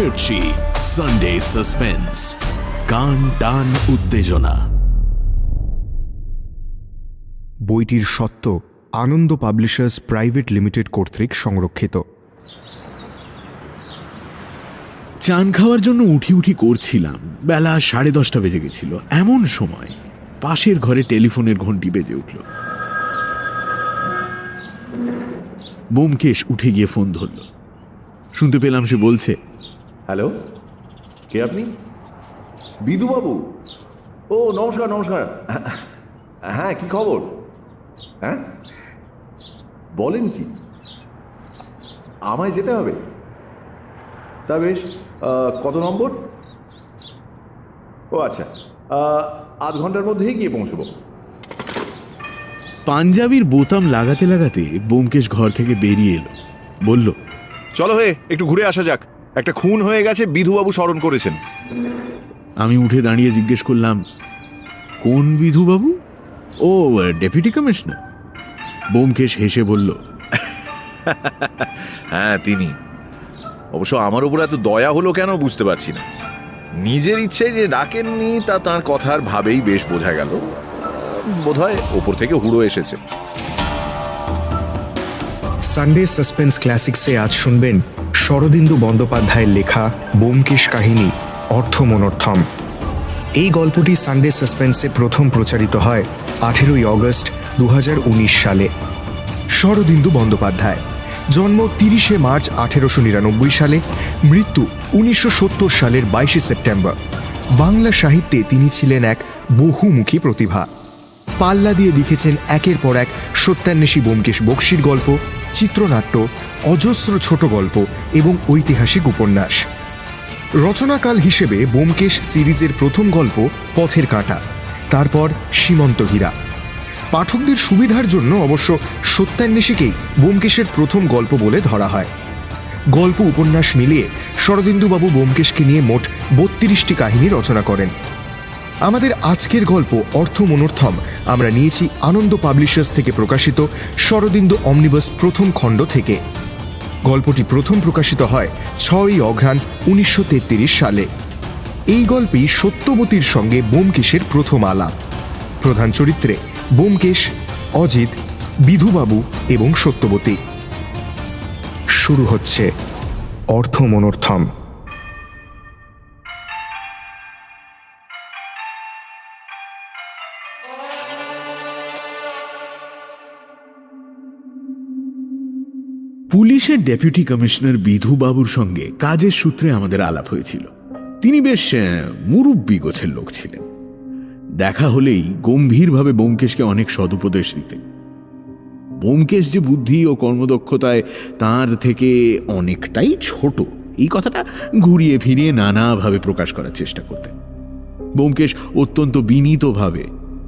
ফিরছি Sunday suspense, কান টান উত্তেজনা। বইটির সত্ত্ব আনন্দ পাবলিশার্স প্রাইভেট লিমিটেড কর্তৃক সংরক্ষিত। চান খাওয়ার জন্য উঠি করছিলাম, বেলা 10:30 বেজে গেছিল। এমন সময় পাশের ঘরে টেলিফোনের ঘন্টি বেজে উঠল। ব্যোমকেশ উঠে গিয়ে ফোন ধরল। শুনতে পেলাম সে বলছে, হ্যালো, কে আপনি? বিধুবাবু? ও নমস্কার নমস্কার। হ্যাঁ, কি খবর? হ্যাঁ, বলেন কি? আমায় যেতে হবে? তা বেশ, কত নম্বর? ও আচ্ছা, আধ ঘন্টার মধ্যেই গিয়ে পৌঁছবো। পাঞ্জাবির বোতাম লাগাতে লাগাতে ব্যোমকেশ ঘর থেকে বেরিয়ে এলো। বলল, চলো একটু ঘুরে আসা যাক। একটা খুন হয়ে গেছে, বিধুবাবু স্মরণ করেছেন। আমি উঠে দাঁড়িয়ে জিজ্ঞেস করলাম, কোন বিধুবাবু? ও ডেপুটি কমিশনার। ব্যোমকেশ হেসে বলল, হ্যাঁ, তিনি। অবশ্য আমার উপর এত দয়া হলো কেন বুঝতে পারছি না। নিজের ইচ্ছে যে ডাকেননি তা তাঁর কথার ভাবেই বেশ বোঝা গেল। বোধহয় ওপর থেকে হুড়ো এসেছে। সানডে সাসপেন্স ক্লাসিক্সে আজ শুনবেন শরদিন্দু বন্দ্যোপাধ্যায়ের লেখা ব্যোমকেশ কাহিনী অর্থমনোর্থম। এই গল্পটি সানডে সাসপেন্সে প্রথম প্রচারিত হয় 18 অগস্ট 2019 সালে। শরদিন্দু বন্দ্যোপাধ্যায়, জন্ম 30 মার্চ 1899 সালে, মৃত্যু 1970 সালের 22 সেপ্টেম্বর। বাংলা সাহিত্যে তিনি ছিলেন এক বহুমুখী প্রতিভা। পাল্লা দিয়ে লিখেছেন একের পর এক সত্যান্বেষী ব্যোমকেশ বক্সীর গল্প, চিত্রনাট্য, অজস্র ছোট গল্প এবং ঐতিহাসিক উপন্যাস। রচনাকাল হিসেবে ব্যোমকেশ সিরিজের প্রথম গল্প পথের কাঁটা, তারপর সীমন্ত হীরা। পাঠকদের সুবিধার জন্য অবশ্য সত্যান্বেষীকেই ব্যোমকেশের প্রথম গল্প বলে ধরা হয়। গল্প উপন্যাস মিলিয়ে শরদিন্দুবাবু ব্যোমকেশকে নিয়ে মোট 32টি কাহিনী রচনা করেন। আমাদের আজকের গল্প অর্থমনোর্থম আমরা নিয়েছি আনন্দ পাবলিশার্স থেকে প্রকাশিত শরদিন্দু অমনিবাস প্রথম খণ্ড থেকে। গল্পটি প্রথম প্রকাশিত হয় 6 অঘ্রাণ 1933 সালে। এই গল্পেই সত্যবতীর সঙ্গে ব্যোমকেশের প্রথম আলাপ। প্রধান চরিত্রে ব্যোমকেশ, অজিত, বিধুবাবু এবং সত্যবতী। শুরু হচ্ছে অর্থমনোর্থম। পুলিশের ডেপুটি কমিশনার বিধুবাবুর সঙ্গে কাজের সূত্রে আমাদের আলাপ হয়েছিল। তিনি বেশ মুরব্বি গোছের লোক ছিলেন। দেখা হলেই গম্ভীরভাবে ব্যোমকেশকে অনেক সদুপদেশ দিতেন। ব্যোমকেশ যে বুদ্ধি ও কর্মদক্ষতায় তার থেকে অনেকটাই ছোট, এই কথাটা ঘুরিয়ে ফিরিয়ে নানাভাবে প্রকাশ করার চেষ্টা করতেন। ব্যোমকেশ অত্যন্ত বিনীতভাবে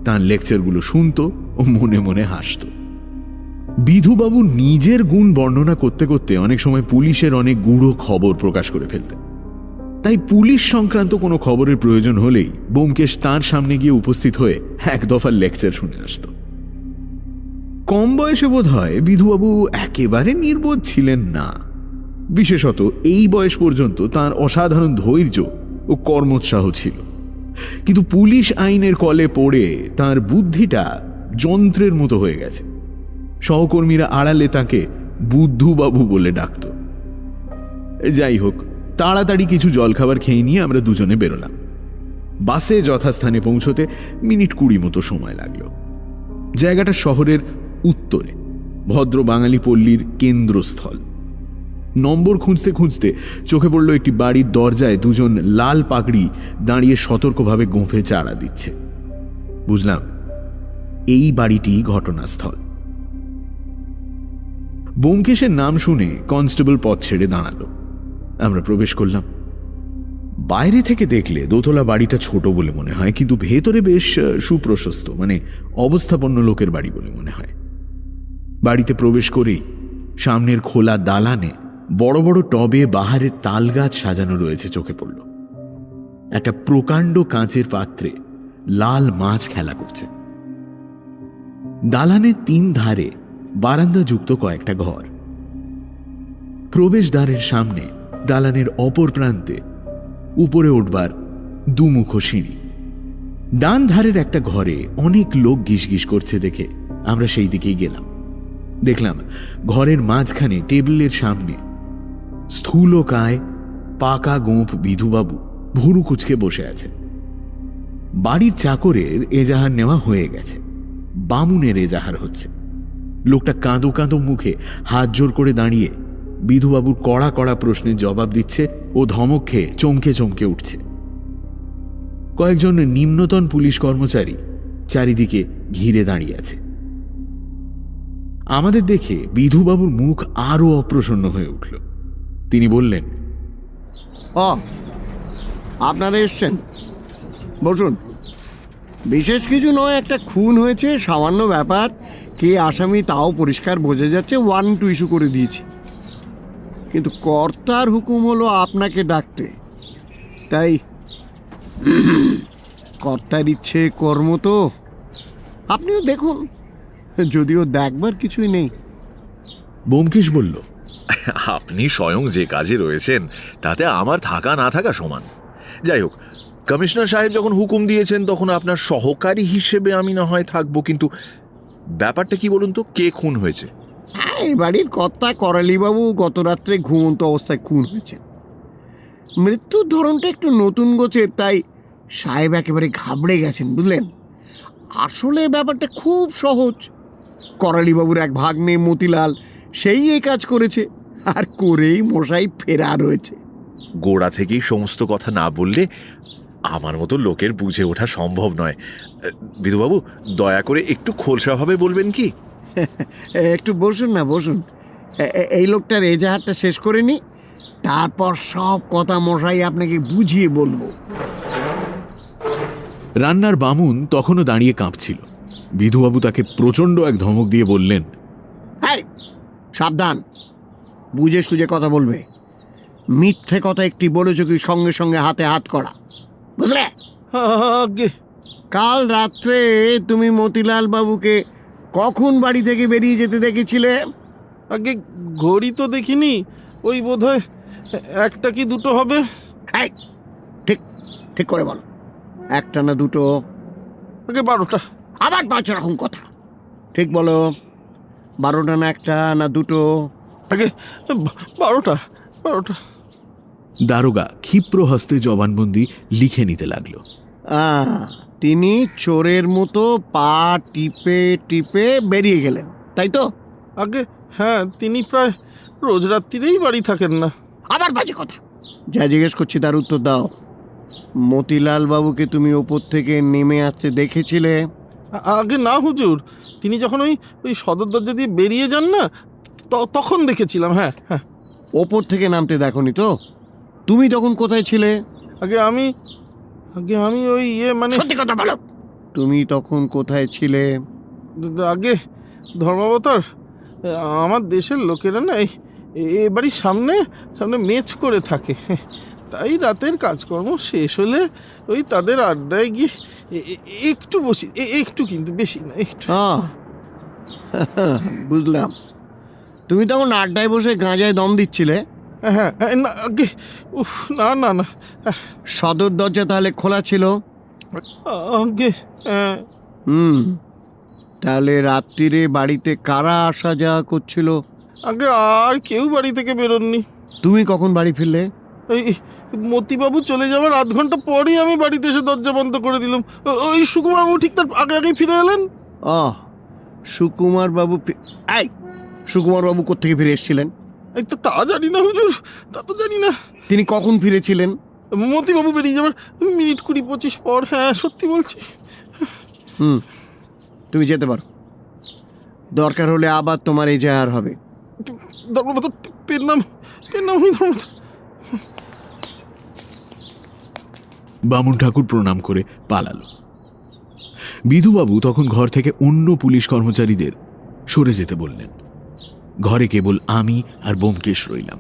তাঁর লেকচারগুলো শুনত ও মনে মনে হাসত। বিধুবাবু নিজের গুণ বর্ণনা করতে করতে অনেক সময় পুলিশের অনেক গূঢ় খবর প্রকাশ করে ফেলতেন। তাই পুলিশ সংক্রান্ত কোনো খবরের প্রয়োজন হলেই ব্যোমকেশ তার সামনে গিয়ে উপস্থিত হয়ে এক দফার লেকচার শুনে আসত। কম বয়সে বোধ হয় বিধুবাবু একেবারে নির্বোধ ছিলেন না। বিশেষত এই বয়স পর্যন্ত তাঁর অসাধারণ ধৈর্য ও কর্মোৎসাহ ছিল। কিন্তু পুলিশ আইনের কলে পড়ে তাঁর বুদ্ধিটা যন্ত্রের মতো হয়ে গেছে। সহকর্মীরা আড়ালে তাকে বুদ্ধুবাবু বলে ডাকত। যাই হোক, তাড়াতাড়ি কিছু জলখাবার খেয়ে নিয়ে আমরা দুজনে বেরোলাম। বাসে যথাস্থানে পৌঁছতে মিনিট 20 মতো সময় লাগলো। জায়গাটা শহরের উত্তরে, ভদ্র বাঙালি পল্লীর কেন্দ্রস্থল। নম্বর খুঁজতে খুঁজতে চোখে পড়ল একটি বাড়ির দরজায় দুজন লাল পাগড়ি দাঁড়িয়ে সতর্কভাবে গোঁফে চাড়া দিচ্ছে। বুঝলাম এই বাড়িটি ঘটনাস্থল। ব্যোমকেশের নাম শুনে কনস্টেবল পথ ছেড়ে দাঁড়ালো। আমরা প্রবেশ করলাম। বাইরে থেকে দেখলে দোতলা বাড়িটা ছোট বলে মনে হয়, কিন্তু ভেতরে বেশ সুপ্রশস্ত, মানে অবস্থাপন্ন লোকের বাড়ি বলে মনে হয়। বাড়িতে প্রবেশ করেই সামনের খোলা দালানে বড় বড় টবে বাহারের তাল গাছ সাজানো রয়েছে চোখে পড়ল। একটা প্রকাণ্ড কাঁচের পাত্রে লাল মাছ খেলা করছে। দালানের 3 ধারে বারান্দা যুক্ত কয়েকটা ঘর। প্রবেশদ্বারের সামনে দালানের অপর প্রান্তে উপরে উঠবার দুমুখো সিঁড়ি। ডান ধারের একটা ঘরে অনেক লোক গিসগিস করছে দেখে আমরা সেই দিকেই গেলাম। দেখলাম ঘরের মাঝখানে টেবিলের সামনে স্থূলকায় পাকা গোঁফ বিধুবাবু ভুরু কুচকে বসে আছে। বাড়ির চাকরের এজাহার নেওয়া হয়ে গেছে, বামুনের এজাহার হচ্ছে। লোকটা কাঁদো কাঁদো মুখে হাত জোর করে দাঁড়িয়ে বিধুবাবুর কড়া কড়া প্রশ্নের জবাব দিচ্ছে ও ধমক খেয়ে চমকে চমকে উঠছে। কয়েকজন নিম্নতন পুলিশ কর্মচারী চারিদিকে ঘিরে দাঁড়িয়ে আছে। আমাদের দেখে বিধুবাবুর মুখ আরো অপ্রসন্ন হয়ে উঠল। তিনি বললেন, আপনারা এসছেন, বসুন। বিশেষ কিছু নয়, একটা খুন হয়েছে, সামান্য ব্যাপার। কে আসামি তাও পরিষ্কার বোঝা যাচ্ছে, ওয়ারেন্ট ইস্যু করে দিয়েছি। কিন্তু কর্তার হুকুম হলো আপনাকে ডাকতে, তাই কর্তার ইচ্ছে কর্ম তো। আপনিও দেখুন, যদিও দেখবার কিছুই নেই। ব্যোমকেশ বলল, আপনি স্বয়ং যে কাজে রয়েছেন তাতে আমার থাকা না থাকা সমান। যাই হোক, কমিশনার সাহেব যখন হুকুম দিয়েছেন তখন আপনার সহকারী হিসেবে আমি না হয় থাকবো, কিন্তু ব্যাপারটা কি বলুন তো, কে খুন হয়েছে? হ্যাঁ, এই বাড়ির কর্তা করালিবাবু গত রাত্রে ঘুমন্ত অবস্থায় খুন হয়েছেন। মৃত্যুর ধরনটা একটু নতুন গোছের, তাই সাহেব একেবারে ঘাবড়ে গেছেন, বুঝলেন। আসলে ব্যাপারটা খুব সহজ। করালিবাবুর এক ভাগ্নে মতিলাল, সেই এই কাজ করেছে, আর করেই মশাই ফেরার হয়েছে। গোড়া থেকেই সমস্ত কথা না বললে আমার মতো লোকের বুঝে ওঠা সম্ভব নয়। বিধুবাবু, দয়া করে একটু খোলসাভাবে বলবেন কি? একটু বসুন না, বসুন। এই লোকটার এজাহারটা শেষ করে নি, তারপর সব কথা মশাই আপনাকে বুঝিয়ে বলবো। রান্নার বামুন তখনও দাঁড়িয়ে কাঁপছিল। বিধুবাবু তাকে প্রচণ্ড এক ধমক দিয়ে বললেন, এই, সাবধান, বুঝে সুঝে কথা বলবে। মিথ্যে কথা একটি বলেছ কি সঙ্গে সঙ্গে হাতে হাত করা, বুঝলে? কাল রাত্রে তুমি মতিলাল বাবুকে কখন বাড়ি থেকে বেরিয়ে যেতে দেখেছিলে? আগে ঘড়ি তো দেখিনি, ওই বোধহয় একটা কি দুটো হবে। এই, ঠিক ঠিক করে বলো, একটা না দুটো? আগে 12টা। আবার 5 রকম কথা, ঠিক বলো। 12টা না একটা না দুটো? আগে 12টা। দারোগা ক্ষিপ্র হস্তে জবানবন্দি লিখে নিতে লাগলো। তিনি চোরের মতো পা টিপে টিপে বেরিয়ে গেলেন, তাই তো? আগে হ্যাঁ, তিনি প্রায় রোজ রাত্রিরেই বাড়ি থাকেন না। আবার বাজে কথা। যা জিজ্ঞেস করছি তার উত্তর দাও। মতিলাল বাবুকে তুমি ওপর থেকে নেমে আসতে দেখেছিলে? আগে না হুজুর, তিনি যখন ওই সদর দরজা দিয়ে বেরিয়ে যান না, তখন দেখেছিলাম। হ্যাঁ হ্যাঁ। ওপর থেকে নামতে দেখোনি তো? তুমি তখন কোথায় ছিলে? আগে আমি ওই মানে সত্যি কথা বলো, তুমি তখন কোথায় ছিলে? আগে ধর্মাবতার, আমার দেশের লোকেরা না এ বাড়ির সামনে মেচ করে থাকে, তাই রাতের কাজকর্ম শেষ হলে ওই তাদের আড্ডায় গিয়ে একটু বসি, একটু, কিন্তু বেশি না, একটু। বুঝলাম, তুমি তখন আড্ডায় বসে গাঁজায় দম দিচ্ছিলে? হ্যাঁ না আগে, উফ, না না না। সদর দরজা তাহলে খোলা ছিল? আগে হ্যাঁ। তাহলে রাত্রিরে বাড়িতে কারা আসা যাওয়া করছিল? আগে আর কেউ বাড়ি থেকে বেরোননি। তুমি কখন বাড়ি ফিরলে? ওই মতিবাবু চলে যাওয়ার আধ ঘন্টা পরেই আমি বাড়িতে এসে দরজা বন্ধ করে দিলাম। ওই সুকুমারবাবু ঠিক তার আগেই ফিরে এলেন। সুকুমার বাবু কোত্থেকে ফিরে এসেছিলেন? তা জানি না হুজুর, তা তো জানি না। তিনি কখন ফিরেছিলেন? মতিবাবু বেরিয়ে যাবার মিনিট 20-25 পর। হ্যাঁ, সত্যি বলছি। তুমি যেতে পারো, দরকার হলে আবার তোমার এজাহার হবে। ধর্মপাত, পেন নাম ধর্মপাত। বামুন ঠাকুর প্রণাম করে পালালো। বিধুবাবু তখন ঘর থেকে অন্য পুলিশ কর্মচারীদের সরে যেতে বললেন। ঘরে কেবল আমি আর ব্যোমকেশ রইলাম।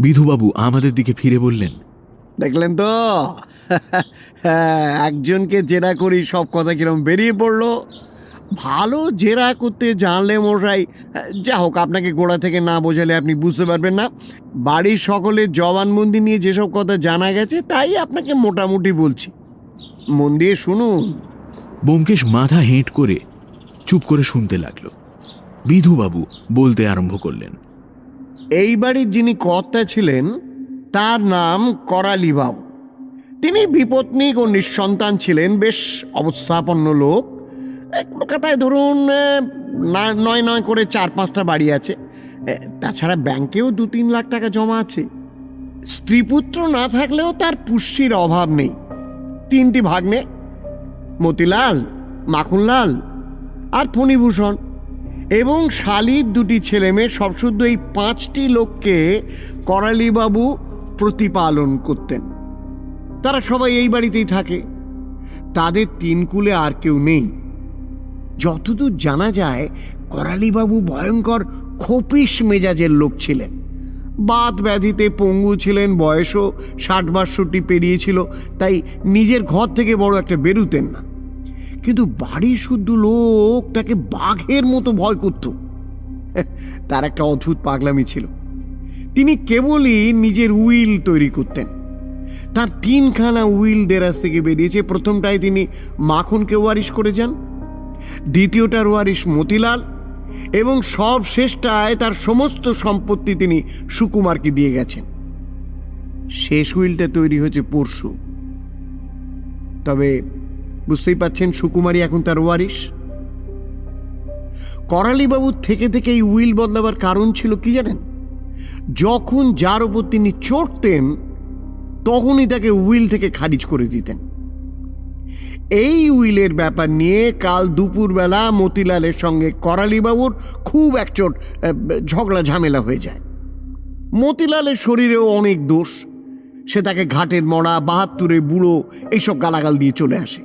বিধুবাবু আমাদের দিকে ফিরে বললেন, দেখলেন তো, একজনকে জেরা করি সব কথা কিরম বেরিয়ে পড়লো। ভালো জেরা করতে জানলে মশাই, যা হোক, আপনাকে গোড়া থেকে না বোঝালে আপনি বুঝতে পারবেন না। বাড়ির সকলের জবানবন্দি নিয়ে যেসব কথা জানা গেছে তাই আপনাকে মোটামুটি বলছি, মন দিয়ে শুনুন। ব্যোমকেশ মাথা হেঁট করে চুপ করে শুনতে লাগলো। বিধুবাবু বলতে আরম্ভ করলেন। এই বাড়ির যিনি কর্তা ছিলেন তার নাম করালি বাবু। তিনি বিপত্নিক ও নিঃসন্তান ছিলেন, বেশ অবস্থাপন্ন লোক। কলকাতায় ধরুন 9 করে 4-5টা বাড়ি আছে, তাছাড়া ব্যাংকেও 2-3 লাখ টাকা জমা আছে। স্ত্রীপুত্র না থাকলেও তার পুষ্টির অভাব নেই। 3টি ভাগ্নে, মতিলাল, মাখনলাল আর ফণিভূষণ, এবং শালির 2টি ছেলে মেয়ে। সবশুদ্ধ এই 5টি লোককে করালিবাবু প্রতিপালন করতেন। তারা সবাই এই বাড়িতেই থাকে। তাদের 3 কুলে আর কেউ নেই। যতদূর জানা যায় করালিবাবু ভয়ঙ্কর খোপিস মেজাজের লোক ছিলেন। বাত ব্যাধিতে পঙ্গু ছিলেন, বয়সও 60-62 পেরিয়েছিল, তাই নিজের ঘর থেকে বড় একটা বেরুতেন না। কিন্তু বাড়ির শুদ্ধ লোক তাকে বাঘের মতো ভয় করত। তার একটা অদ্ভুত পাগলামি ছিল। তিনি কেবলই নিজের উইল তৈরি করতেন। তার 3খানা উইল দেরাজ থেকে বেরিয়েছে। প্রথমটায় তিনি মাখনকে ওয়ারিশ করে যান, দ্বিতীয়টার ওয়ারিশ মতিলাল, এবং সব শেষটায় তার সমস্ত সম্পত্তি তিনি সুকুমারকে দিয়ে গেছেন। শেষ উইলটা তৈরি হয়েছে পরশু। তবে বুঝতেই পাচ্ছেন সুকুমারী এখন তার ওয়ারিশ। করালিবাবুর থেকে থেকে এই উইল বদলাবার কারণ ছিল কি জানেন? যখন যার উপর তিনি চড়তেন তখনই তাকে উইল থেকে খারিজ করে দিতেন। এই উইলের ব্যাপার নিয়ে কাল দুপুরবেলা মতিলালের সঙ্গে করালিবাবুর খুব একচোট ঝগড়া ঝামেলা হয়ে যায়। মতিলালের শরীরেও অনেক দোষ। সে তাকে ঘাটের মরা, 72-এর বুড়ো এইসব গালাগাল দিয়ে চলে আসে।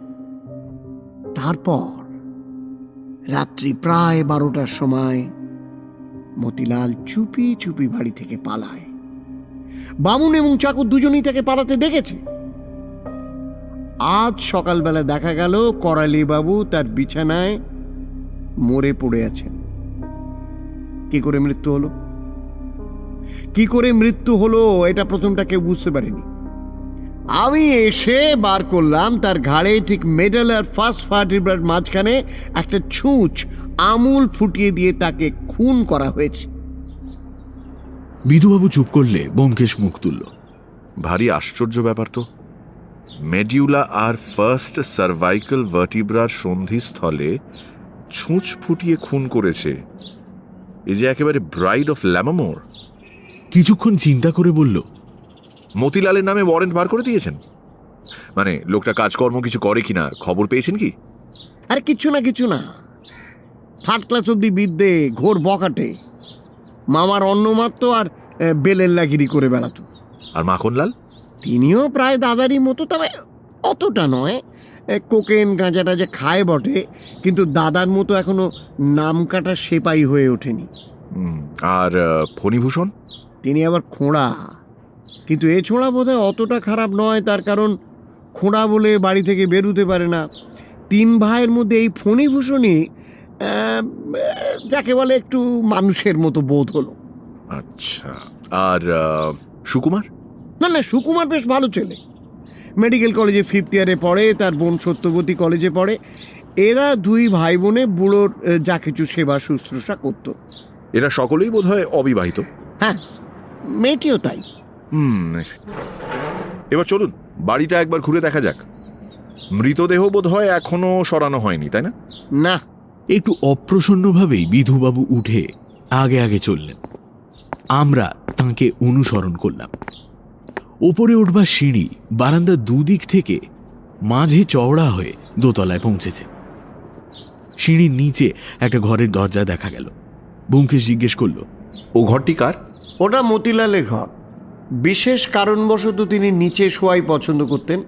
তারপর রাত্রি প্রায় 12টার সময় মতিলাল চুপি চুপি বাড়ি থেকে পালায়। বামুন এবং চাকর দুজনেই তাকে পালাতে দেখেছে। আজ সকালবেলা দেখা গেল করালিবাবু তার বিছানায় মরে পড়ে আছেন। কি করে মৃত্যু হলো? কি করে মৃত্যু হলো এটা প্রথমটা কেউ বুঝতে পারেনি। আমি এসে বার করলাম তার ঘাড়ে ঠিক মেডাল আর ফার্স্ট ভার্টিব্রার মাঝখানে একটা ছুঁচ আমূল ফুটিয়ে দিয়ে তাকে খুন করা হয়েছে। বিধুবাবু চুপ করলে ব্যোমকেশ মুখ তুলল। ভারী আশ্চর্য ব্যাপার তো। মেডিউলা আর ফার্স্ট সার্ভাইকাল ভার্টিব্রার সন্ধিস্থলে ছুঁচ ফুটিয়ে খুন করেছে। এই যে একেবারে ব্রাইড অফ ল্যামামোর। কিছুক্ষণ চিন্তা করে বলল, মতিলালের নামে ওয়ারেন্ট বার করে দিয়েছেন? মানে লোকটা কাজকর্ম কিছু করে কিনা খবর পেয়েছেন কি? আর কিছু না, 3rd ক্লাস অব্দি বিদ্যে, ঘোর বকাটে, মামার অন্নমাত্র আর বেলের লাগিরি করে বেড়াতো। আর মাখনলাল? তিনিও প্রায় দাদারই মতো, তবে অতটা নয়। কোকেন গাঁজাটা যে খায় বটে, কিন্তু দাদার মতো এখনো নামকাটা সেপাই হয়ে ওঠেনি। আর ফণিভূষণ? তিনি আবার খোঁড়া, কিন্তু এ ছোঁড়া বোধহয় অতটা খারাপ নয়। তার কারণ খোঁড়া বলে বাড়ি থেকে বেরোতে পারে না। 3 ভাইয়ের মধ্যে এই ফণিভূষণই যাকে বলে একটু মানুষের মতো বোধ হলো। আচ্ছা, আর সুকুমার? না, সুকুমার বেশ ভালো ছেলে। মেডিকেল কলেজে 5th ইয়ারে পড়ে, তার বোন সত্যবতী কলেজে পড়ে। এরা 2 ভাই বোনে বুড়োর যা কিছু সেবা শুশ্রূষা করত। এরা সকলেই বোধহয় অবিবাহিত। হ্যাঁ, মেয়েটিও তাই। এবার চলুন বাড়িটা একবার ঘুরে দেখা যাক। মৃতদেহ বোধহয় এখনো সরানো হয়নি, তাই না? না। একটু অপ্রসন্নভাবেই বিধুবাবু উঠে আগে আগে চললেন। আমরা তাঁকে অনুসরণ করলাম। ওপরে উঠবার সিঁড়ি বারান্দার দুদিক থেকে মাঝে চওড়া হয়ে দোতলায় পৌঁছেছে। সিঁড়ির নিচে একটা ঘরের দরজা দেখা গেল। ব্যোমকেশ জিজ্ঞেস করল, ও ঘরটি কার? ওটা মতিলালের ঘর। বিশেষ কারণবশত তিনি নিচে শোয়াই পছন্দ করতেন।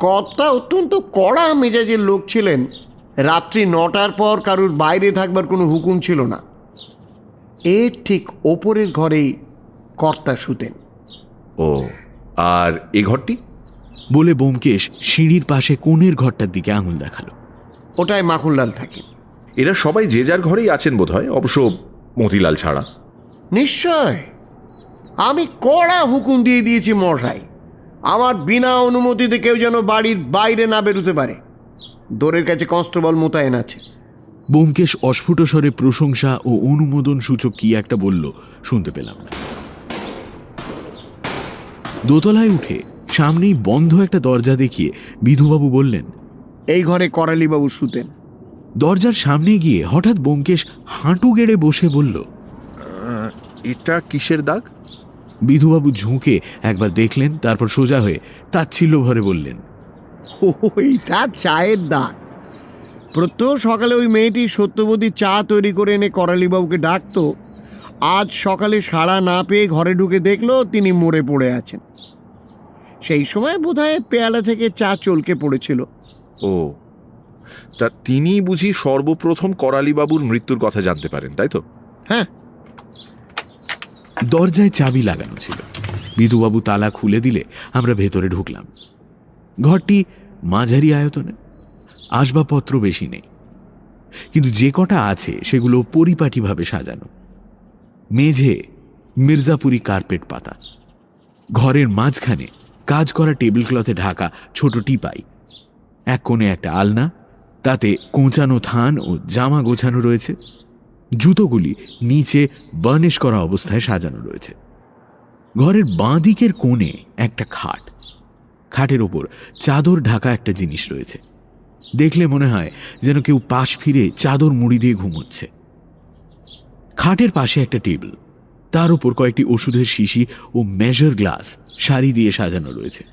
কর্তা অত্যন্ত কড়া মেজাজের লোক ছিলেন। রাত্রি 9টার পর কারুর বাইরে থাকবার কোনো হুকুম ছিল না। এর ঠিক ওপরের ঘরেই কর্তা শুতেন। ও, আর এ ঘরটি? বলে ব্যোমকেশ সিঁড়ির পাশে কোণের ঘরটার দিকে আঙুল দেখালো। ওটায় মাখনলাল থাকেন। এরা সবাই যে যার ঘরেই আছেন বোধহয়, অবশ্য মতিলাল ছাড়া। নিশ্চয়, আমি কড়া হুকুম দিয়ে দিয়েছি মশাই, আমার বিনা অনুমতিতে কেউ যেন বাড়ির বাইরে না বেরোতে পারে। দোরের কাছে কনস্টেবল মোতায়েন আছে। ব্যোমকেশ অস্ফুট স্বরে প্রশংসা ও অনুমোদন সূচক কি একটা বলল, শুনতে পেলাম না। দোতলায় উঠে সামনেই বন্ধ একটা দরজা দেখিয়ে বিধুবাবু বললেন, এই ঘরে করালিবাবু শুতেন। দরজার সামনে গিয়ে হঠাৎ ব্যোমকেশ হাঁটু গেড়ে বসে বলল, এটা কিসের দাগ? বিধুবাবু ঝুঁকে একবার দেখলেন, তারপর সোজা হয়ে তাচ্ছিল্য ভরে বললেন, ও, এইটা চায়ের দাগ। প্রত্যহ সকালে ওই মেয়েটি সত্যবতী চা তৈরি করে এনে করালিবাবুকে ডাকতো। আজ সকালে সাড়া না পেয়ে ঘরে ঢুকে দেখলো তিনি মরে পড়ে আছেন। সেই সময় বোধহয় পেয়ালা থেকে চা চলকে পড়েছিল। ও, তা তিনি বুঝি সর্বপ্রথম করালিবাবুর মৃত্যুর কথা জানতে পারেন, তাই তো? হ্যাঁ, দরজায় চাবি লাগানো ছিল। বিধুবাবু তালা খুলে দিলে আমরা ভেতরে ঢুকলাম। ঘরটি মাঝারি আয়তনে, আসবাবপত্র বেশি নেই, কিন্তু যে কটা আছে সেগুলো পরিপাটিভাবে সাজানো। মেঝে মির্জাপুরি কার্পেট পাতা, ঘরের মাঝখানে কাজ করা টেবিল ক্লথে ঢাকা ছোট টিপাই, এক কোণে একটা আলনা, তাতে কোঁচানো থান ও জামা গোছানো রয়েছে। জুতোগুলি নিচে বার্নিশ করা অবস্থায় সাজানো রয়েছে। ঘরের বাঁ দিকের কোণে একটা খাট, খাটের ওপর চাদর ঢাকা একটা জিনিস রয়েছে। দেখলে মনে হয় যেন কেউ পাশ ফিরে চাদর মুড়ি দিয়ে ঘুমোচ্ছে। খাটের পাশে একটা টেবিল, তার উপর কয়েকটি ওষুধের শিশি ও মেজার গ্লাস সারি দিয়ে সাজানো রয়েছে।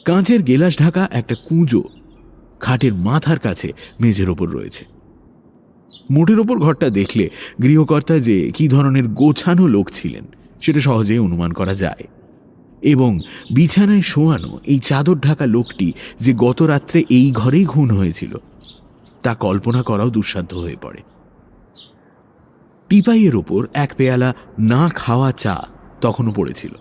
কাঁচের গেলাস ঢাকা একটা কুঁজো খাটের মাথার কাছে মেঝের ওপর রয়েছে। মোটের ওপর ঘরটা দেখলে গৃহকর্তা যে কি ধরনের গোছানো লোক ছিলেন সেটা সহজেই অনুমান করা যায়। এবং বিছানায় শোয়ানো এই চাদর ঢাকা লোকটি যে গত রাত্রে এই ঘরেই খুন হয়েছিল তা কল্পনা করাও দুঃসাধ্য হয়ে পড়ে। টিপাইয়ের ওপর এক পেয়ালা না খাওয়া চা তখনও পড়েছিল।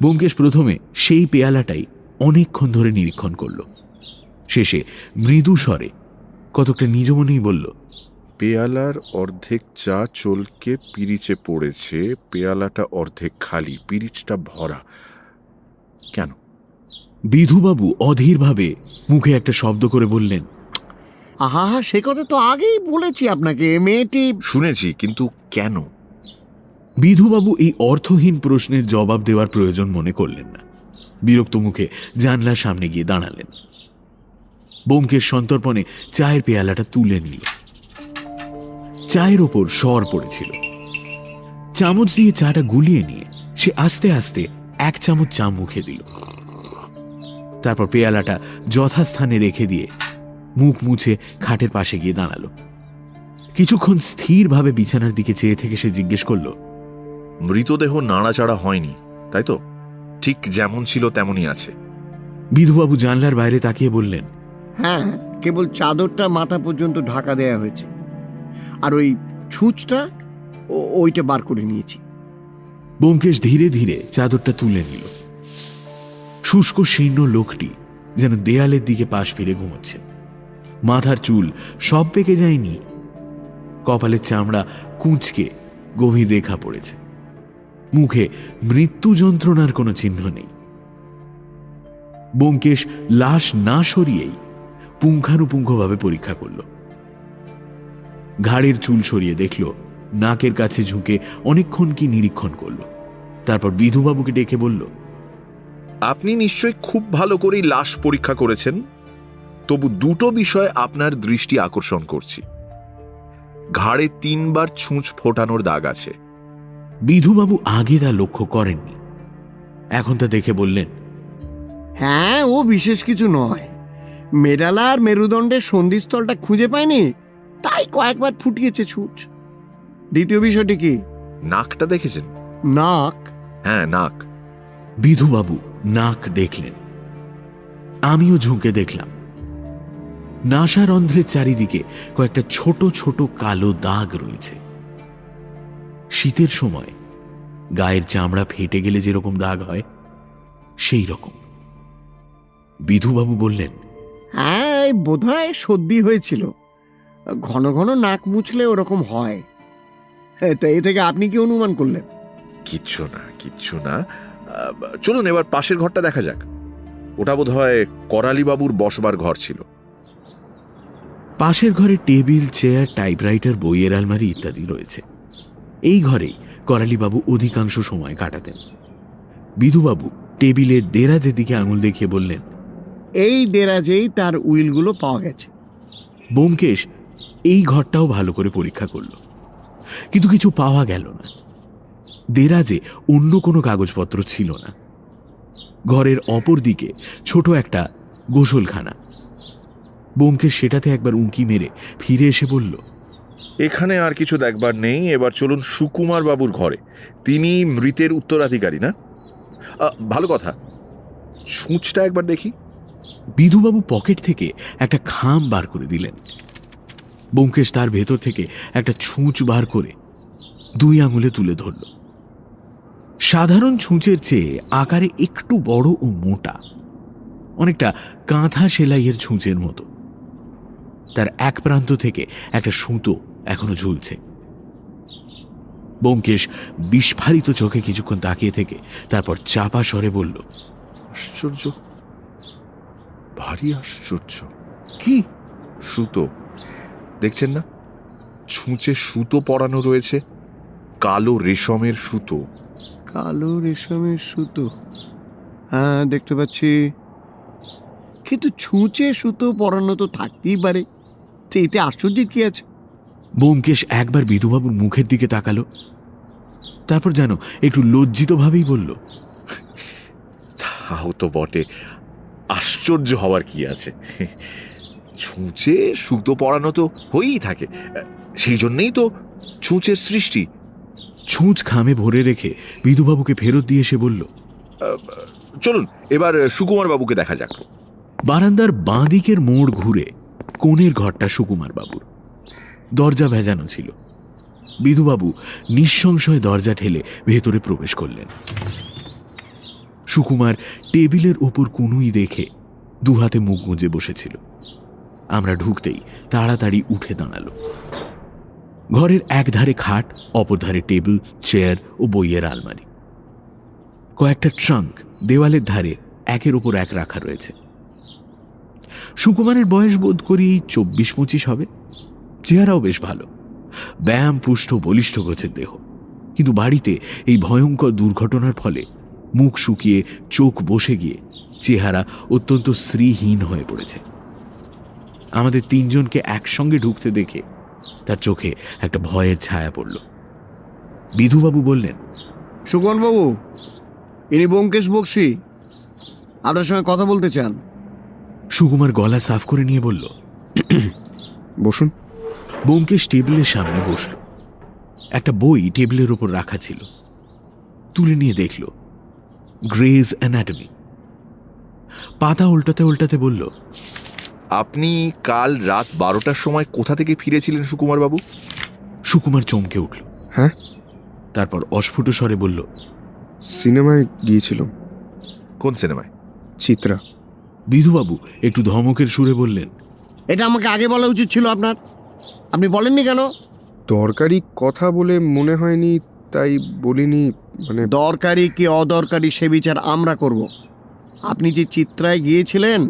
ব্যোমকেশ প্রথমে সেই পেয়ালাটাই অনেকক্ষণ ধরে নিরীক্ষণ করল। শেষে মৃদু স্বরে কতকটা নিজ মনেই বলল, পেয়ালার অর্ধেক চা চলকে পিরিচে পড়েছে, পেয়ালাটা অর্ধেক খালি, পিরিচটা ভরা। কেন? বিধুবাবু অধীরভাবে মুখে একটা শব্দ করে বললেন, আহা, সে কথা তো আগেই বলেছি আপনাকে। মেয়েটি শুনেছি, কিন্তু কেন? বিধুবাবু এই অর্থহীন প্রশ্নের জবাব দেওয়ার প্রয়োজন মনে করলেন না। বিরক্ত মুখে জানলার সামনে গিয়ে দাঁড়ালেন। ব্যোমকেশ সন্তর্পণে চায়ের পেয়ালাটা তুলে নিল। চায়ের ওপর সর পড়েছিল। চামচ দিয়ে চাটা গুলিয়ে নিয়ে সে আস্তে আস্তে এক চামচ চা মুখে দিল। তারপর পেয়ালাটা যথাস্থানে রেখে দিয়ে মুখ মুছে খাটের পাশে গিয়ে দাঁড়ালো। কিছুক্ষণ স্থিরভাবে বিছানার দিকে চেয়ে থেকে সে জিজ্ঞেস করল, মৃতদেহ নাড়াচাড়া হয়নি, তাই তো? ঠিক যেমন ছিল তেমনই আছে? বিধুবাবু জানলার বাইরে তাকিয়ে বললেন, হ্যাঁ, কেবল চাদরটা মাথা পর্যন্ত ঢাকা দেয়া হয়েছে, আর ওই ছুঁচটা ওইটা বার করে নিয়েছি। ব্যোমকেশ ধীরে ধীরে চাদরটা তুলে নিল। শুষ্ক শীর্ণ লোকটি যেন দেয়ালের দিকে পাশ ফিরে ঘুমোচ্ছে। মাথার চুল সব পেকে যায়নি, কপালের চামড়া কুঁচকে গভীর রেখা পড়েছে। মুখে মৃত্যু যন্ত্রণার কোনো চিহ্ন নেই। ব্যোমকেশ লাশ না সরিয়েই পুঙ্খানুপুঙ্খভাবে পরীক্ষা করল। ঘাড়ের চুল সরিয়ে দেখল, নাকের কাছে ঝুঁকে অনেকক্ষণ কি নিরীক্ষণ করল। তারপর বিধুবাবুকে ডেকে বলল, আপনি নিশ্চয়ই খুব ভালো করেই লাশ পরীক্ষা করেছেন। তবু দুটো বিষয় আপনার দৃষ্টি আকর্ষণ করছি। ঘাড়ে 3 বার ছুঁচ ফোটানোর দাগ আছে। বিধুবাবু আগে তা লক্ষ্য করেননি, এখন তা দেখে বললেন, হ্যাঁ, ও বিশেষ কিছু নয়। মেডালা আর মেরুদণ্ডের সন্ধিস্থলটা খুঁজে পায়নি, তাই কয়েকবার ফুটিয়েছে ছুঁচ। দ্বিতীয় বিষয়টি কি? নাকটা দেখেছেন? নাক? হ্যাঁ, নাক। বিধুবাবু নাক দেখলেন। আমিও ঝুঁকে দেখলাম। নাসারন্ধ্রের চারিদিকে কয়েকটা ছোট ছোট কালো দাগ রয়েছে। শীতের সময় গায়ের চামড়া ফেটে গেলে যেরকম দাগ হয় সেই রকম। বিধুবাবু বললেন, হ্যাঁ, বোধহয় সর্দি হয়েছিল। ঘন ঘন নাক মুছলে ওরকম হয়। তা এ থেকে আপনি কি অনুমান করলেন? কিচ্ছু না। চলুন এবার পাশের ঘরটা দেখা যাক। ওটা বোধ হয় করালি বাবুর বসবার ঘর ছিল। পাশের ঘরে টেবিল, চেয়ার, টাইপরাইটার, বইয়ের আলমারি ইত্যাদি রয়েছে। এই ঘরেই করালিবাবু অধিকাংশ সময় কাটাতেন। বিধুবাবু টেবিলের দেরাজের দিকে আঙুল দেখিয়ে বললেন, এই দেরাজেই তার উইলগুলো পাওয়া গেছে। ব্যোমকেশ এই ঘরটাও ভালো করে পরীক্ষা করল, কিন্তু কিছু পাওয়া গেল না। দেরাজে অন্য কোনো কাগজপত্র ছিল না। ঘরের অপর দিকে ছোট একটা গোসলখানা। ব্যোমকেশ সেটাতে একবার উঁকি মেরে ফিরে এসে বলল, এখানে আর কিছু দেখবার নেই। এবার চলুন সুকুমার বাবুর ঘরে। তিনি মৃতের উত্তরাধিকারী না? ভালো কথা, ছুঁচটা একবার দেখি। বিধুবাবু পকেট থেকে একটা খাম বার করে দিলেন। ব্যোমকেশ তার ভেতর থেকে একটা ছুঁচ বার করে 2 আঙুলে তুলে ধরল। সাধারণ ছুঁচের চেয়ে আকারে একটু বড় ও মোটা, অনেকটা কাঁথা সেলাইয়ের ছুঁচের মতো। তার এক প্রান্ত থেকে একটা সুতো এখনো ঝুলছে। ব্যোমকেশ বিস্ফারিত চোখে কিছুক্ষণ তাকিয়ে থেকে তারপর চাপা স্বরে বলল, আশ্চর্য, ভারী আশ্চর্য। কি? সুতো দেখছেন না? ছুঁচে সুতো পরানো রয়েছে, কালো রেশমের সুতো। কালো রেশমের সুতো? হ্যাঁ, দেখতে পাচ্ছি। কিন্তু ছুঁচে সুতো পরানো তো থাকতেই পারে, তো এতে আশ্চর্যের কি আছে? ব্যোমকেশ একবার বিধুবাবুর মুখের দিকে তাকালো, তারপর যেন একটু লজ্জিতভাবেই বলল, তাও তো বটে, আশ্চর্য হওয়ার কি আছে? ছুঁচে সুতো পরানো তো হয়েই থাকে, সেই জন্যেই তো ছুঁচের সৃষ্টি। ছুঁচ খামে ভরে রেখে বিধুবাবুকে ফেরত দিয়ে সে বলল, চলুন এবার সুকুমার বাবুকে দেখা যাক। বারান্দার বাঁ দিকের মোড় ঘুরে কোণের ঘরটা সুকুমার বাবুর। দরজা ভেজানো ছিল। বিধুবাবু নিঃসংশয়ে দরজা ঠেলে ভেতরে প্রবেশ করলেন। সুকুমার টেবিলের ওপর কুনুই রেখে 2 হাতে মুখ গুঁজে বসেছিল। আমরা ঢুকতেই তাড়াতাড়ি উঠে দাঁড়ালো। ঘরের এক ধারে খাট, অপর ধারে টেবিল, চেয়ার ও বইয়ের আলমারি। কয়েকটা ট্রাঙ্ক দেওয়ালের ধারে একের ওপর এক রাখা রয়েছে। সুকুমারের বয়স বোধ করি 24-25 হবে। চেহারাও বেশ ভালো, ব্যায়াম পুষ্ট বলিষ্ঠ গোছের দেহ। কিন্তু বাড়িতে এই ভয়ঙ্কর দুর্ঘটনার ফলে মুখ শুকিয়ে চোখ বসে গিয়ে চেহারা অত্যন্ত শ্রীহীন হয়ে পড়েছে। আমাদের 3 জনকে একসঙ্গে ঢুকতে দেখে তার চোখে একটা ভয়ের ছায়া পড়ল। বিধুবাবু বললেন, সুকনবাবু, ইনি ব্যোমকেশ বক্সী, আপনার সঙ্গে কথা বলতে চান। সুকুমার গলা সাফ করে নিয়ে বলল, বসুন। ব্যোমকেশ টেবিলের সামনে বসল। একটা বই টেবিলের ওপর রাখা ছিল। তুলে নিয়ে দেখল গ্রেজ অ্যানাটমি। পাতা উল্টাতে উল্টাতে বলল, আপনি কাল রাত 12টার সময় কোথা থেকে ফিরেছিলেন সুকুমার বাবু? সুকুমার চমকে উঠল। হ্যাঁ, তারপর অস্ফুট স্বরে বলল, সিনেমায় গিয়েছিলাম। কোন সিনেমায়? চিত্রা। বিধুবাবু একটু ধমকের সুরে বললেন, এটা আমাকে আগে বলা উচিত ছিল আপনার। আপনি বলেননি কেন? দরকারি কথা বলে মনে হয়নি, তাই বলিনি। মানে দরকারি কি অদরকারি সে বিচার আমরা করব। আপনি যে চিত্রায় গিয়েছিলেন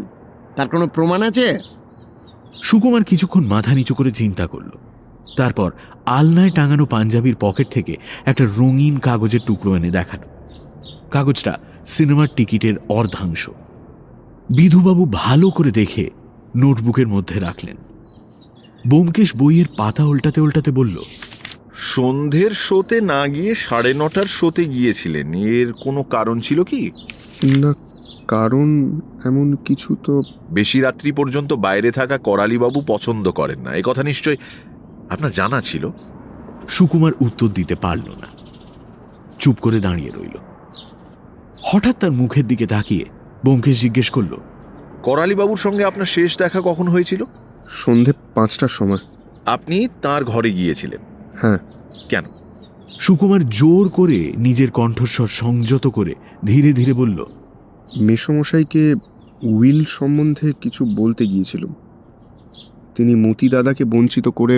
তার কোনো প্রমাণ আছে? সুকুমার কিছুক্ষণ মাথা নিচু করে চিন্তা করল। তারপর আলনায় টাঙানো পাঞ্জাবির পকেট থেকে একটা রঙিন কাগজের টুকরো এনে দেখালো। কাগজটা সিনেমার টিকিটের অর্ধাংশ। বিধুবাবু ভালো করে দেখে নোটবুকের মধ্যে রাখলেন। ব্যোমকেশ বইয়ের পাতা উল্টাতে উল্টাতে বলল, সন্ধ্যের শোতে না গিয়ে 9:30টার শোতে গিয়েছিলেন, এর কোনো কারণ ছিল কি? না, কারণ এমন কিছু তো। বেশি রাত্রি পর্যন্ত বাইরে থাকা করালিবাবু পছন্দ করেন না, এ কথা নিশ্চয় আপনার জানা ছিল। সুকুমার উত্তর দিতে পারল না, চুপ করে দাঁড়িয়ে রইল। হঠাৎ তার মুখের দিকে তাকিয়ে ব্যোমকেশ জিজ্ঞেস করল, করালিবাবুর সঙ্গে আপনার শেষ দেখা কখন হয়েছিল? সন্ধে 5টার সময়। আপনি তার ঘরে গিয়েছিলেন? হ্যাঁ। কেন? সুকুমার জোর করে নিজের কণ্ঠস্বর সংযত করে ধীরে ধীরে বলল, মেসমশাইকে উইল সম্বন্ধে কিছু বলতে গিয়েছিলাম। তিনি মতি দাদাকে বঞ্চিত করে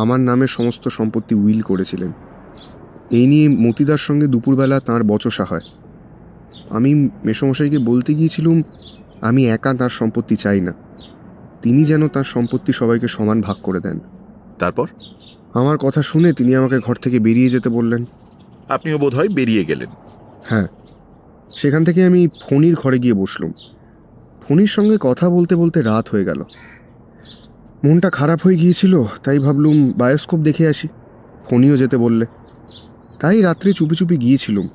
আমার নামে সমস্ত সম্পত্তি উইল করেছিলেন। এই নিয়ে মতিদার সঙ্গে দুপুরবেলা তাঁর বচসা হয়। আমি মেসমশাইকে বলতে গিয়েছিলুম আমি একা তার সম্পত্তি চাই না, তিনি যেন তার সম্পত্তি সবাইকে সমান ভাগ করে দেন। তারপর আমার কথা শুনে তিনি আমাকে ঘর থেকে বেরিয়ে যেতে বললেন। আপনিও বোধহয় বেরিয়ে গেলেন। হ্যাঁ, সেখান থেকে আমি ফণির ঘরে গিয়ে বসলুম। ফণির সঙ্গে কথা বলতে বলতে রাত হয়ে গেল। মনটা খারাপ হয়ে গিয়েছিল, তাই ভাবলুম বায়োস্কোপ দেখে আসি। ফণিও যেতে বললে, তাই রাত্রে চুপি চুপি গিয়েছিলুম।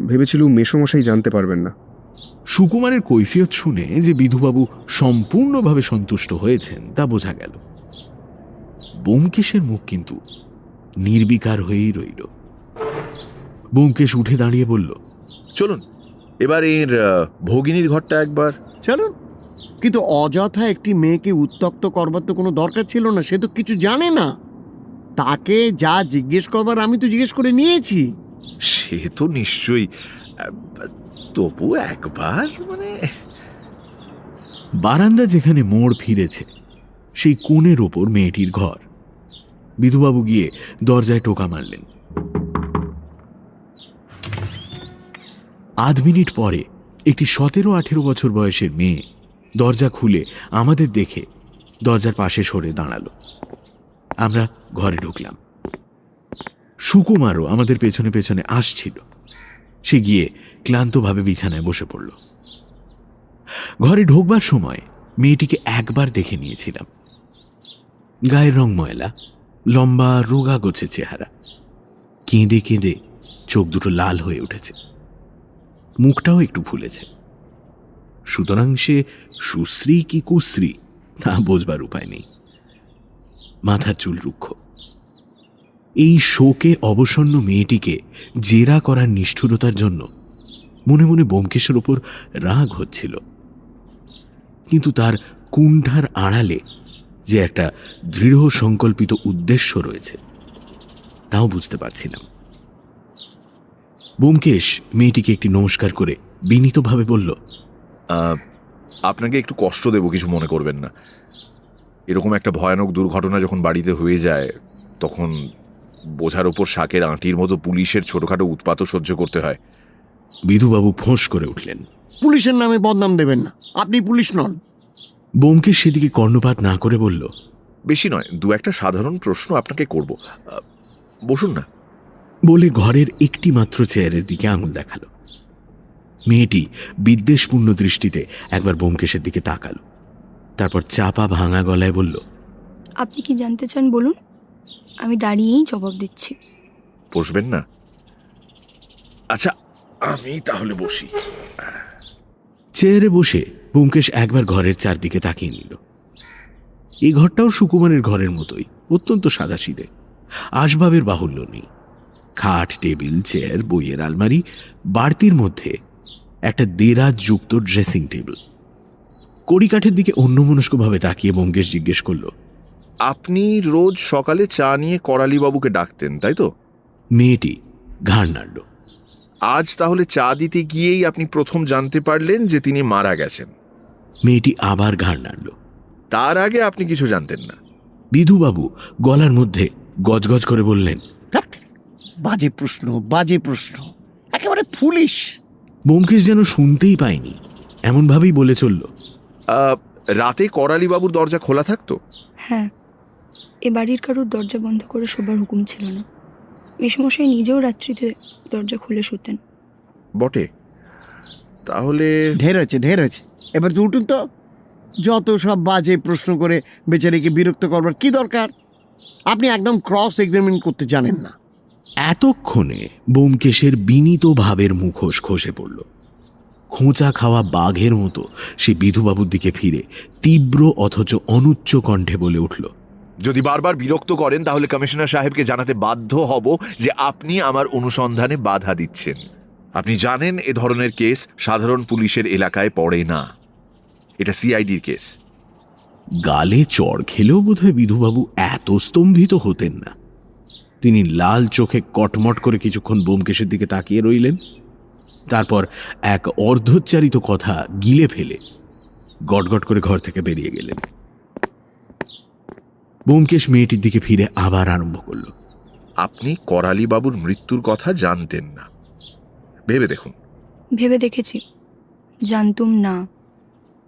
ভেবেছিলুম মেসমশাই জানতে পারবেন না। সুকুমারের কৈফিয়ত শুনে যে বিধুবাবু সম্পূর্ণভাবে সন্তুষ্ট হয়েছেন তা বোঝা গেল। ব্যোমকেশের মুখ কিন্তু নির্বিকার হয়েই রইল। ব্যোমকেশ উঠে দাঁড়িয়ে বলল, চলুন এবার এর ভগিনীর ঘরটা একবার। চলুন, কিন্তু অযথা একটি মেয়েকে উত্ত্যক্ত করবার তো কোনো দরকার ছিল না। সে তো কিছু জানে না। তাকে যা জিজ্ঞেস করবার আমি তো জিজ্ঞেস করে নিয়েছি। সে তো নিশ্চয়ই, তবু একবার মানে। বারান্দা যেখানে মোড় ফিরেছে সেই কোণের ওপর মেয়েটির ঘর। বিধুবাবু গিয়ে দরজায় টোকা মারলেন। আধ মিনিট পরে একটি 17-18 বছর বয়সের মেয়ে দরজা খুলে আমাদের দেখে দরজার পাশে সরে দাঁড়ালো। আমরা ঘরে ঢুকলাম। সুকুমারও আমাদের পেছনে পেছনে আসছিল। সে গিয়ে ক্লান্তভাবে বিছানায় বসে পড়ল। ঘরে ঢোকবার সময় মেয়েটিকে একবার দেখে নিয়েছিলাম। গায়ের রং ময়লা, লম্বা রোগা গোছে চেহারা, কেঁদে কেঁদে চোখ দুটো লাল হয়ে উঠেছে, মুখটাও একটু ফুলেছে। সুতরাং সে সুশ্রী কি কুশ্রী তা বোঝবার উপায় নেই। মাথার চুল রুক্ষ। এই শোকে অবসন্ন মেয়েটিকে জেরা করার নিষ্ঠুরতার জন্য মনে মনে ব্যোমকেশের ওপর রাগ হচ্ছিল, কিন্তু তার কুণ্ঠার আড়ালে যে একটা দৃঢ় সংকল্পিত উদ্দেশ্য রয়েছে তাও বুঝতে পারছিলাম। ব্যোমকেশ মেয়েটিকে একটি নমস্কার করে বিনীতভাবে বলল, আপনাকে একটু কষ্ট দেব, কিছু মনে করবেন না। এরকম একটা ভয়ানক দুর্ঘটনা যখন বাড়িতে হয়ে যায় তখন বোঝার ওপর শাকের আঁটির মতো পুলিশের ছোটখাটো উৎপাতও সহ্য করতে হয়। বিধুবাবু ফোঁস করে উঠলেন। পুলিশের নামে বদনাম দেবেন না, আপনি পুলিশ নন। ব্যোমকেশ সেদিকে কর্ণপাত না করে বলল, বেশি নয়, দু একটা সাধারণ প্রশ্ন আপনাকে করব। বসুন না। বলে ঘরের একটি মাত্র চেয়ারের দিকে আঙুল দেখালো। মেয়েটি বিদ্বেষপূর্ণ দৃষ্টিতে একবার ব্যোমকেশের দিকে তাকালো, তারপর চাপা ভাঙা গলায় বলল, আপনি কি জানতে চান বলুন, আমি দাঁড়িয়েই জবাব দিচ্ছি। বসবেন না? আচ্ছা, আমি তাহলে বসি। চেয়ারে বসে ব্যোমকেশ একবার ঘরের চারদিকে তাকিয়ে নিল। এই ঘরটাও সুকুমারের ঘরের মতোই, অত্যন্ত সাদাসিধে। আসবাবের বাহুল্য নেই। খাট, টেবিল, চেয়ার, বইয়ের আলমারি, বাড়তির মধ্যে একটা দেরাজ যুক্ত ড্রেসিং টেবিল। কড়িকাঠের দিকে অন্যমনস্কভাবে তাকিয়ে ব্যোমকেশ জিজ্ঞেস করল, আপনি রোজ সকালে চা নিয়ে করালিবাবুকে ডাকতেন, তাই তো? মেয়েটি ঘাড় নাড়ল। আজ তাহলে চা দিতে গিয়েই আপনি প্রথম জানতে পারলেন যে তিনি মারা গেছেন? মেয়েটি আবার ঘাড় নাড়ল। তার আগে আপনি কিছু জানতেন না? বিধুবাবু গলার মধ্যে গজগজ করে বললেন, ধ্যাৎ, বাজে প্রশ্ন, বাজে প্রশ্ন, একেবারে পুলিশ। ব্যোমকেশ যেন শুনতেই পায়নি, এমনভাবেই বলে চলল, রাতে করালিবাবুর দরজা খোলা থাকতো? হ্যাঁ, এ বাড়ির কারোর দরজা বন্ধ করে শোবার হুকুম ছিল না। মেসমশাই নিজেও রাত্রিতে দরজা খুলে শুতেন। বটে, তাহলে ঢের হয়েছে, ঢের হয়েছে। এবার তো উঠুন তো। যত সব বাজে প্রশ্ন করে বেচারিকে বিরক্ত করবার কি দরকার? আপনি একদম ক্রস এক্সামিন করতে জানেন না। এতক্ষণে ব্যোমকেশের বিনীত ভাবের মুখোশ খসে পড়ল। খোঁচা খাওয়া বাঘের মতো সে বিধুবাবুর দিকে ফিরে তীব্র অথচ অনুচ্চ কণ্ঠে বলে উঠল, যদি বারবার বিরক্ত করেন তাহলে কমিশনার সাহেবকে জানাতে বাধ্য হব যে আপনি আমার অনুসন্ধানে বাধা দিচ্ছেন। আপনি জানেন এ ধরনের কেস সাধারণ পুলিশের এলাকায় পড়ে না, এটা সিআইডির কেস। গালে চড় খেলেও বোধহয় বিধুবাবু এত স্তম্ভিত হতেন না। তিনি লাল চোখে কটমট করে কিছুক্ষণ ব্যোমকেশের দিকে তাকিয়ে রইলেন, তারপর এক অর্ধোচ্চারিত কথা গিলে ফেলে গটগট করে ঘর থেকে বেরিয়ে গেলেন। ব্যোমকেশ মেয়েটির দিকে ফিরে আবার আরম্ভ করল। আপনি করালি বাবুর মৃত্যুর কথা জানতেন না, ভেবে দেখুন। ভেবে দেখেছি, জানতুম না।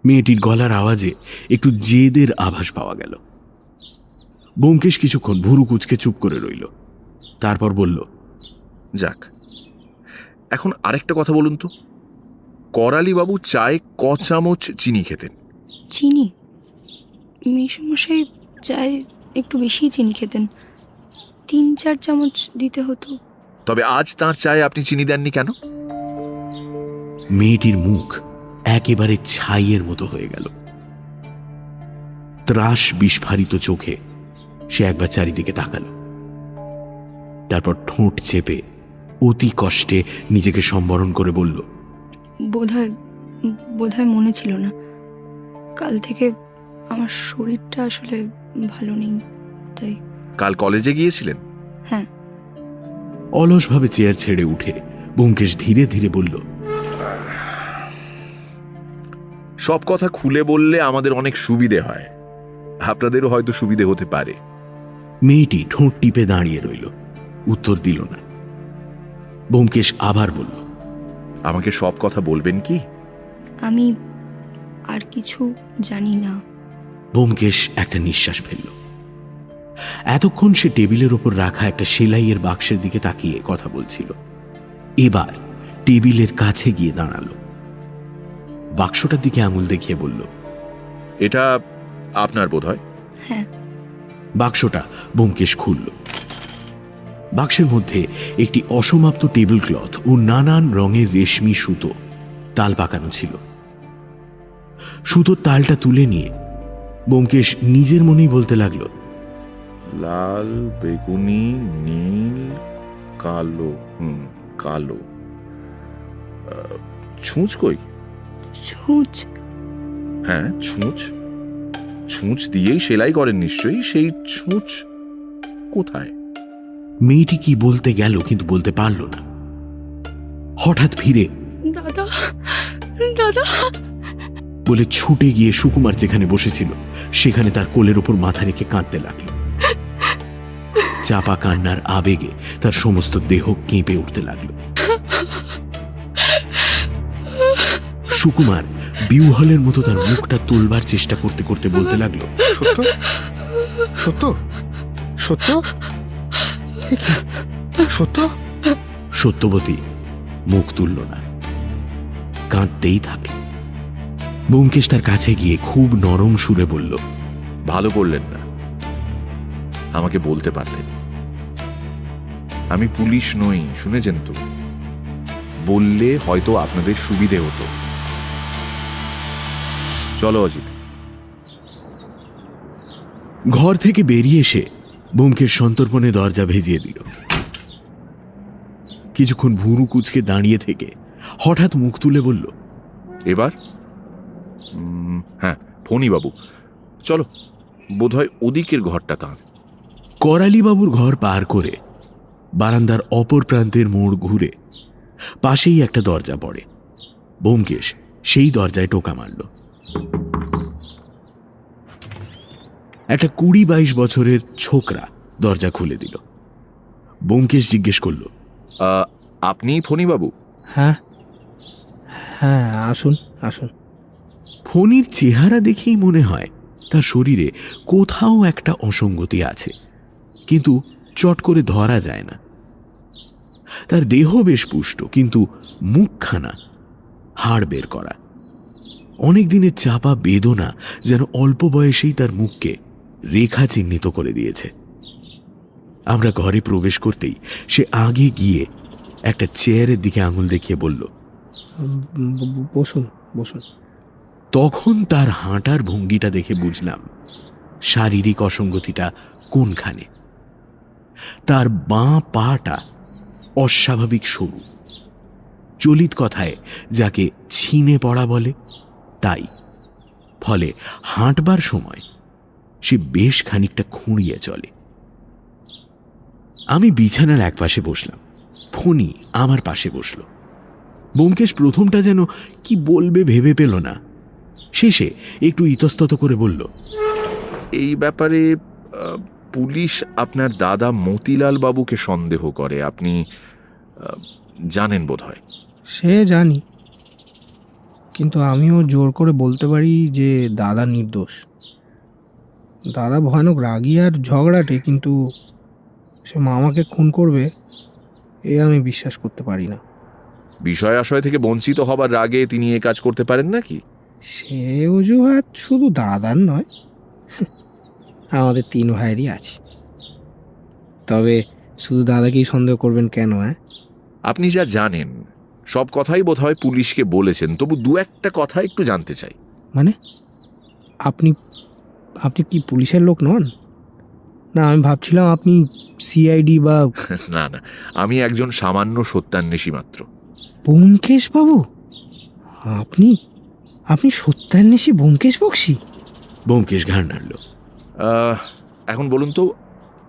মেয়েটির গলার আওয়াজে একটু জেদের আভাস পাওয়া গেল। ব্যোমকেশ কিছুক্ষণ ভুরু কুচকে চুপ করে রইল, তারপর বলল, যাক, এখন আরেকটা কথা বলুন তো, করালি বাবু চায়ে ক চামচ চিনি খেতেন? চিনি? মেসমশাই চায় একটু বেশিই চিনি খেতেন, 3-4 চামচ দিতে হতো। তবে আজ তার চায়ে আপনি চিনি দেননি কেন? মেয়েটির মুখ একেবারে ছাইয়ের মতো হয়ে গেল। ত্রাস বিস্ফারিত চোখে সে একবার চারিদিকে তাকালো, তারপর ঠোঁট চেপে অতি কষ্টে নিজেকে সম্বরণ করে বলল, বোধহয় মনে ছিল না। কাল থেকে আমার শরীরটা আসলে ভালো নেই, তাই। কাল কলেজে গিয়েছিলেন? হ্যাঁ। অলসভাবে চেয়ার ছেড়ে উঠে ব্যোমকেশ ধীরে ধীরে বলল, সব কথা খুলে বললে আমাদের অনেক সুবিধে হয়, আপনাদেরও হয়তো সুবিধে হতে পারে। মেয়েটি ঠোঁট টিপে দাঁড়িয়ে রইল, উত্তর দিল না। ব্যোমকেশ আবার বলল, আমাকে সব কথা বলবেন কি? আমি আর কিছু জানি না। ব্যোমকেশ একটা নিঃশ্বাস ফেলল। এতক্ষণ সে টেবিলের ওপর রাখা একটা সেলাইয়ের বাক্সের দিকে তাকিয়ে কথা বলছিল। এবার টেবিলের কাছে গিয়ে দাঁড়ালো, বাক্সটার দিকে আঙুল দেখিয়ে বলল, এটা আপনার বোধ হয়। হ্যাঁ। বাক্সটা ব্যোমকেশ খুলল। বাক্সের মধ্যে একটি অসমাপ্ত টেবিল ক্লথ ও নানান রঙের রেশমি সুতো তাল পাকানো ছিল। সুতোর তালটা তুলে নিয়ে ব্যোমকেশ নিজের মনেই বলতে লাগলো, লাল, বেগুনি, নীল, কালো। কালো। ছুঁচ কই? ছুঁচ? হ্যাঁ, ছুঁচ। ছুঁচ দিয়েই সেলাই করেন নিশ্চয়ই, সেই ছুঁচ কোথায়? মেয়েটি কি বলতে গেল কিন্তু বলতে পারল না। হঠাৎ ফিরে দাদা, দাদা বলে ছুটে গিয়ে সুকুমার যেখানে বসেছিল সেখানে তার কোলের ওপর মাথা রেখে কাঁদতে লাগল। চাপা কান্নার আবেগে তার সমস্ত দেহ কেঁপে উঠতে লাগল। সুকুমার বিউহলের মতো তার মুখটা তুলবার চেষ্টা করতে করতে বলতে লাগলো, সত্য? সত্য? সত্য? সত্য? সত্যবতী মুখ তুলল না, কাঁদতেই থাকে। ব্যোমকেশ তার কাছে গিয়ে খুব নরম সুরে বলল, ভালো করলেন না, আমাকে বলতে পারতেন। আমি পুলিশ নই, শুনেছেন তো? বললে হয়তো আপনাদের সুবিধে হতো। চলো অজিত। ঘর থেকে বেরিয়ে এসে ব্যোমকেশ সন্তর্পণে দরজা ভেজিয়ে দিল। কিছুক্ষণ ভুরু কুচকে দাঁড়িয়ে থেকে হঠাৎ মুখ তুলে বলল, এবার হ্যাঁ, ফণী বাবু, চলো, বোধহয় ওদিকের ঘরটা তাঁর। করালিবাবুর ঘর পার করে বারান্দার অপর প্রান্তের মোড় ঘুরে পাশেই একটা দরজা পড়ে। ব্যোমকেশ সেই দরজায় টোকা মারল। একটা 20-22 বছরের ছোকরা দরজা খুলে দিল। ব্যোমকেশ জিজ্ঞেস করল, আপনি ফণী বাবু? হ্যাঁ হ্যাঁ, আসুন আসুন। ফণীর চেহারা দেখেই মনে হয় তার শরীরে কোথাও একটা অসঙ্গতি আছে, কিন্তু চট করে ধরা যায় না। তার দেহ বেশ পুষ্ট, কিন্তু মুখখানা হাড় বের করা। অনেক দিনের চাপা বেদনা যেন অল্প বয়সেই তার মুখকে রেখা চিহ্নিত করে দিয়েছে। আমরা ঘরে প্রবেশ করতেই সে আগে গিয়ে একটা চেয়ারের দিকে আঙুল দেখিয়ে বলল, বসুন বসুন। তখন তার হাঁটার ভঙ্গিটা দেখে বুঝলাম শারীরিক অসঙ্গতিটা কোনখানে। তার বাঁ পাটা অস্বাভাবিক সরু, চলিত কথায় যাকে ছিনে পড়া বলে তাই। ফলে হাঁটবার সময় সে বেশ খানিকটা খুঁড়িয়ে চলে। আমি বিছানার একপাশে বসলাম, ফণী আমার পাশে বসল। ব্যোমকেশ প্রথমটা যেন কি বলবে ভেবে পেল না, শেষে একটু ইতস্তত করে বলল, এই ব্যাপারে পুলিশ আপনার দাদা মতিলাল বাবুকে সন্দেহ করে, আপনি জানেন বোধহয়। সে জানি, কিন্তু আমিও জোর করে বলতে পারি যে দাদা নির্দোষ। দাদা ভয়ানক রাগী আর ঝগড়াটে, কিন্তু সে মামাকে খুন করবে এ আমি বিশ্বাস করতে পারি না। বিষয় আশয় থেকে বঞ্চিত হবার রাগে তিনি এ কাজ করতে পারেন নাকি? সে অজুহাত শুধু দাদার নয়, আমাদের 3 ভাইয়েরই আছে। তবে শুধু দাদাকেই সন্দেহ করবেন কেন? আপনি যা জানেন সব কথাই বোধহয় পুলিশকে বলেছেন, তবু দু একটা কথা একটু জানতে চাই। মানে আপনি আপনি কি পুলিশের লোক নন? না, আমি ভাবছিলাম আপনি সিআইডি বা... না না, আমি একজন সামান্য সত্যান্বেষী মাত্র। ব্যোমকেশ বাবু, আপনি আপনি সত্যান্বেষী ব্যোমকেশ বক্সী? ব্যোমকেশ ঘাড় নাড়ল। এখন বলুন তো,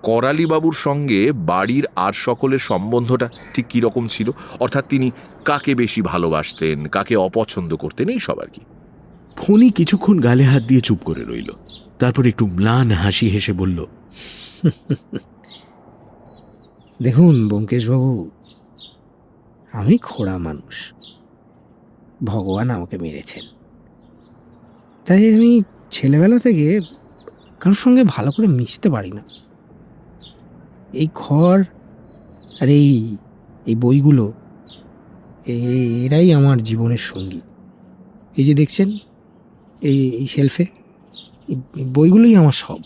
করালি বাবুর সঙ্গে বাড়ির আর সকলের সম্বন্ধটা ঠিক কীরকম ছিল? অর্থাৎ তিনি কাকে বেশি ভালোবাসতেন, কাকে অপছন্দ করতেন, এই সব আর কি। ফণি কিছুক্ষণ গালে হাত দিয়ে চুপ করে রইল, তারপর একটু ম্লান হাসি হেসে বলল, দেখুন ব্যোমকেশবাবু, আমি খোড়া মানুষ, ভগবান আমাকে মেরেছেন। তাই আমি ছেলেবেলা থেকে কারোর সঙ্গে ভালো করে মিশতে পারি না। এই ঘর আর এই বইগুলো, এরাই আমার জীবনের সঙ্গী। এই যে দেখছেন এই শেলফে, এই বইগুলোই আমার সব।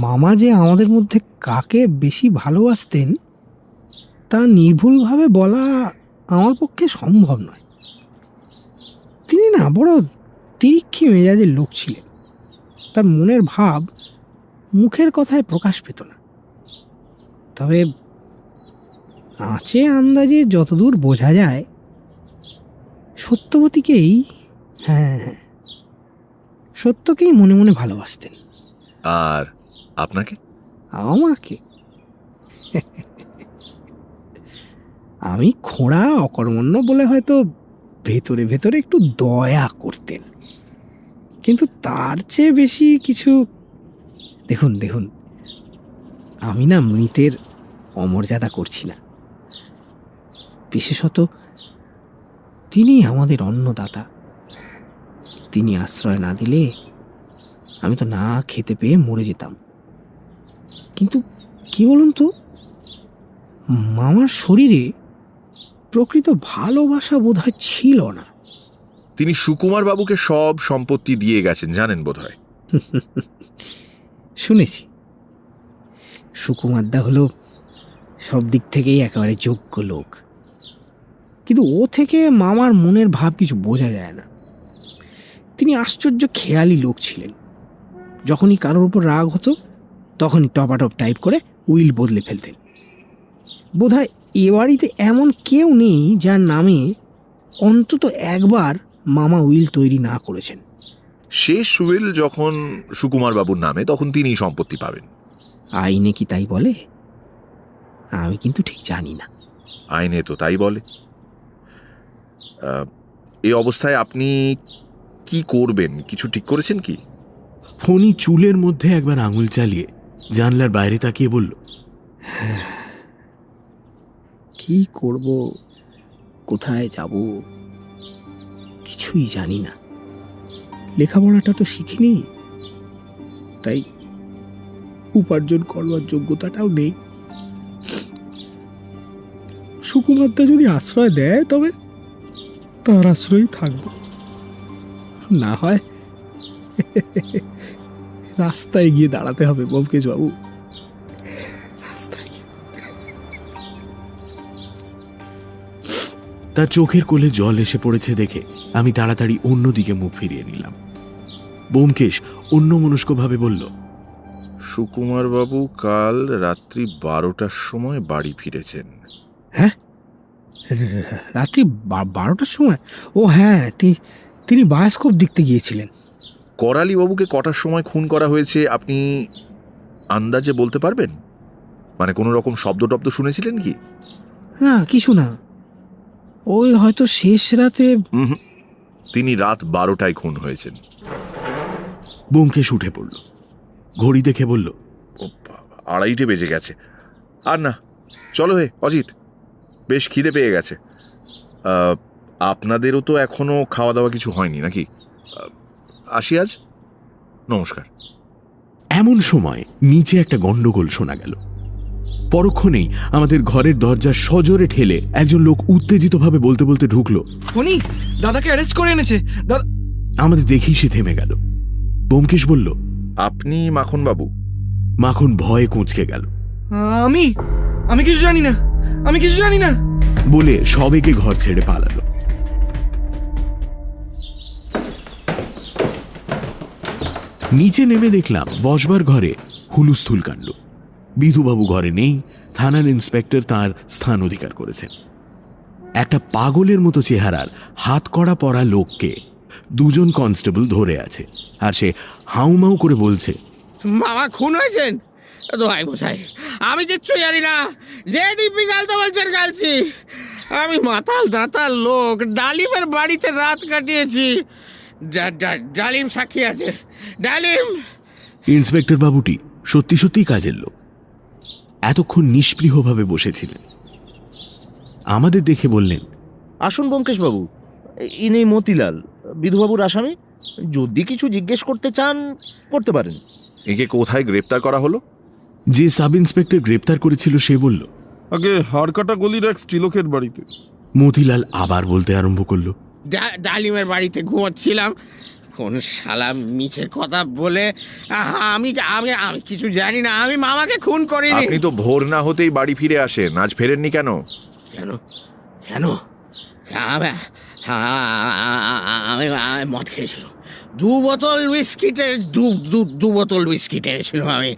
মামা যে আমাদের মধ্যে কাকে বেশি ভালোবাসতেন তা নির্ভুলভাবে বলা আমার পক্ষে সম্ভব নয়। তিনি না বড় তিরিক্ষি মেজাজের লোক ছিলেন। তার মনের ভাব মুখের কথায় প্রকাশ পেত না। তবে আঁচে আন্দাজে যতদূর বোঝা যায়, সত্যবতীকেই, হ্যাঁ, সত্যকেই মনে মনে ভালোবাসতেন। আর আপনাকে? আমাকে আমি খোঁড়া অকর্মণ্য বলে হয়তো ভেতরে ভেতরে একটু দয়া করতেন, কিন্তু তার চেয়ে বেশি কিছু। দেখুন, আমি না মৃতের অমর্যাদা করছি না। বিশেষত তিনি আমাদের অন্নদাতা। তিনি আশ্রয় না দিলে আমি তো না খেতে পেয়ে মরে যেতাম। কিন্তু কি বলুন তো, মামার শরীরে প্রকৃত ভালোবাসা বোধহয় ছিল না। তিনি সুকুমার বাবুকে সব সম্পত্তি দিয়ে গেছেন, জানেন বোধহয়। শুনেছি। সুকুমারদা হলো সব দিক থেকেই একেবারে যোগ্য লোক, কিন্তু ও থেকে মামার মনের ভাব কিছু বোঝা যায় না। তিনি আশ্চর্য খেয়ালি লোক ছিলেন। যখনই কারোর উপর রাগ হতো তখনই টপাটপ টাইপ করে উইল বদলে ফেলতেন। বোধহয় এ বাড়িতে এমন কেউ নেই যার নামে অন্তত একবার মামা উইল তৈরি না করেছেন। শেষ উইল যখন সুকুমার বাবুর নামে, তখন তিনিই সম্পত্তি পাবেন। আইনে কি তাই বলে? আমি কিন্তু ঠিক জানি না। আইনে তো তাই বলে। এই অবস্থায় আপনি কি করবেন, কিছু ঠিক করেছেন কি? ফণি চুলের মধ্যে একবার আঙুল চালিয়ে জানলার বাইরে তাকিয়ে বলল, কি করব, কোথায় যাব, কিছুই জানি না। লেখাপড়াটা তো শিখিনি, তাই উপার্জন করবার যোগ্যতাটাও নেই। সুকুমারদা যদি আশ্রয় দেয় তবে তার আশ্রয়ই থাকব, না হয় রাস্তায় গিয়ে দাঁড়াতে হবে ব্যোমকেশ বাবু, রাস্তায়। তার চোখের কোলে জল এসে পড়েছে দেখে আমি তাড়াতাড়ি অন্যদিকে মুখ ফিরিয়ে নিলাম। ব্যোমকেশ অন্যমনস্কভাবে বলল, সুকুমার বাবু কাল রাত্রি 12টার সময় বাড়ি ফিরেছেন। হ্যাঁ, রাত্রি 12টার সময়? ও হ্যাঁ, তিনি বায়োস্কোপ দেখতে গিয়েছিলেন। করালি বাবুকে কটার সময় খুন করা হয়েছে আপনি আন্দাজে বলতে পারবেন? মানে কোনো রকম শব্দ টব্দ শুনেছিলেন কি? না, কিছু না। ওই হয়তো শেষ রাতে। তিনি রাত 12টায় খুন হয়েছেন। ব্যোমকেশ উঠে পড়ল। ঘড়ি দেখে বলল, ও বাবা, 2:30 বেজে গেছে। আর না, চলো হে অজিত, বেশ খিদে পেয়ে গেছে। আপনাদেরও তো এখনো খাওয়া দাওয়া কিছু হয়নি নাকি? আসি আজ, নমস্কার। এমন সময় নিচে একটা গন্ডগোল শোনা গেল। পরক্ষণেই আমাদের ঘরের দরজা সজোরে ঠেলে একজন লোক উত্তেজিতভাবে বলতে বলতে ঢুকলো, ফণি, দাদাকে অ্যারেস্ট করে এনেছে। দাদা, আমাদের দেখেই সে থেমে গেল। ব্যোমকেশ বলল, আপনি মাখন বাবু? মাখন ভয়ে কুঁচকে গেল। আমি কিছু জানি না, আমি কিছু জানি না বলে সবেগে ঘর ছেড়ে পালালো। নিচে নেমে দেখলাম বসবার ঘরে হুলুস্থুল কাণ্ড। বিধুবাবু ঘরে নেই, থানার ইন্সপেক্টর তার স্থান অধিকার করেছেন। একটা পাগলের মতো চেহারার হাত কড়া পরা লোককে 2জন কনস্টেবল ধরে আছে, আর সে হাউমাউ করে বলছে, মামা খুন হয়েছেন? দোহাই মশাই, আমি কিচ্ছু জানি না। যে দিব্যি গালতে বলছেন গালছি। আমি মাতাল দাতাল লোক, ডালিমের বাড়িতে রাত কাটিয়েছি। ডালিম সাক্ষী আছে। ডালিম। ইন্সপেক্টর বাবুটি সত্যি সত্যিই কাজের লোক। এতক্ষণ নিষ্পৃহভাবে বসেছিলেন। আমাদের দেখে বললেন, আসুন ব্যোমকেশবাবু, ইনি মতিলাল, বিধুবাবুর আসামি। যদি কিছু জিজ্ঞেস করতে চান করতে পারেন। একে কোথায় গ্রেপ্তার করা হলো? যে সাব ইন্সপেক্টর গ্রেপ্তার করেছিল সে বলল, আগে হাড়কাটা গলির এক স্ত্রীলোকের বাড়িতে। মতিলাল আবার বলতে আরম্ভ করলো, ডালিমের বাড়িতে ঘুমোচ্ছিলাম। কোন শালা মিছে কথা বলে আমি আমি আমি কিছু জানি না। আমি মামাকে খুন করিনি। আপনি তো ভোর না হতেই বাড়ি ফিরে আসেন, আজ ফেরেননি কেন? কেন কেন? আমি মদ খেয়েছিলাম। 2 বোতল উইস্কিটের 2 বোতল উইস্কি টেনেছিলাম আমি।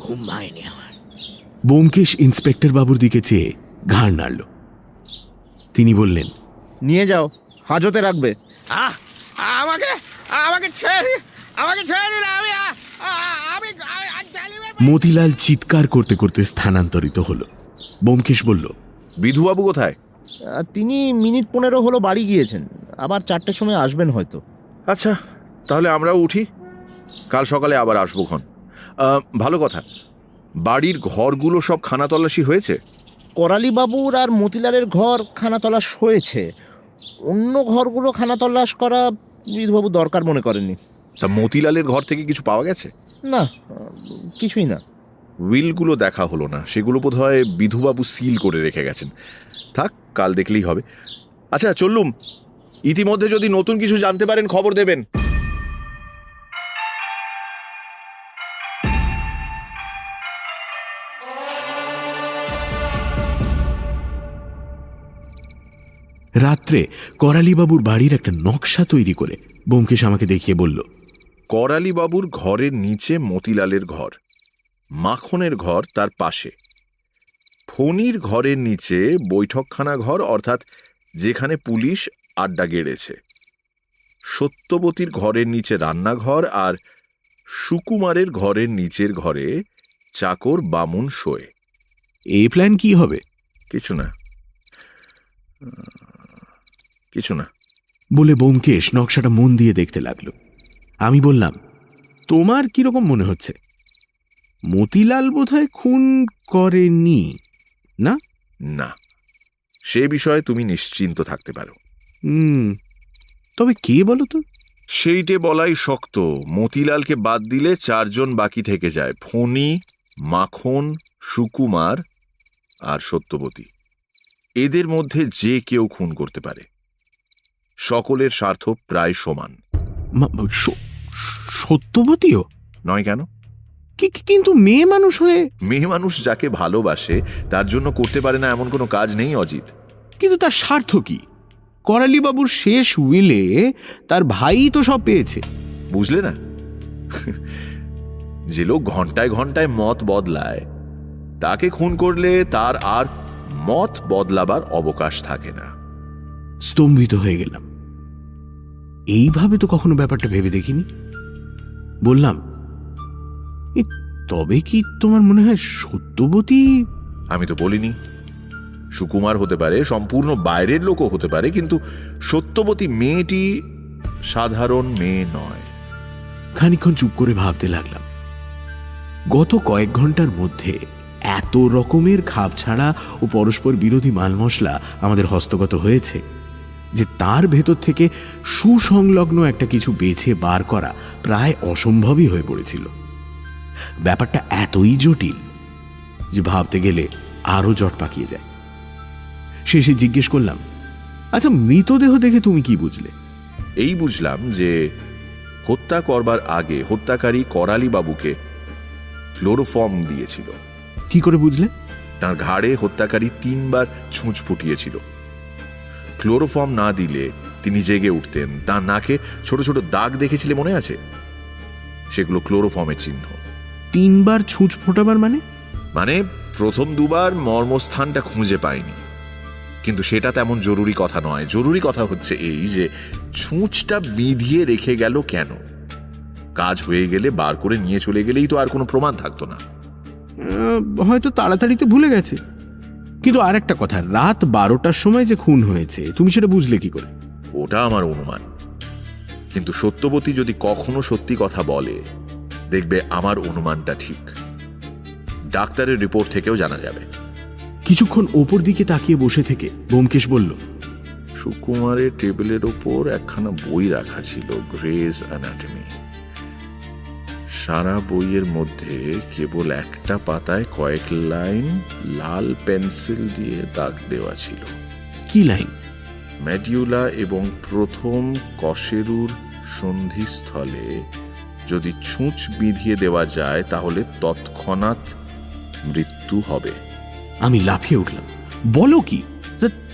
ঘুম ভাঙেনি আমার। ব্যোমকেশ ইন্সপেক্টর বাবুর দিকে চেয়ে ঘাড় নাড়ল। তিনি বললেন, নিয়ে যাও, হাজতে রাখবে। আমাকে আমাকে ছেড়ে দিন। আমি মতিলাল চিৎকার করতে করতে স্থানান্তরিত হলো। ব্যোমকেশ বলল, বিধুবাবু কোথায়? তিনি মিনিট 15 হলো বাড়ি গিয়েছেন, আবার 4টের সময় আসবেন হয়তো। আচ্ছা, তাহলে আমরাও উঠি, কাল সকালে আবার আসবো খন। ভালো কথা, বাড়ির ঘরগুলো সব খানা তল্লাশি হয়েছে? করালিবাবুর আর মতিলালের ঘর খানাতল্লাশ হয়েছে। অন্য ঘরগুলো খানাতল্লাশ করা বিধুবাবু দরকার মনে করেননি। তা মতিলালের ঘর থেকে কিছু পাওয়া গেছে? না, কিছুই না। উইলগুলো দেখা হলো না, সেগুলো বোধহয় বিধুবাবু সিল করে রেখে গেছেন। থাক, কাল দেখলেই হবে। আচ্ছা চললুম, ইতিমধ্যে যদি নতুন কিছু জানতে পারেন খবর দেবেন। রাত্রে করালিবাবুর বাড়ির একটা নকশা তৈরি করে ব্যোমকেশ আমাকে দেখিয়ে বলল, করালিবাবুর ঘরের নিচে মতিলালের ঘর, মাখনের ঘর তার পাশে, ফণির ঘরের নিচে বৈঠকখানা ঘর, অর্থাৎ যেখানে পুলিশ আড্ডা গেড়েছে, সত্যবতীর ঘরের নিচে রান্নাঘর, আর সুকুমারের ঘরের নিচের ঘরে চাকর বামুন শোয়। এই প্ল্যান কি হবে? কিছু না বলে ব্যোমকেশ নকশাটা মন দিয়ে দেখতে লাগলো। আমি বললাম, তোমার কিরকম মনে হচ্ছে? মতিলাল বোধহয় খুন করেনি না? না, সে বিষয়ে তুমি নিশ্চিন্ত থাকতে পারো। তবে কে বলো তো? সেইটে বলাই শক্ত। মতিলালকে বাদ দিলে 4 জন বাকি থেকে যায়, ফণি, মাখন, সুকুমার আর সত্যবতী। এদের মধ্যে যে কেউ খুন করতে পারে। সকলের স্বার্থ প্রায় সমান। সত্যবতীও নয় কেন? কিন্তু মেয়ে মানুষ হয়ে? মেয়ে মানুষ যাকে ভালোবাসে তার জন্য করতে পারে না এমন কোনো কাজ নেই অজিত। কিন্তু তার স্বার্থ কি? করালিবাবুর শেষ উইলে তার ভাই তো সব পেয়েছে। বুঝলে না? যে লোক ঘন্টায় ঘন্টায় মত বদলায় তাকে খুন করলে তার আর মত বদলাবার অবকাশ থাকে না। স্তম্ভিত হয়ে গেলাম। এইভাবে তো কখনো ব্যাপারটা ভেবে দেখিনি। বললাম, তবে কি তোমার মনে হয় সত্যবতী? আমি তো বলিনি। সুকুমার হতে পারে, সম্পূর্ণ বাইরের লোকও হতে পারে, কিন্তু সত্যবতী মেয়েটি সাধারণ মেয়ে নয়। খানিকক্ষণ চুপ করে ভাবতে লাগলাম। গত কয়েক ঘন্টার মধ্যে এত রকমের খাপ ছাড়া ও পরস্পর বিরোধী মাল মশলা আমাদের হস্তগত হয়েছে যে তার ভেতর থেকে সুসংলগ্ন একটা কিছু বেছে বার করা প্রায় অসম্ভবই হয়ে পড়েছিল। ব্যাপারটা এতই জটিল যে ভাবতে গেলে আরো জট পাকিয়ে যায়। শেষে জিজ্ঞেস করলাম, আচ্ছা, মৃতদেহ দেখে তুমি কি বুঝলে? এই বুঝলাম যে হত্যা করবার আগে হত্যাকারী করালি বাবুকে ক্লোরোফর্ম দিয়েছিল। কি করে বুঝলে? তার ঘাড়ে হত্যাকারী 3 বার ছুঁচ ফুটিয়েছিল। ক্লোরোফর্ম না দিলে তিনি জেগে উঠতেন। তার নাকে ছোট ছোট দাগ দেখেছিলে, মনে আছে? সেগুলো ক্লোরোফর্মের চিহ্ন। 3 বার ছুঁচ ফোটাবার মানে? প্রথম 2 বার মর্মস্থানটা খুঁজে পায়নি, কিন্তু সেটা তেমন জরুরি কথা নয়। জরুরি কথা হচ্ছে এই যে ছুঁচটা বিধিয়ে রেখে গেল কেন? কাজ হয়ে গেলে বার করে নিয়ে চলে গেলেই তো আর কোনো প্রমাণ থাকতো না। হয়তো তাড়াতাড়িতে ভুলে গেছে। কিন্তু আর একটা কথা, রাত 12টার সময় যে খুন হয়েছে তুমি সেটা বুঝলে কি করে? ওটা আমার অনুমান, কিন্তু সত্যবতী যদি কখনো সত্যি কথা বলে দেখবে আমার অনুমানটা ঠিক। ডাক্তারের রিপোর্ট থেকেও জানা যাবে। কিছুক্ষণ ওপর দিকে তাকিয়ে বসে থেকে ব্যোমকেশ বলল, সুকুমারের টেবিলের ওপর একখানা বই রাখা ছিল, গ্রেজ অ্যানাটমি। সারা বইয়ের মধ্যে কেবল একটা পাতায় কয়েক লাইন লাল পেন্সিল দিয়ে দাগ দেওয়া ছিল। কি লাইন? মেডিউলা এবং প্রথম কশেরুর সন্ধিস্থলে যদি ছুঁচ বিধিয়ে দেওয়া যায় তাহলে তৎক্ষণাৎ মৃত্যু হবে। আমি লাফিয়ে উঠলাম, বলো কি?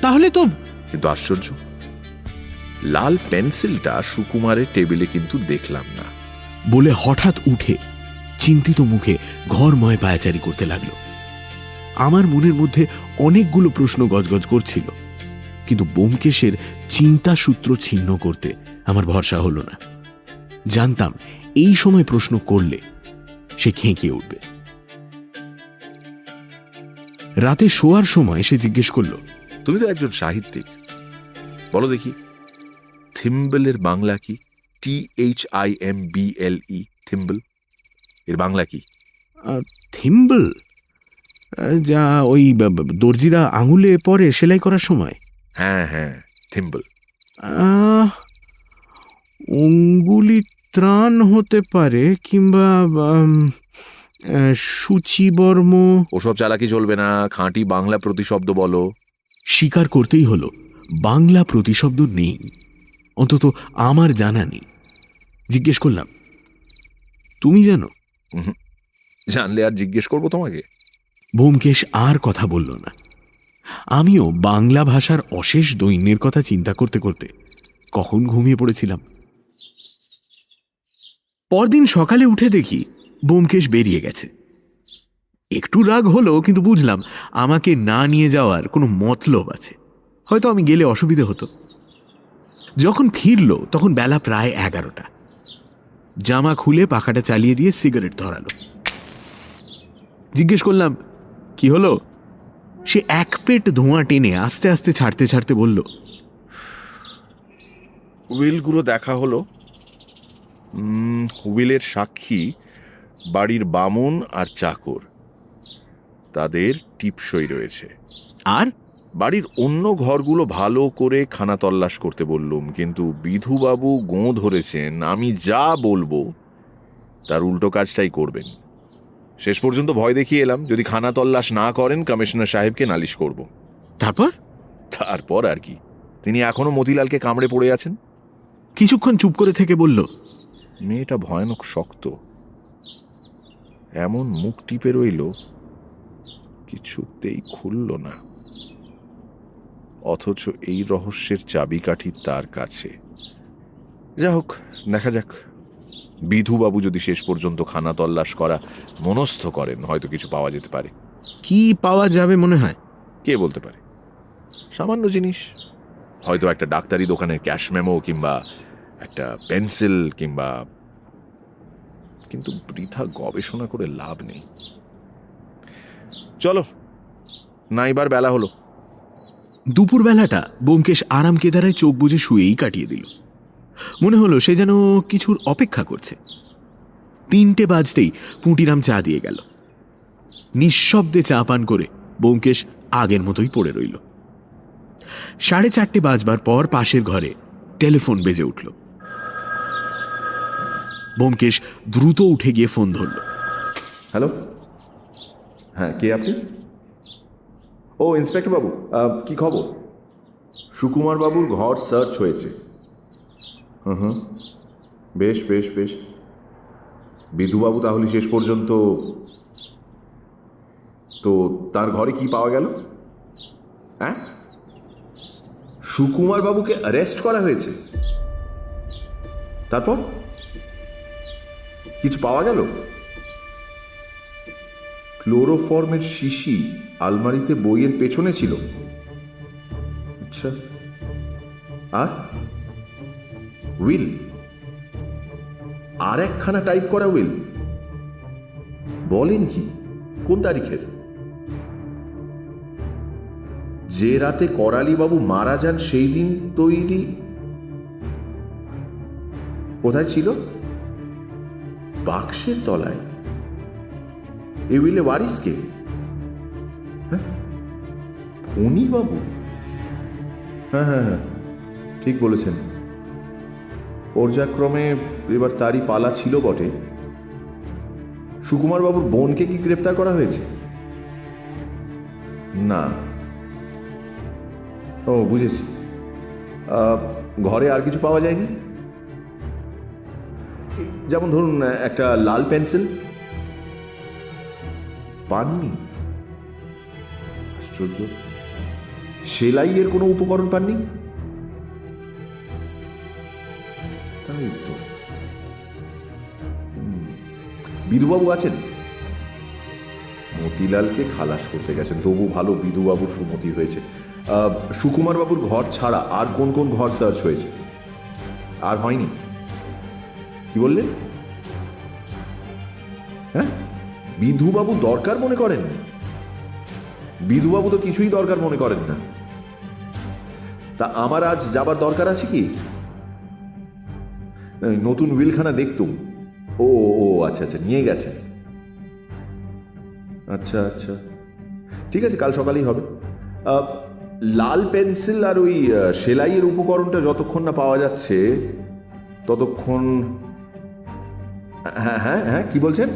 তাহলে তো। কিন্তু আশ্চর্য, লাল পেন্সিলটা সুকুমারের টেবিলে কিন্তু দেখলাম না। বলে হঠাৎ উঠে চিন্তিত মুখে ঘরময় পায়াচারি করতে লাগলো। আমার মনের মধ্যে অনেকগুলো প্রশ্ন গজগজ করছিল, কিন্তু ব্যোমকেশের চিন্তা সূত্র ছিন্ন করতে আমার ভরসা হলো না। জানতাম এই সময় প্রশ্ন করলে সে খেঁকিয়ে উঠবে। রাতে শোয়ার সময় সে জিজ্ঞেস করলো, তুমি তো একজন সাহিত্যিক, বলো দেখি থিম্বলের বাংলা কি? THIMBLE, থিম্বল এর বাংলা কি? থিম্বল? যা ওই দর্জিরা আঙুলে পরে সেলাই করার সময়। হ্যাঁ হ্যাঁ, থিম্বল। অঙ্গুলি ত্রাণ হতে পারে, কিংবা সূচিবর্ম। ওসব চালাকি চলবে না, খাঁটি বাংলা প্রতিশব্দ বলো। স্বীকার করতেই হলো, বাংলা প্রতিশব্দ নেই, অন্তত আমার জানা নেই। জিজ্ঞেস করলাম, তুমি জানো? জানলে আর জিজ্ঞেস করবো তোমাকে? ব্যোমকেশ আর কথা বলল না। আমিও বাংলা ভাষার অশেষ দৈন্যের কথা চিন্তা করতে করতে কখন ঘুমিয়ে পড়েছিলাম। পরদিন সকালে উঠে দেখি ব্যোমকেশ বেরিয়ে গেছে। একটু রাগ হলো, কিন্তু বুঝলাম আমাকে না নিয়ে যাওয়ার কোনো মতলব আছে। হয়তো আমি গেলে অসুবিধে হতো। যখন ফিরল তখন বেলা প্রায় 11টা। জামা খুলে পাখাটা চালিয়ে দিয়ে সিগারেট ধরালো। জিজ্ঞেস করলাম, কি হলো? সে এক পেট ধোঁয়া টেনে আস্তে আস্তে ছাড়তে ছাড়তে বলল, উইলগুলো দেখা হলো। উইলের সাক্ষী বাড়ির বামুন আর চাকর, তাদের টিপসই রয়েছে। আর বাড়ির অন্য ঘরগুলো ভালো করে খানা তল্লাশ করতে বললুম, কিন্তু বিধুবাবু গোঁ ধরেছেন আমি যা বলবো তার উল্টো কাজটাই করবেন। শেষ পর্যন্ত ভয় দেখিয়ে এলাম, যদি খানা তল্লাশ না করেন কমিশনার সাহেবকে নালিশ করব। তারপর আর কি, তিনি এখনো মতিলালকে কামড়ে পড়ে আছেন। কিছুক্ষণ চুপ করে থেকে বলল, মেয়েটা ভয়ানক শক্ত, এমন মুখ টিপে রইল, কিছুতেই খুলল না। অথচ এই রহস্যের চাবিকাঠি তার কাছে। যা হোক, দেখা যাক। বিধুবাবু যদি শেষ পর্যন্ত খানা তল্লাশ করা মনস্থ করেন, হয়তো কিছু পাওয়া যেতে পারে। কি পাওয়া যাবে মনে হয়? কে বলতে পারে? সামান্য জিনিস, হয়তো একটা ডাক্তারি দোকানের ক্যাশ মেমো, কিংবা একটা পেন্সিল, কিংবা, কিন্তু বৃথা গবেষণা করে লাভ নেই। চলো, নাইবার বেলা হলো। দুপুরবেলাটা ব্যোমকেশ আরাম কেদারায় চোখ বুজে শুয়েই কাটিয়ে দিল। মনে হলো সে যেন কিছুর অপেক্ষা করছে। 3টে বাজতেই পুঁটিরাম চা দিয়ে গেল। নিঃশব্দে চা পান করে ব্যোমকেশ আগের মতোই পড়ে রইল। 4:30 বাজবার পর পাশের ঘরে টেলিফোন বেজে উঠল। ব্যোমকেশ দ্রুত উঠে গিয়ে ফোন ধরল। হ্যালো, হ্যাঁ কে আপনি? ও ইন্সপেক্টর বাবু, কি খবর? সুকুমার বাবুর ঘর সার্চ হয়েছে। হুম, বেশ বেশ বেশ। বিধুবাবু তাহলে শেষ পর্যন্ত, তো তার ঘরে কি পাওয়া গেল? হ্যাঁ, সুকুমার বাবুকে অ্যারেস্ট করা হয়েছে? তারপর কিছু পাওয়া গেল? ক্লোরোফর্মের শিশি আলমারিতে বইয়ের পেছনে ছিল। আচ্ছা, আর উইল, আর একখানা টাইপ করা উইল? বলেন কি, কোন তারিখের? যে রাতে করালি বাবু মারা যান সেই দিন তৈরি? কোথায় ছিল? বাক্সের তলায়। এ উইলে ওয়ারিস কে? ফণী বাবু? হ্যাঁ হ্যাঁ হ্যাঁ, ঠিক বলেছেন। পর্যায়ক্রমে এবার তারই পালা ছিল বটে। সুকুমার বাবুর বোনকে কি গ্রেপ্তার করা হয়েছে? না। ও বুঝেছি। ঘরে আর কিছু পাওয়া যায়নি? যেমন ধরুন একটা লাল পেন্সিল? পাননি? আশ্চর্য। সেলাইয়ের কোনো উপকরণ পাননি? তাই তো। বিধুবাবু আছেন? মতিলালকে খালাস করতে গেছেন। তবু ভালো বিধুবাবুর সুমতি হয়েছে। সুকুমার বাবুর ঘর ছাড়া আর কোন কোন ঘর সার্চ হয়েছে? আর হয়নি? কি বললেন? হ্যাঁ, বিধুবাবু দরকার মনে করেন? বিধুবাবু তো কিছুই দরকার মনে করেন না। তা আমার আজ যাবার দরকার আছে কি? নতুন উইলখানা দেখতুম। ও ও আচ্ছা আচ্ছা, নিয়ে গেছেন। আচ্ছা আচ্ছা, ঠিক আছে, কাল সকালেই হবে। লাল পেন্সিল আর ওই সেলাইয়ের উপকরণটা যতক্ষণ না পাওয়া যাচ্ছে ততক্ষণ। হ্যাঁ হ্যাঁ হ্যাঁ, কি বলছেন?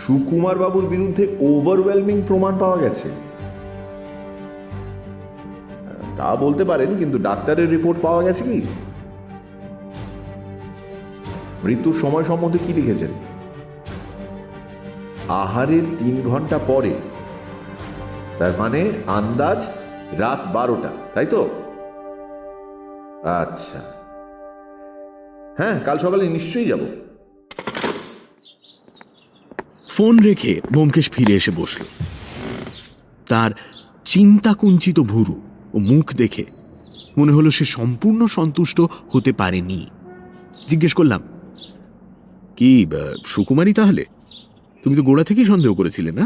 সুকুমার বাবুর বিরুদ্ধে ওভারওয়েলমিং প্রমাণ পাওয়া গেছে? তা বলতে পারেন, কিন্তু ডাক্তারের রিপোর্ট পাওয়া গেছে কি? মৃত্যুর সময় সম্বন্ধে কি লিখেছেন? আহারের 3 ঘন্টা পরে, তার মানে আন্দাজ রাত 12টা, তাই তো? আচ্ছা, হ্যাঁ, কাল সকালে নিশ্চয়ই যাব। ফোন রেখে ব্যোমকেশ ফিরে এসে বসল। তার চিন্তাকুঞ্চিত ভুরু ও মুখ দেখে মনে হলো সে সম্পূর্ণ সন্তুষ্ট হতে পারেনি। জিজ্ঞেস করলাম, কি সুকুমারী তাহলে? তুমি তো গোড়া থেকেই সন্দেহ করেছিলে না?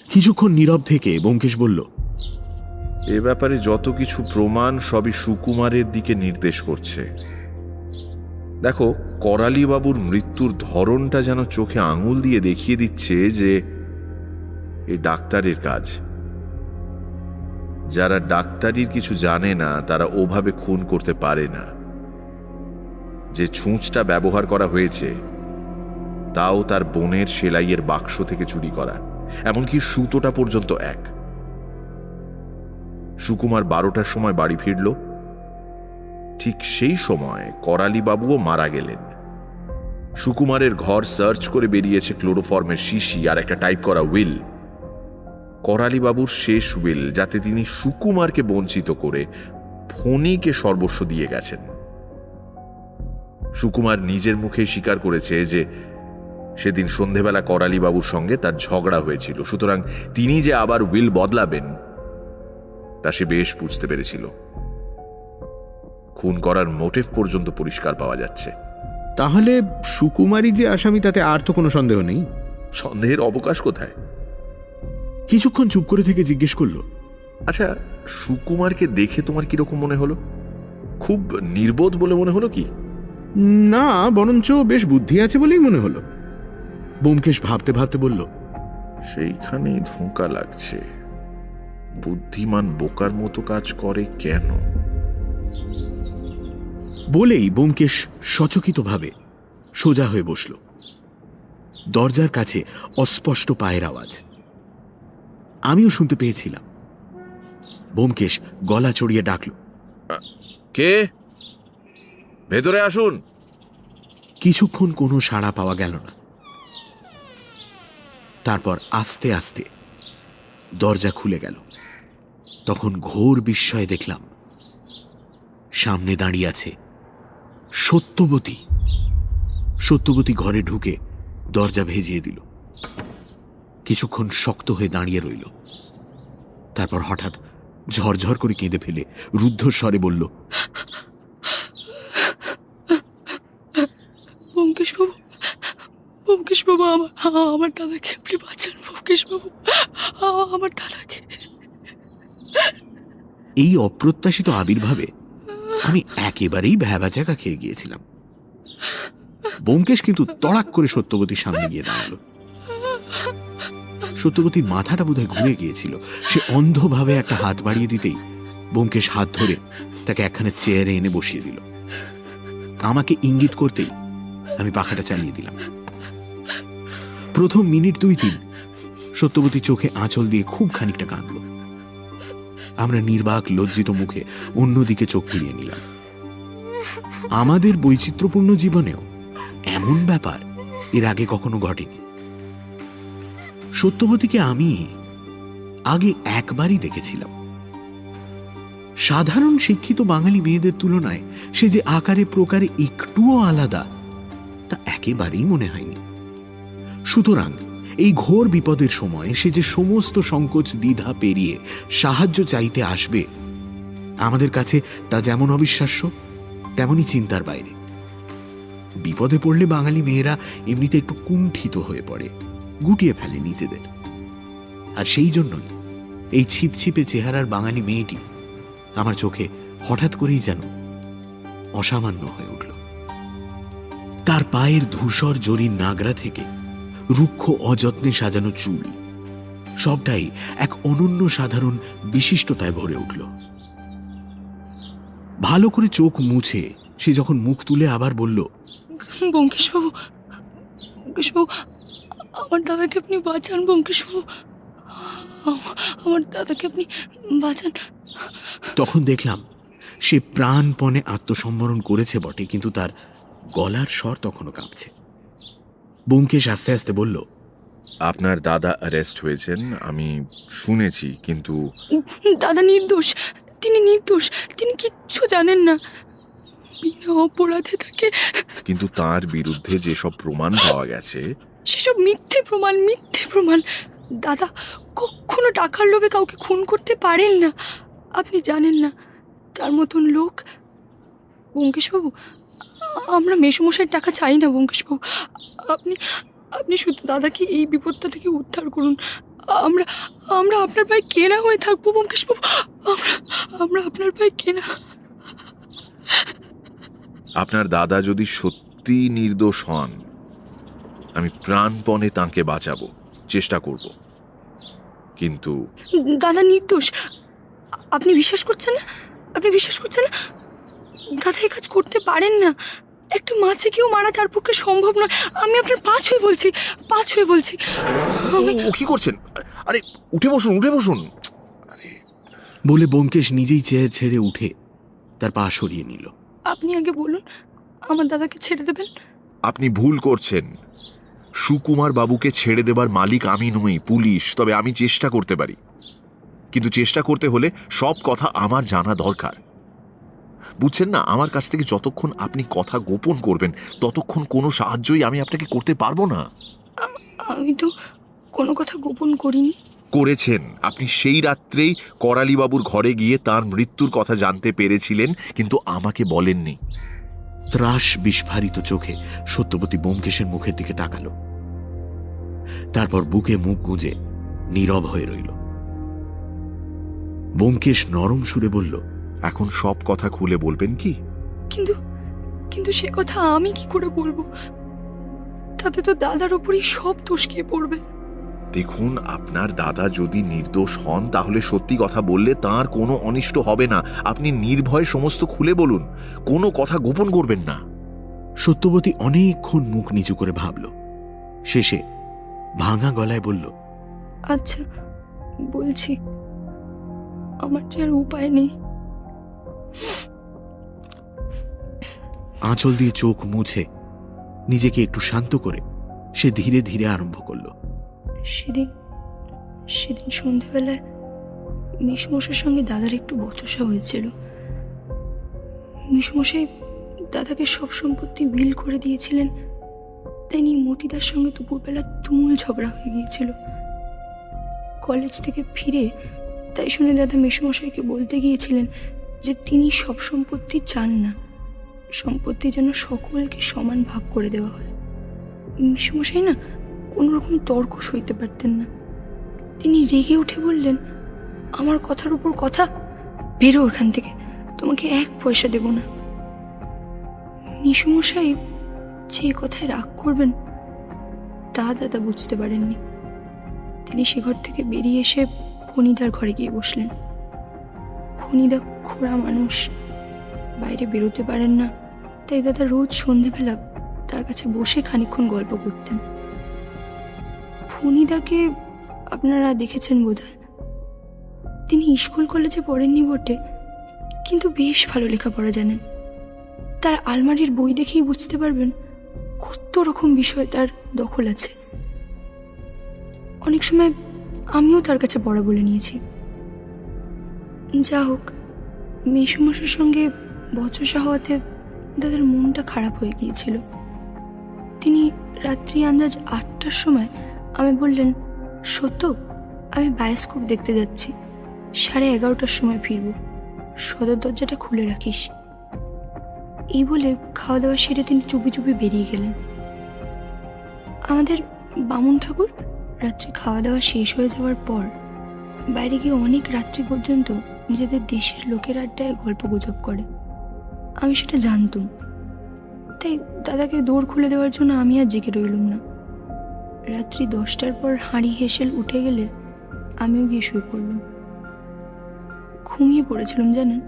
কিছুক্ষণ নীরব থেকে ব্যোমকেশ বলল, এ ব্যাপারে যত কিছু প্রমাণ সবই সুকুমারের দিকে নির্দেশ করছে। দেখো, করালি বাবুর মৃত্যুর ধরনটা যেন চোখে আঙুল দিয়ে দেখিয়ে দিচ্ছে যে এই ডাক্তারের কাজ। যারা ডাক্তারির কিছু জানে না তারা ওভাবে খুন করতে পারে না। যে ছুঁচটা ব্যবহার করা হয়েছে তাও তার বোনের সেলাইয়ের বাক্স থেকে চুরি করা, এমনকি সুতোটা পর্যন্ত এক। সুকুমার 12টার সময় বাড়ি ফিরল। ঠিক সেই সময় করালি বাবুও মারা গেলেন। সুকুমারের ঘর সার্চ করে বেরিয়েছে ক্লোরোফর্মের শিশি আর একটা টাইপ করা উইল। করালি বাবুর শেষ উইল, যাতে তিনি সুকুমারকে বঞ্চিত করে ফণীকে সর্বস্ব দিয়ে গেছেন। সুকুমার নিজের মুখে স্বীকার করেছে যে সেদিন সন্ধেবেলা করালি বাবুর সঙ্গে তার ঝগড়া হয়েছিল। সুতরাং তিনি যে আবার উইল বদলাবেন তা সে বেশ বুঝতে পেরেছিল। খুন করার মোটিভ পর্যন্ত পরিষ্কার পাওয়া যাচ্ছে। তাহলে সুকুমারী যে আসামি তাতে আর তো কোনো সন্দেহ নেই? সন্দেহের অবকাশ কোথায়? কিছুক্ষণ চুপ করে থেকে জিজ্ঞেস করলো, আচ্ছা, সুকুমারকে দেখে তোমার কিরকম মনে হলো? খুব নির্বোধ বলে মনে হলো কি? না, বরঞ্চ বেশ বুদ্ধি আছে বলেই মনে হলো। ব্যোমকেশ ভাবতে ভাবতে বলল, সেইখানেই ধোঁকা লাগছে। বুদ্ধিমান বোকার মতো কাজ করে কেন? বলেই ব্যোমকেশ সচকিতভাবে সোজা হয়ে বসল। দরজার কাছে অস্পষ্ট পায়ের আওয়াজ আমিও শুনতে পেয়েছিলাম। ব্যোমকেশ গলা চড়িয়ে ডাকল, কে? ভেতরে আসুন। কিছুক্ষণ কোনো সাড়া পাওয়া গেল না। তারপর আস্তে আস্তে দরজা খুলে গেল। তখন ঘোর বিস্ময়ে দেখলাম সামনে দাঁড়িয়ে আছে সত্যবতী। সত্যবতী ঘরে ঢুকে দরজা ভেজিয়ে দিল। কিছুক্ষণ শক্ত হয়ে দাঁড়িয়ে রইল। তারপর হঠাৎ ঝরঝর করে কেঁদে ফেলে রুদ্ধস্বরে বলল, ব্যোমকেশবাবু, ব্যোমকেশবাবু, আমার দাদাকে আপনি বাঁচান। ব্যোমকেশবাবু, আমার দাদাকে। এই অপ্রত্যাশিত আবির্ভাবে আমি একেবারেই ভ্যাবাচাকা খেয়ে গিয়েছিলাম। ব্যোমকেশ কিন্তু তড়াক করে সত্যবতীর সামনে গিয়ে দাঁড়ালো। সত্যবতীর মাথাটা বোধহয় ঘুরে গিয়েছিল। সে অন্ধভাবে একটা হাত বাড়িয়ে দিতেই ব্যোমকেশ হাত ধরে তাকে একখানে চেয়ারে এনে বসিয়ে দিল। আমাকে ইঙ্গিত করতেই আমি পাখাটা চালিয়ে দিলাম। প্রথম মিনিট 2-3 সত্যবতী চোখে আঁচল দিয়ে খুব খানিকটা কাঁদল। আমরা নির্বাক লজ্জিত মুখে অন্যদিকে চোখ ফিরিয়ে নিলাম। আমাদের বৈচিত্র্যপূর্ণ জীবনেও এমন ব্যাপার এর আগে কখনো ঘটেনি। সত্যবতীকে আমি আগে একবারই দেখেছিলাম। সাধারণ শিক্ষিত বাঙালি মেয়েদের তুলনায় সে যে আকারে প্রকারে একটুও আলাদা তা একেবারেই মনে হয়নি। সুতরাং এই ঘোর বিপদের সময় সে যে সমস্ত সংকোচ দ্বিধা পেরিয়ে সাহায্য চাইতে আসবে, আমাদের কাছে তা যেমন অবিশ্বাস্য তেমনি চিন্তার বাইরে। বিপদে পড়লে বাঙালি মেয়েরা এমনিতে একটু কুণ্ঠিত হয়ে পড়ে, গুটিয়ে ফেলে নিজেদের। আর সেই জন্যই এই ছিপছিপে চেহারার বাঙালি মেয়েটি আমার চোখে হঠাৎ করেই যেন অসামান্য হয়ে উঠল। তার পায়ের ধূসর জরির নাগরা থেকে রুক্ষ অযত্নে সাজানো চুল, সবটাই এক অনন্য সাধারণ বিশিষ্টতায় ভরে উঠল। ভালো করে চোখ মুছে সে যখন মুখ তুলে আবার বলল, ব্যোমকেশবাবু, ব্যোমকেশবাবু, আমার দাদাকে আপনি বাঁচান। ব্যোমকেশবাবু, আমার দাদাকে আপনি বাঁচান। তখন দেখলাম সে প্রাণপণে আত্মসম্বরণ করেছে বটে, কিন্তু তার গলার স্বর তখনও কাঁপছে। ব্যোমকেশ আস্তে আস্তে বলল, আপনার দাদা অ্যারেস্ট হয়েছেন আমি শুনেছি, কিন্তু দাদা নির্দোষ, তিনি নির্দোষ, তিনি কিচ্ছু জানেন না, বিনা অপরাধে তাকে। কিন্তু তার বিরুদ্ধে যেসব প্রমাণ পাওয়া গেছে সেসব মিথ্যে প্রমাণ, মিথ্যে প্রমাণ। দাদা কখনো টাকার লোভে কাউকে খুন করতে পারেন না, আপনি জানেন না। তার মতন লোক। ব্যোমকেশবাবু, আমরা মেসোমশাইয়ের টাকা চাই না। ব্যোমকেশবাবু, আপনি আপনি শুধু দাদাকে এই বিপদটা থেকে উদ্ধার করুন। আমরা আমরা আপনার পায়ে কেনা হয়ে থাকবো। ব্যোমকেশবাবু, আমরা আপনার পায়ে কেনা। আপনার দাদা যদি সত্যি নির্দোষ হন, আমি প্রাণপণে তাঁকে বাঁচাবো, চেষ্টা করব। কিন্তু দাদা নির্দোষ, আপনি বিশ্বাস করছেন না? আপনি বিশ্বাস করছেন না? দাদা এই কাজ করতে পারেন না। একটা মাছিকেও মারা তার পক্ষে সম্ভব নয়। আমি আপনার পা ছুঁয়ে বলছি, পা ছুঁয়ে বলছি। ও কি করছেন? আরে উঠে বসুন, উঠে বসুন। বলে ব্যোমকেশ নিজেই চেয়ার ছেড়ে উঠে তার পা সরিয়ে নিল। আপনি আগে বলুন, আমার দাদাকে ছেড়ে দেবেন? আপনি ভুল করছেন। সুকুমার বাবুকে ছেড়ে দেবার মালিক আমি নই, পুলিশ। তবে আমি চেষ্টা করতে পারি, কিন্তু চেষ্টা করতে হলে সব কথা আমার জানা দরকার। বুঝছেন না, আমার কাছ থেকে যতক্ষণ আপনি কথা গোপন করবেন ততক্ষণ কোনো সাহায্যই আমি আপনাকে করতে পারবো না। আমি তো কোনো কথা গোপন করিনি। করেছেন। আপনি সেই রাত্রেই করালিবাবুর ঘরে গিয়ে তার মৃত্যুর কথা জানতে পেরেছিলেন, কিন্তু আমাকে বলেননি। ত্রাস বিস্ফারিত চোখে সত্যবতী ব্যোমকেশের মুখের দিকে তাকালো। তারপর বুকে মুখ গুঁজে নীরব হয়ে রইল। ব্যোমকেশ নরম সুরে বলল, এখন সব কথা খুলে বলবেন কি? কিন্তু কিন্তু সে কথা আমি কি করে বলবো? তাতে তো দাদার ওপরই সব দোষ গিয়ে পড়বে। দেখুন, আপনার দাদা যদি নির্দোষ হন তাহলে সত্যি কথা বললে তার কোনো অনিষ্ট হবে না। আপনি নির্ভয়ে সমস্ত খুলে বলুন, কোনো কথা গোপন করবেন না। সত্যবতী অনেকক্ষণ মুখ নিচু করে ভাবল, শেষে ভাঙা গলায় বলল, আচ্ছা বলছি, আমার যে আর উপায় নেই। আঁচল দিয়ে চোখ মুছে নিজেকে একটু শান্ত করে সে ধীরে ধীরে আরম্ভ করল। সেদিন সন্ধেবেলায় মেসমশাইয়ের সঙ্গে দাদার একটু বচসা হয়েছিল। মেসমশাই দাদাকে সব সম্পত্তি উইল করে দিয়েছিলেন, তাই নিয়ে মতিদার সঙ্গে দুপুরবেলা তুমুল ঝগড়া হয়ে গিয়েছিল। কলেজ থেকে ফিরে তাই শুনে দাদা মেসমশাইকে বলতে গিয়েছিলেন যে তিনি সব সম্পত্তি চান না, সম্পত্তি যেন সকলকে সমান ভাগ করে দেওয়া হয়। মেসমশাই না কোনো রকম তর্ক সইতে পারতেন না। তিনি রেগে উঠে বললেন, আমার কথার উপর কথা, বেরো এখান থেকে, তোমাকে 1 পয়সা দেব না। মেসমশাই যে কথায় রাগ করবেন তা দাদা বুঝতে পারেননি। তিনি সে ঘর থেকে বেরিয়ে এসে ফণিদার ঘরে গিয়ে বসলেন। ফণিদা খোড়া মানুষ, বাইরে বেরোতে পারেন না, তাই দাদা রোজ সন্ধেবেলা তার কাছে বসে খানিকক্ষণ গল্প করতেন। ফণিদাকে আপনারা দেখেছেন বোধহয়। তিনি স্কুল কলেজে পড়েননি বটে, কিন্তু বেশ ভালো লেখাপড়া জানেন। তার আলমারির বই দেখেই বুঝতে পারবেন কত রকম বিষয় তার দখল আছে। অনেক সময় আমিও তার কাছে পড়া বলে নিয়েছি। যা হোক, মেসমশাইয়ের সঙ্গে বচসা হওয়াতে দাদার মনটা খারাপ হয়ে গিয়েছিল। তিনি রাত্রি আন্দাজ 8টার সময় আমি বললেন, সত্য, আমি বায়োস্কোপ দেখতে যাচ্ছি, 11:30টার সময় ফিরব, সদর দরজাটা খুলে রাখিস। এই বলে খাওয়া দাওয়া সেরে তিনি চুপি চুপি বেরিয়ে গেলেন। আমাদের বামুন ঠাকুর রাত্রে খাওয়া দাওয়া শেষ হয়ে যাওয়ার পর বাইরে গিয়ে অনেক রাত্রি পর্যন্ত নিজেদের দেশের লোকের আড্ডায় গল্প গুজব করে। আমি সেটা জানতুম, তাই দাদাকে দৌড় খুলে দেওয়ার জন্য আমি আর জেগে রইলুম না। রাত্রি 10টার পর হাঁড়ি হেসেল উঠে গেলে আমিও গিয়ে শুয়ে পড়লাম। ঘুমিয়ে পড়েছিলাম জানেন।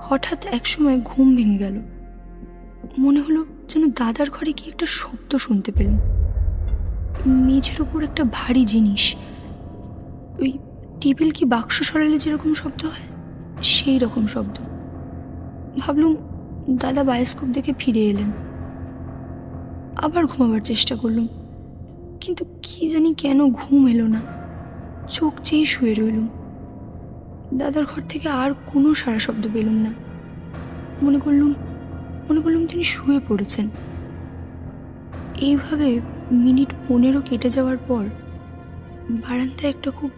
হঠাৎ একসময় ঘুম ভেঙে গেল। মনে হলো যেন দাদার ঘরে কি একটা শব্দ শুনতে পেলাম। মেঝের ওপর একটা ভারী জিনিস, ওই টেবিল কি বাক্স সরালে যেরকম শব্দ হয় সেই রকম শব্দ। ভাবলুম দাদা বায়োস্কোপ দেখে ফিরে এলেন। আবার ঘুমাবার চেষ্টা করলুম, কিন্তু কি জানি কেন ঘুম এলো না। চোখ চেয়ে শুয়ে রইলুম। দাদার ঘর থেকে আর কোনো সারা শব্দ পেলুম না। মনে করলুম তিনি শুয়ে পড়েছেন। এইভাবে মিনিট 15 কেটে যাওয়ার পর বারান্দায় একটা খুব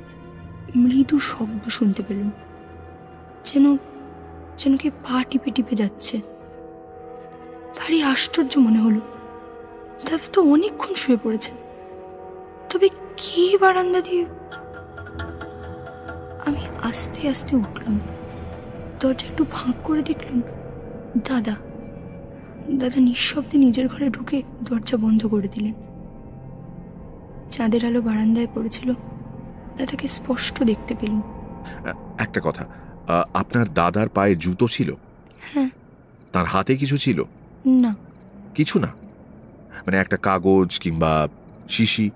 মৃদু শব্দ শুনতে পেলাম, যেন কি পা টিপে টিপে যাচ্ছে। ভারী আশ্চর্য মনে হলো। দাদা তো অনেকক্ষণ শুয়ে পড়েছেন, তবে কি বারান্দা দিয়ে? আমি আস্তে আস্তে উঠলাম, দরজা একটু ফাঁক করে দেখলাম দাদা নিঃশব্দে নিজের ঘরে ঢুকে দরজা বন্ধ করে দিলেন। চাঁদের আলো বারান্দায় পড়েছিল, দাদাকে স্পষ্ট দেখতে পেলাম। একটা কথা, আপনার দাদার পায়ে জুতো ছিল? হ্যাঁ। তার হাতে কিছু ছিল? না। কিছু না? মানে একটা কাগজ কিংবা শিশি?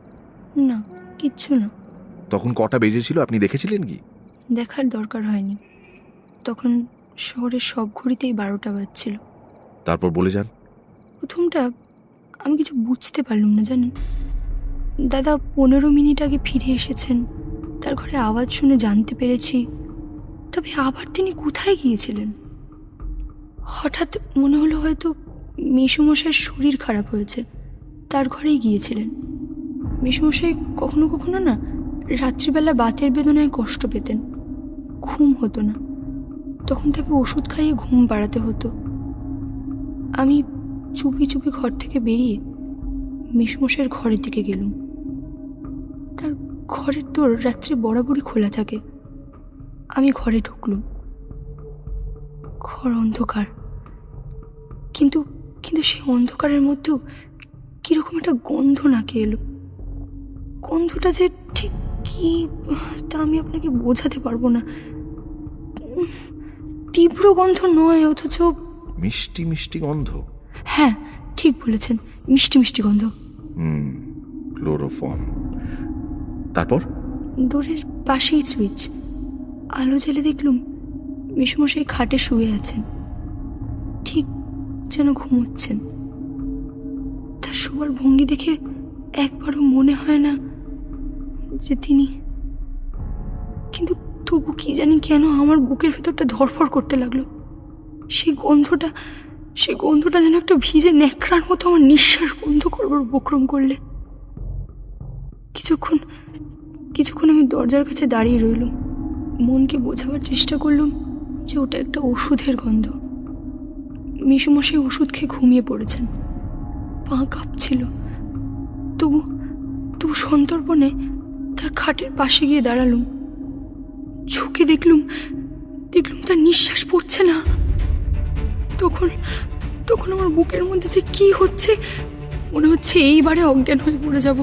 না, কিচ্ছু না। তখন কটা বেজেছিল আপনি দেখেছিলেন কি? দেখার দরকার হয়নি, তখন শহরের সব ঘড়িতেই 12টা বাজছিল। তারপর বলে যান। প্রথমটা আমি কিছু বুঝতে পারলাম না জানেন। দাদা 15 মিনিট আগে ফিরে এসেছেন, তার ঘরে আওয়াজ শুনে জানতে পেরেছি। তবে আবার তিনি কোথায় গিয়েছিলেন? হঠাৎ মনে হলো হয়তো মেসমশাইয়ের শরীর খারাপ হয়েছে, তার ঘরেই গিয়েছিলেন। মেসমশাই কখনো কখনো না রাত্রিবেলা বাতের বেদনায় কষ্ট পেতেন, ঘুম হতো না, তখন তাকে ওষুধ খাইয়ে ঘুম বাড়াতে হতো। আমি চুপি চুপি ঘর থেকে বেরিয়ে মেসমশাইয়ের ঘরের দিকে গেলুম। তার ঘরের দোর রাত্রে বরাবরই খোলা থাকে। আমি ঘরে ঢুকলুম। ঘর অন্ধকার, কিন্তু কিন্তু সেই অন্ধকারের মধ্যেও কিরকম একটা গন্ধ নাকে এলো। গন্ধটা যে ঠিক কি তা আমি আপনাকে বোঝাতে পারবো না। তীব্র গন্ধ নয়, অথচ মিষ্টি মিষ্টি গন্ধ। হ্যাঁ, ঠিক বলেছেন, মিষ্টি মিষ্টি গন্ধ। ক্লোরোফর্ম। তারপর দোরের পাশেই সুইচ। আলো জ্বেলে দেখলুম মেসোমশাই খাটে শুয়ে আছেন, ঠিক যেন ঘুমোচ্ছেন। তার শোবার ভঙ্গি দেখে একবারও মনে হয় না যে তিনি, কিন্তু তবু কি জানি কেন আমার বুকের ভেতরটা ধড়ফড় করতে লাগলো। সেই গন্ধটা যেন একটা ভিজে ন্যাকড়ার মতো আমার নিঃশ্বাস বন্ধ করবার উপক্রম করলে। কিছুক্ষণ আমি দরজার কাছে দাঁড়িয়ে রইলুম। মনকে বোঝাবার চেষ্টা করলুম যে ওটা একটা ওষুধের গন্ধ। মেসোমশাই ওষুধ খেয়ে ঘুমিয়ে পড়েছেন, পা কাঁপছিল। তবু সন্তর্পণে তার খাটের পাশে গিয়ে দাঁড়ালুম। ঝুঁকে দেখলুম তার নিঃশ্বাস পড়ছে না। তখন আমার বুকের মধ্যে যে কি হচ্ছে, মনে হচ্ছে এইবারে অজ্ঞান হয়ে পড়ে যাব।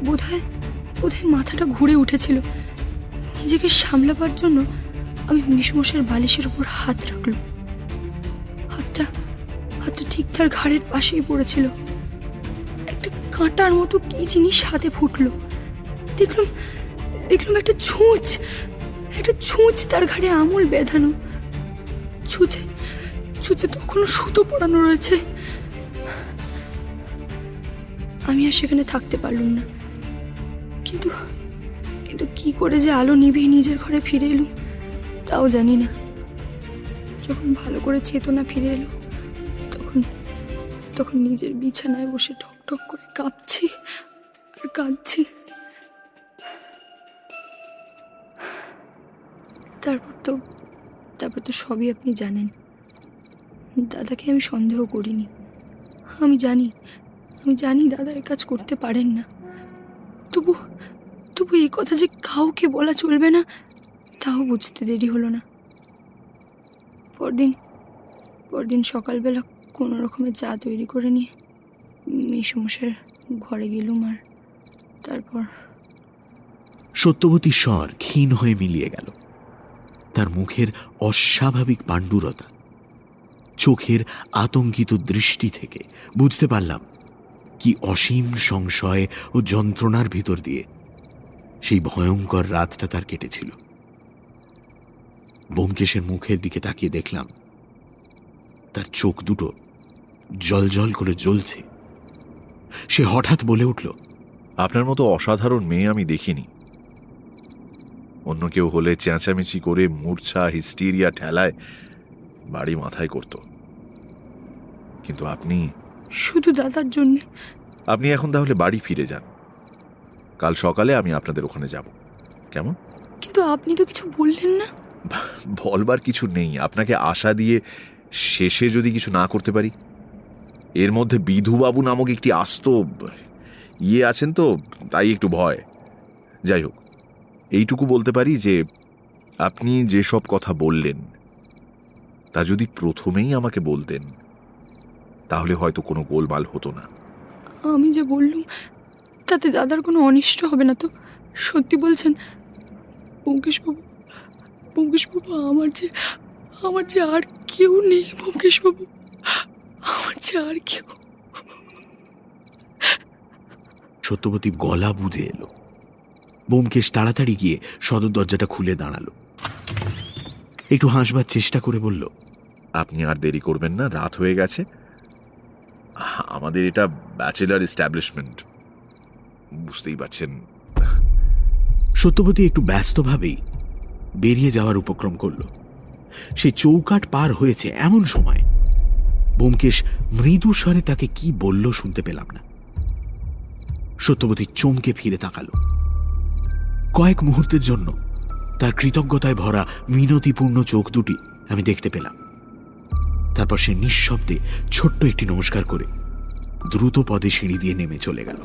বোধহয় মাথাটা ঘুরে উঠেছিল। নিজেকে সামলাবার জন্য আমি মেসোমশাইয়ের বালিশের উপর হাত রাখলাম। হাতটা ঠিক তার ঘাড়ের পাশেই পড়েছিল। একটা কাঁটার মতো কি জিনিস হাতে ফুটলো। দেখলাম একটা ছুঁচ তার ঘাড়ে আমূল বেঁধানো। ছুঁচে তখনও সুতো পরানো রয়েছে। আমি আর সেখানে থাকতে পারলুম না। কিন্তু কি করে যে আলো নিভিয়ে নিজের ঘরে ফিরে এলুম তাও জানি না। যখন ভালো করে চেতনা ফিরে এলো, তখন নিজের বিছানায় বসে ঠক ঠক করে কাঁপছি আর কাঁদছি। তারপর তো সবই আপনি জানেন। দাদাকে আমি সন্দেহ করিনি। আমি জানি দাদা এ কাজ করতে পারেন না। তবু এই কথা যে কাউকে বলা চলবে না তাও বুঝতে দেরি হলো না। পরদিন সকালবেলা কোনো রকমের চা তৈরি করে নিয়ে মেসোমশাইয়ের ঘরে গেলুম। আর তারপর সত্যবতীর স্বর ক্ষীণ হয়ে মিলিয়ে গেল। তার মুখের অস্বাভাবিক পাণ্ডুরতা, চোখের আতঙ্কিত দৃষ্টি থেকে বুঝতে পারলাম কি অসীম সংশয় ও যন্ত্রণার ভিতর দিয়ে সেই ভয়ঙ্কর রাতটা তার কেটেছিল। ব্যোমকেশের মুখের দিকে তাকিয়ে দেখলাম তার চোখ দুটো জল করে জ্বলছে। সে হঠাৎ বলে উঠল, আপনার মতো অসাধারণ মেয়ে আমি দেখিনি। অন্য কেউ হলে চেঁচামেচি করে মূর্ছা হিস্টেরিয়া ঠেলায় বাড়ি মাথায় করত, কিন্তু আপনি শুধু দাদার জন্য। আপনি এখন তাহলে বাড়ি ফিরে যান। কাল সকালে আমি আপনাদের ওখানে যাব, কেমন? কিন্তু আপনি তো কিছু বললেন না। বলবার কিছু নেই। আপনাকে আশা দিয়ে শেষে যদি কিছু না করতে পারি। এর মধ্যে বিধুবাবু নামক একটি আস্ত আছেন, তো তাই একটু ভয়। যাই হোক, এইটুকু বলতে পারি যে আপনি যেসব কথা বললেন তা যদি প্রথমেই আমাকে বলতেন তাহলে হয়তো কোনো গোলমাল হতো না। আমি যে বললুম তাতে দাদার কোনো অনিষ্ট হবে না তো? সত্যি বলছেন ব্যোমকেশবাবু? আমার যে আর কেউ নেই ব্যোমকেশবাবু, আমার যে আর কেউ। সত্যবতী গলা বুঝে এলো। ব্যোমকেশ তাড়াতাড়ি গিয়ে সদর দরজাটা খুলে দাঁড়ালো। একটু হাসবার চেষ্টা করে বলল, আপনি আর দেরি করবেন না, রাত হয়ে গেছে। আমাদের এটা ব্যাচেলার এস্টাবলিশমেন্ট, বুঝতেই পারছেন। সত্যবতী একটু ব্যস্তভাবেই বেরিয়ে যাওয়ার উপক্রম করল। সে চৌকাঠ পার হয়েছে এমন সময় ব্যোমকেশ মৃদু স্বরে তাকে কি বলল শুনতে পেলাম না। সত্যবতী চমকে ফিরে তাকালো। কয়েক মুহূর্তের জন্য তার কৃতজ্ঞতায় ভরা মিনতিপূর্ণ চোখ দুটি আমি দেখতে পেলাম। তারপর সে নিঃশব্দে ছোট্ট একটি নমস্কার করে দ্রুত পদে সিঁড়ি দিয়ে নেমে চলে গেল।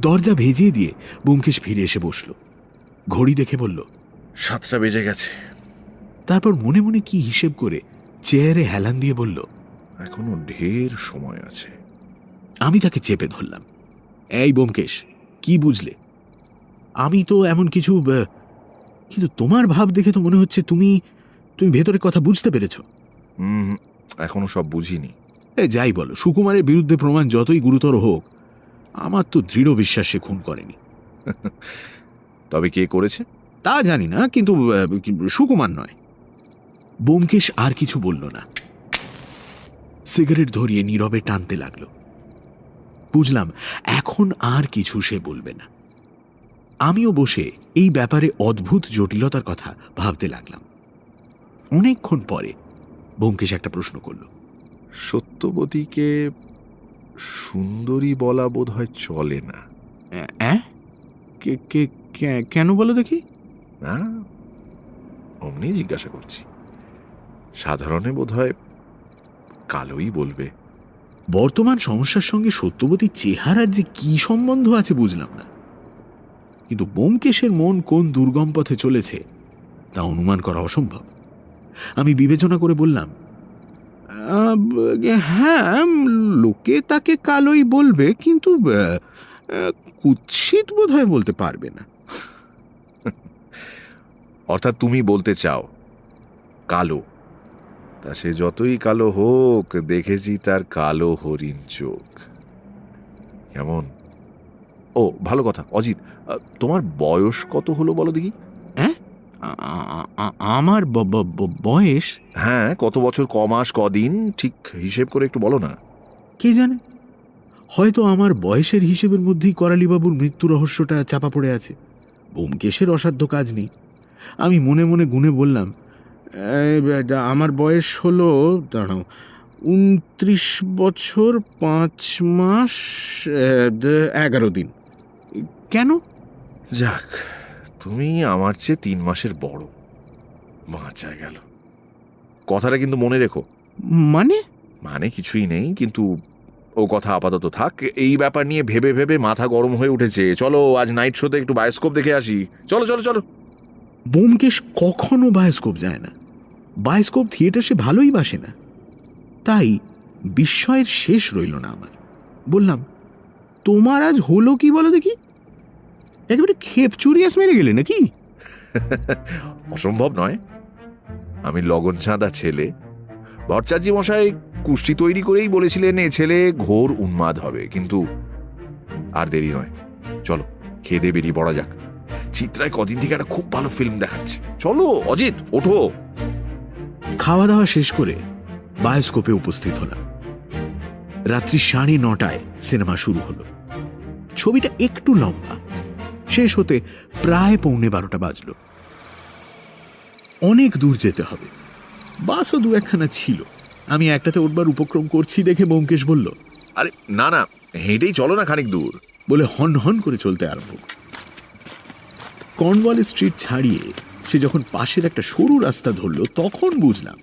দরজা ভেজিয়ে দিয়ে ব্যোমকেশ ফিরে এসে বসল। ঘড়ি দেখে বলল, 7টা বেজে গেছে। তারপর মনে মনে কি হিসেব করে চেয়ারে হেলান দিয়ে বলল, এখনো ঢের সময় আছে। আমি তাকে চেপে ধরলাম। এই ব্যোমকেশ, কি বুঝলে? আমি তো এমন কিছু, কিন্তু তোমার ভাব দেখে তো মনে হচ্ছে তুমি ভেতরের কথা বুঝতে পেরেছ। এখনো সব বুঝিনি। যাই বলো, সুকুমারের বিরুদ্ধে প্রমাণ যতই গুরুতর হোক, আমার তো দৃঢ় বিশ্বাস সে খুন করেনি। তবে কে করেছে তা জানি না, কিন্তু সুকুমার নয়। ব্যোমকেশ আর কিছু বলল না, সিগারেট ধরিয়ে নীরবে টানতে লাগলো। বুঝলাম এখন আর কিছু সে বলবে না। আমিও বসে এই ব্যাপারে অদ্ভুত জটিলতার কথা ভাবতে লাগলাম। অনেকক্ষণ পরে ব্যোমকেশ একটা প্রশ্ন করল। সত্যবতীকে সুন্দরী বলা বোধ হয় চলে না। কেন বলো দেখি? না, অমনি জিজ্ঞাসা করছি। সাধারণে বোধ হয় কালোই বলবে। বর্তমান সমস্যার সঙ্গে সত্যবতীর চেহারার যে কি সম্বন্ধ আছে বুঝলাম না, কিন্তু ব্যোমকেশের মন কোন দুর্গম পথে চলেছে তা অনুমান করা অসম্ভব। আমি বিবেচনা করে বললাম, হ্যাঁ, লোকে তাকে কালোই বলবে, কিন্তু কুৎসিত বোধ হয় বলতে পারবে না। অর্থাৎ তুমি বলতে চাও কালো? তা সে যতই কালো হোক, দেখেছি তার কালো হরিণ চোখ। কেমন? ও ভালো কথা। অজিত, তোমার বয়স কত হলো বলো দেখি? হ্যাঁ, আমার বয়স? হ্যাঁ, কত বছর, কমাস, কদিন, ঠিক হিসেব করে একটু বলো না। কে জানে, হয়তো আমার বয়সের হিসেবের মধ্যেই করালিবাবুর মৃত্যু রহস্যটা চাপা পড়ে আছে। ব্যোমকেশের অসাধ্য কাজ নেই। আমি মনে মনে গুনে বললাম, আমার বয়স হলো, দাঁড়াও, 29 বছর 5 মাস 11 দিন। কেন? যাক, তুমি আমার চেয়ে 3 মাসের বড়। বাঁচা গেল। কথাটা কিন্তু মনে রেখো। মানে কিছুই নেই, কিন্তু ও কথা আপাতত থাক। এই ব্যাপার নিয়ে ভেবে ভেবে মাথা গরম হয়ে উঠেছে। চলো আজ নাইট শোতে একটু বায়োস্কোপ দেখে আসি। চলো চলো চলো। ব্যোমকেশ কখনো বায়োস্কোপ যায় না। বায়োস্কোপ থিয়েটার সে ভালোই বাসে না। তাই বিস্ময়ের শেষ রইল না আমার। বললাম, তোমার আজ হলো কি বলো দেখি? একেবারে খেপচুরিয়াস মেরে গেলে নাকি? অসম্ভব নয়। আমি লগন চাঁদা ছেলে। ভট্টাচার্য মশাই কুষ্টি তৈরি করেই বলেছিলেন এ ছেলে ঘোর উন্মাদ হবে। কিন্তু আর দেরি নয়, চলো খেয়ে দিয়ে বেরিয়ে পড়া যাক। চিত্রায় কদিন থেকে একটা খুব ভালো ফিল্ম দেখাচ্ছে। চলো অজিত, ওঠো। খাওয়া দাওয়া শেষ করে বায়োস্কোপে উপস্থিত হলাম। রাত্রি 9:30 সিনেমা শুরু হলো। ছবিটা একটু লম্বা, শেষ হতে প্রায় 11:15 বাজল। অনেক দূর যেতে হবে। বাসও 2-1খানা ছিল। আমি একটাতে উঠবার উপক্রম করছি দেখে ব্যোমকেশ বলল, আরে না না, হেঁটেই চলো না খানিক দূর। বলে হন হন করে চলতে আরম্ভ। কর্নওয়াল স্ট্রিট ছাড়িয়ে সে যখন পাশের একটা সরু রাস্তা ধরল, তখন বুঝলাম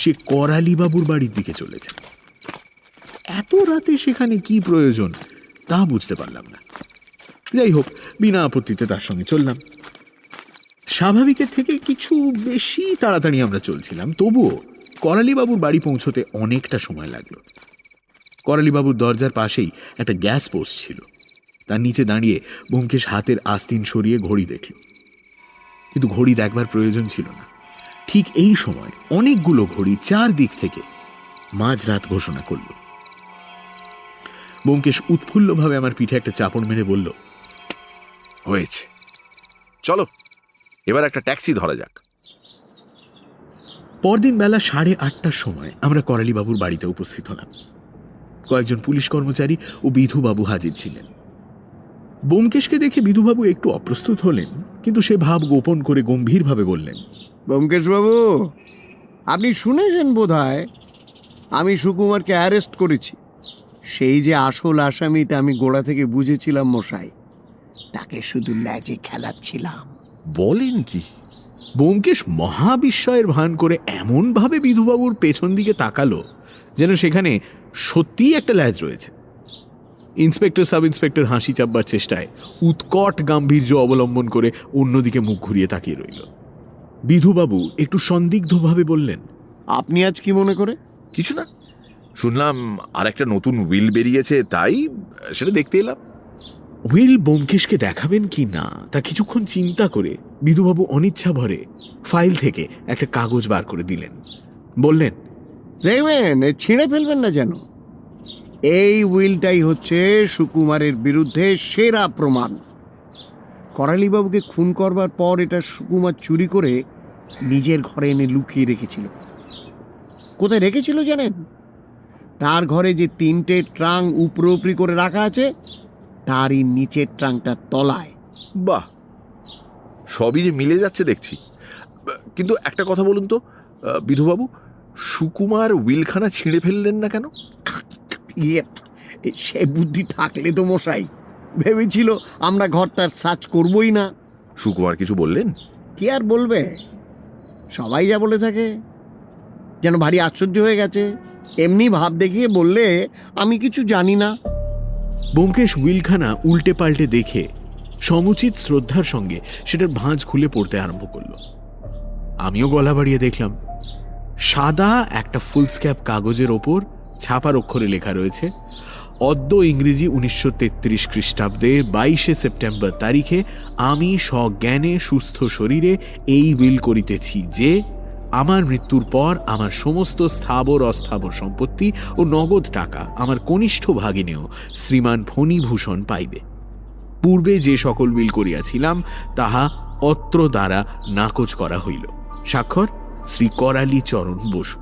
সে করালিবাবুর বাড়ির দিকে চলেছে। এত রাতে সেখানে কি প্রয়োজন তা বুঝতে পারলাম না। যাই হোক, বিনা আপত্তিতে তার সঙ্গে চললাম। স্বাভাবিকের থেকে কিছু বেশি তাড়াতাড়ি আমরা চলছিলাম, তবুও করালিবাবুর বাড়ি পৌঁছতে অনেকটা সময় লাগলো। করালিবাবুর দরজার পাশেই একটা গ্যাস পোস্ট ছিল। তার নিচে দাঁড়িয়ে ব্যোমকেশ হাতের আস্তিন সরিয়ে ঘড়ি দেখল, কিন্তু ঘড়ি দেখবার প্রয়োজন ছিল না। ঠিক এই সময় অনেকগুলো ঘড়ি চারদিক থেকে মাঝরাত ঘোষণা করল। ব্যোমকেশ উৎফুল্লভাবে আমার পিঠে একটা চাপড় মেরে বলল, হয়েছে, চলো এবার একটা ট্যাক্সি ধরা যাক। পরদিন বেলা 8:30টার সময় আমরা করালিবাবুর বাড়িতে উপস্থিত হলাম। কয়েকজন পুলিশ কর্মচারী ও বিধুবাবু হাজির ছিলেন। ব্যোমকেশকে দেখে বিধুবাবু একটু অপ্রস্তুত হলেন, কিন্তু সে ভাব গোপন করে গম্ভীরভাবে বললেন, ব্যোমকেশবাবু, আপনি শুনেছেন বোধহয় আমি সুকুমারকে অ্যারেস্ট করেছি। সেই যে আসল আসামিটা আমি গোড়া থেকে বুঝেছিলাম মশাই, তাকে শুধু ল্যাজে খেলাচ্ছিলাম। বলেন কি? ব্যোমকেশ মহাবিস্ময়ের ভান করে এমনভাবে বিধুবাবুর পেছন দিকে তাকালো যেন সেখানে সত্যিই একটা ল্যাজ রয়েছে। ইন্সপেক্টর সাব ইন্সপেক্টর হাসি চাপবার চেষ্টায় উৎকট গাম্ভীর্য অবলম্বন করে অন্যদিকে মুখ ঘুরিয়ে তাকিয়ে রইল। বিধুবাবু একটু সন্দিগ্ধভাবে বললেন, আপনি আজ কি মনে করে? কিছু না, শুনলাম আর একটা নতুন উইল বেরিয়েছে, তাই সেটা দেখতে এলাম। উইল ব্যোমকেশকে দেখাবেন কি না তা কিছুক্ষণ চিন্তা করে বিধুবাবু অনিচ্ছা ভরে ফাইল থেকে একটা কাগজ বার করে দিলেন। বললেন, দেখবেন ছিঁড়ে ফেলবেন না যেন। এই উইলটাই হচ্ছে সুকুমারের বিরুদ্ধে সেরা প্রমাণ। করালিবাবুকে খুন করবার পর এটা সুকুমার চুরি করে নিজের ঘরে এনে লুকিয়ে রেখেছিল। কোথায় রেখেছিল জানেন? তার ঘরে যে 3টে ট্রাং উপরে উপরি করে রাখা আছে, তারই নিচের ট্রাংটা তলায়। বাহ, সবই যে মিলে যাচ্ছে দেখছি। কিন্তু একটা কথা বলুন তো বিধুবাবু, সুকুমার উইলখানা ছিঁড়ে ফেললেন না কেন? ইয়ে, সে বুদ্ধি থাকলে তো মশাই ভেবেছিল আমরা ঘরটার সার্চ করবই না। সুকুমার কিছু বললেন? কি আর বলবে, সবাই যা বলে থাকে, যেন ভারী আশ্চর্য হয়ে গেছে। এমনি ভাব দেখিয়ে বললে আমি কিছু জানি না। ব্যোমকেশ উইলখানা উল্টে পাল্টে দেখে সমুচিত শ্রদ্ধার সঙ্গে সেটার ভাঁজ খুলে পড়তে আরম্ভ করল। আমিও গলা বাড়িয়ে দেখলাম। সাদা একটা ফুলস্ক্যাপ কাগজের ওপর ছাপার অক্ষরে লেখা রয়েছে, অদ্য ইংরেজি 1933 খ্রিস্টাব্দে 22শে সেপ্টেম্বর তারিখে আমি সজ্ঞানে সুস্থ শরীরে এই উইল করিতেছি যে আমার মৃত্যুর পর আমার সমস্ত স্থাবর অস্থাবর সম্পত্তি ও নগদ টাকা আমার কনিষ্ঠ ভাগিনেও শ্রীমান ফণীভূষণ পাইবে। পূর্বে যে সকল উইল করিয়াছিলাম তাহা অত্র দ্বারা নাকচ করা হইল। স্বাক্ষর শ্রী করালি চরণ বসু।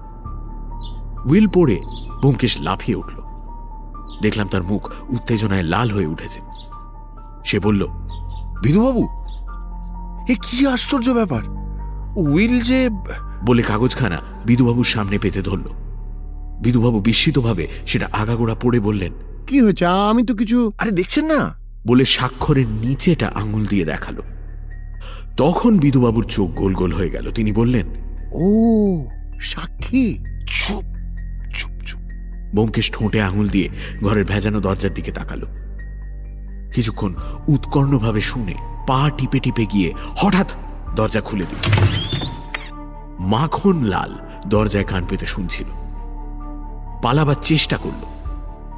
উইল পড়ে ব্যোমকেশ লাফিয়ে উঠল। দেখলাম তার মুখ উত্তেজনায় লাল হয়ে উঠেছে। সে বলল, বিধুবাবু, এ কি আশ্চর্য ব্যাপার! উইল যে... বলে কাগজখানা বিধুবাবুর সামনে পেতে ধরল। বিধুবাবু বিস্মিতভাবে সেটা আগাগোড়া পড়ে বললেন, কি হয়েছে? আমি তো কিছু... আরে দেখছেন না? বলে স্বাক্ষরের নিচেটা আঙুল দিয়ে দেখালো। তখন বিধুবাবুর চোখ গোল গোল হয়ে গেল। তিনি বললেন, ও সাক্ষী। চুপ চুপ চুপ। ব্যোমকেশ ঠোঁটে আঙুল দিয়ে ঘরের ভেজানো দরজার দিকে তাকালো। কিছুক্ষণ উৎকর্ণভাবে শুনে পা টিপে টিপে গিয়ে হঠাৎ দরজা খুলে দিল। মাখন লাল দরজায় কান পেতে শুনছিল। পালাবার চেষ্টা করল,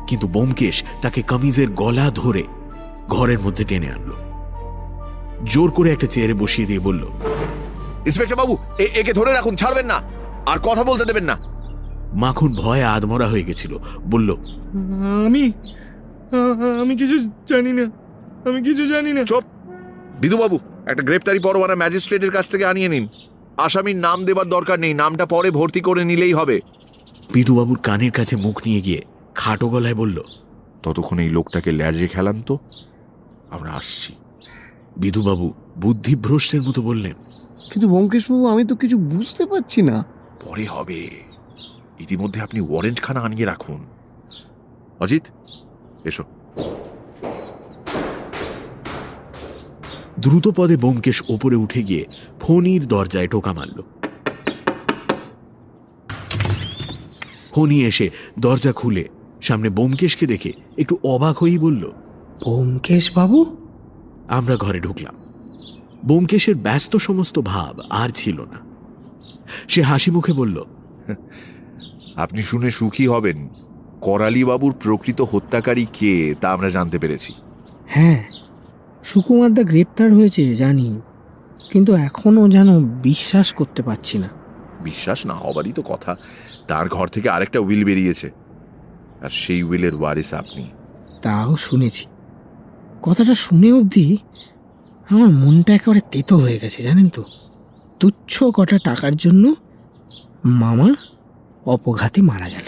কিন্তু ব্যোমকেশ তাকে কামিজের গলা ধরে ঘরের মধ্যে টেনে আনলো। জোর করে একটা চেয়ারে বসিয়ে দিয়ে বলল, ইন্সপেক্টর বাবু, একে ধরে রাখুন, ছাড়বেন না, আর কথা বলতে দেবেন না। মাখন ভয়ে আধমরা হয়ে গেছিল। বলল, আমি কিছু জানি না, আমি কিছু জানি না। চুপ! বিধুবাবু, একটা গ্রেপ্তারি পরোয়ানা ম্যাজিস্ট্রেটের কাছ থেকে আনিয়ে নিন। আসামির নাম দেবার দরকার নেই, নামটা পরে ভর্তি করে নিলেই হবে। বিধুবাবুর কানের কাছে মুখ নিয়ে গিয়ে খাটো গলায় বলল, ততক্ষণ এই লোকটাকে ল্যাজে খেলান তো, আমরা আসছি। বিধুবাবু বুদ্ধিভ্রষ্টের মতো বললেন, কিন্তু ব্যোমকেশবাবু, আমি তো কিছু বুঝতে পারছি না। পরে হবে, ইতিমধ্যে আপনি ওয়ারেন্টখানা আনিয়ে রাখুন। অজিত, এসো। দ্রুত পদে ব্যোমকেশ ওপরে উঠে গিয়ে ফণীর দরজায় টোকা মারল। ফণী এসে দরজা খুলে সামনে ব্যোমকেশকে দেখে একটু অবাক হয়েই বলল, ব্যোমকেশ বাবু? আমরা ঘরে ঢুকলাম। ব্যোমকেশের ব্যস্ত সমস্ত ভাব আর ছিল না। সে হাসি মুখে বলল, আপনি শুনে সুখী হবেন, করালি বাবুর প্রকৃত হত্যাকারী কে তা আমরা জানতে পেরেছি। হ্যাঁ, সুকুমারদা গ্রেপ্তার হয়েছে জানি, কিন্তু এখনো যেন বিশ্বাস করতে পারছি না। বিশ্বাস না হবারই তো কথা। তার ঘর থেকে আরেকটা উইল বেরিয়েছে, আর সেই উইলের ওয়ারিস আপনি। তাও শুনেছি। কথাটা শুনে অবধি আমার মনটা একেবারে তেতো হয়ে গেছে জানেন তো। তুচ্ছ কটা টাকার জন্য মামা অপঘাতে মারা গেল।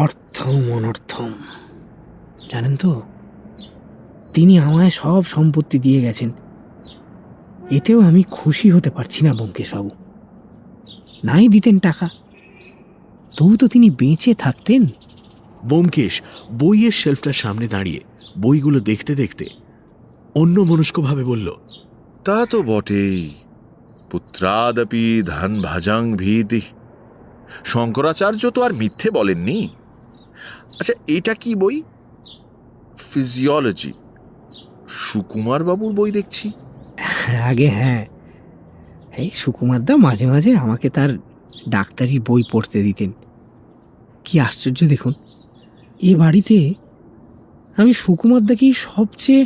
অর্থম অনর্থম, জানেন তো, তিনি আমায় সব সম্পত্তি দিয়ে গেছেন, এতেও আমি খুশি হতে পারছি না ব্যোমকেশবাবু। নাই দিতেন টাকা, তবু তো তিনি বেঁচে থাকতেন। ব্যোমকেশ বইয়ের শেলফটার সামনে দাঁড়িয়ে বইগুলো দেখতে দেখতে অন্য মনস্কভাবে বলল, তা তো বটেই, পুত্রাদপি ধন ভাজাং ভীতি। শঙ্করাচার্য তো আর মিথ্যে বলেননি। আচ্ছা, এটা কি বই? ফিজিওলজি। সুকুমার বাবুর বই দেখছি। আগে হ্যাঁ, এই সুকুমারদা মাঝে মাঝে আমাকে তার ডাক্তারি বই পড়তে দিতেন। কি আশ্চর্য দেখুন, এ বাড়িতে আমি সুকুমারদাকেই সবচেয়ে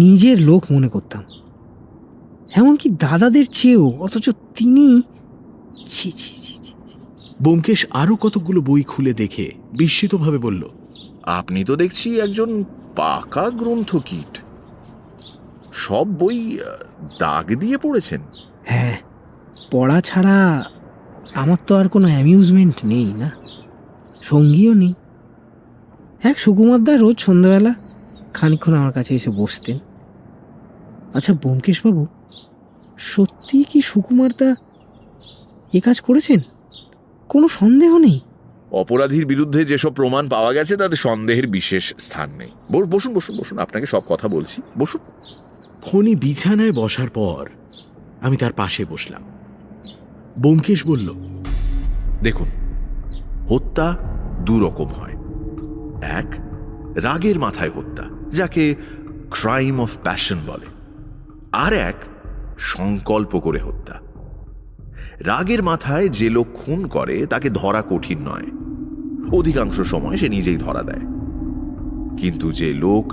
নিজের লোক মনে করতাম, এমনকি দাদাদের চেয়েও, অথচ তিনি ছি ছি ছি ছি। ব্যোমকেশ আরো কতগুলো বই খুলে দেখে বিস্মিতভাবে বলল, আপনি তো দেখছি একজন পাকা গ্রন্থকীট। সব বই দাগ দিয়ে পড়েছেন। হ্যাঁ, পড়া ছাড়া আমার তো আর কোনো অ্যামিউজমেন্ট নেই না, সঙ্গীও নেই। এক সুকুমারদা রোজ সন্ধ্যাবেলা খানিকক্ষণ আমার কাছে এসে বসতেন। আচ্ছা ব্যোমকেশবাবু, সত্যি কি সুকুমারদা এ কাজ করেছেন? কোনো সন্দেহ নেই? অপরাধীর বিরুদ্ধে যেসব প্রমাণ পাওয়া গেছে তাতে সন্দেহের বিশেষ স্থান নেই। বসুন বসুন বসুন, আপনাকে সব কথা বলছি, বসুন। ফণি বিছানায় বসার পর আমি তার পাশে বসলাম। ব্যোমকেশ বলল, দেখুন, হত্যা দুরকম হয়। এক, রাগের মাথায় হত্যা, যাকে ক্রাইম অফ প্যাশন বলে। আর এক, সংকল্প করে হত্যা। রাগের মাথায় যে লোক খুন করে তাকে ধরা কঠিন নয়, অধিকাংশ সময় সে নিজেই ধরা দেয়। কিন্তু যে লোক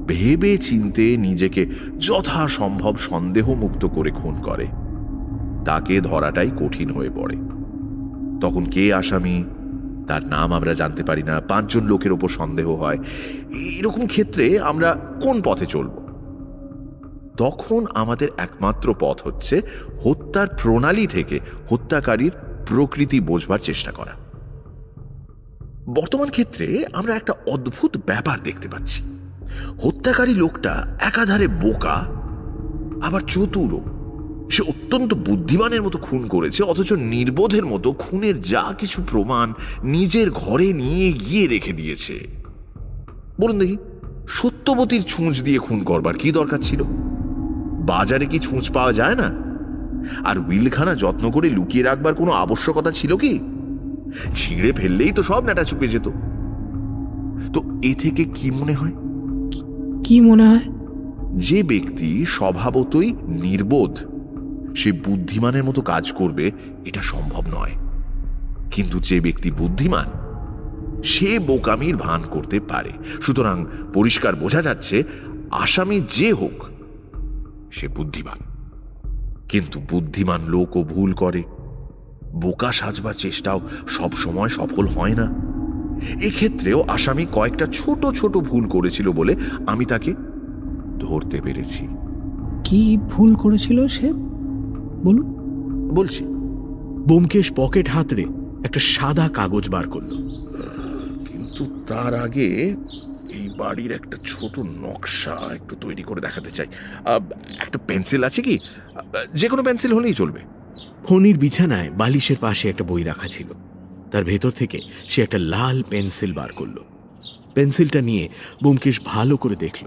ভেবে চিনতে নিজেকে যথাসম্ভব সন্দেহমুক্ত করে খুন করে তাকে ধরাটাই কঠিন হয়ে পড়ে। তখন কে আসামি তার নাম আমরা জানতে পারি না, 5 জন লোকের ওপর সন্দেহ হয়। এরকম ক্ষেত্রে আমরা কোন পথে চলব? তখন আমাদের একমাত্র পথ হচ্ছে হত্যার প্রণালী থেকে হত্যাকারীর প্রকৃতি বোঝবার চেষ্টা করা। বর্তমান ক্ষেত্রে আমরা একটা অদ্ভুত ব্যাপার দেখতে পাচ্ছি। হত্যাকারী লোকটা একাধারে বোকা আবার চতুরও। সে অত্যন্ত বুদ্ধিমানের মতো খুন করেছে, অথচ নির্বোধের মতো খুনের যা কিছু প্রমাণ নিজের ঘরে নিয়ে গিয়ে রেখে দিয়েছে। বলুন দেখি, সত্যবতীর ছুঁচ দিয়ে খুন করবার কি দরকার ছিল? বাজারে কি ছুঁচ পাওয়া যায় না? আর উইলখানা যত্ন করে লুকিয়ে রাখবার কোনো আবশ্যকতা ছিল কি? ছিঁড়ে ফেললেই তো সব নাটা চুকে যেত। তো এ থেকে কি মনে হয়? কি মনে হয়? যে ব্যক্তি স্বভাবতই নির্বোধ সে বুদ্ধিমানের মতো কাজ করবে এটা সম্ভব নয়। কিন্তু যে ব্যক্তি বুদ্ধিমান সে বোকামির ভান করতে পারে। সুতরাং পরিষ্কার বোঝা যাচ্ছে আসামি যে হোক সে বুদ্ধিমান। কিন্তু বুদ্ধিমান লোকও ভুল করে। বোকা সাজবার চেষ্টাও সব সময় সফল হয় না। এক্ষেত্রেও আসামি কয়েকটা ছোট ছোট ভুল করেছিল বলে আমি তাকে ধরতে পেরেছি। কি ভুল করেছিল সে, বলুন। বলছি। ব্যোমকেশ পকেট হাতড়ে একটা সাদা কাগজ বার করল। কিন্তু তার আগে এই বাড়ির একটা ছোট নকশা একটু তৈরি করে দেখাতে চাই। একটা পেন্সিল আছে কি? যে কোনো পেন্সিল হলেই চলবে। ফণির বিছানায় বালিশের পাশে একটা বই রাখা ছিল, তার ভেতর থেকে সে একটা লাল পেন্সিল বার করল। পেন্সিলটা নিয়ে ব্যোমকেশ ভালো করে দেখল,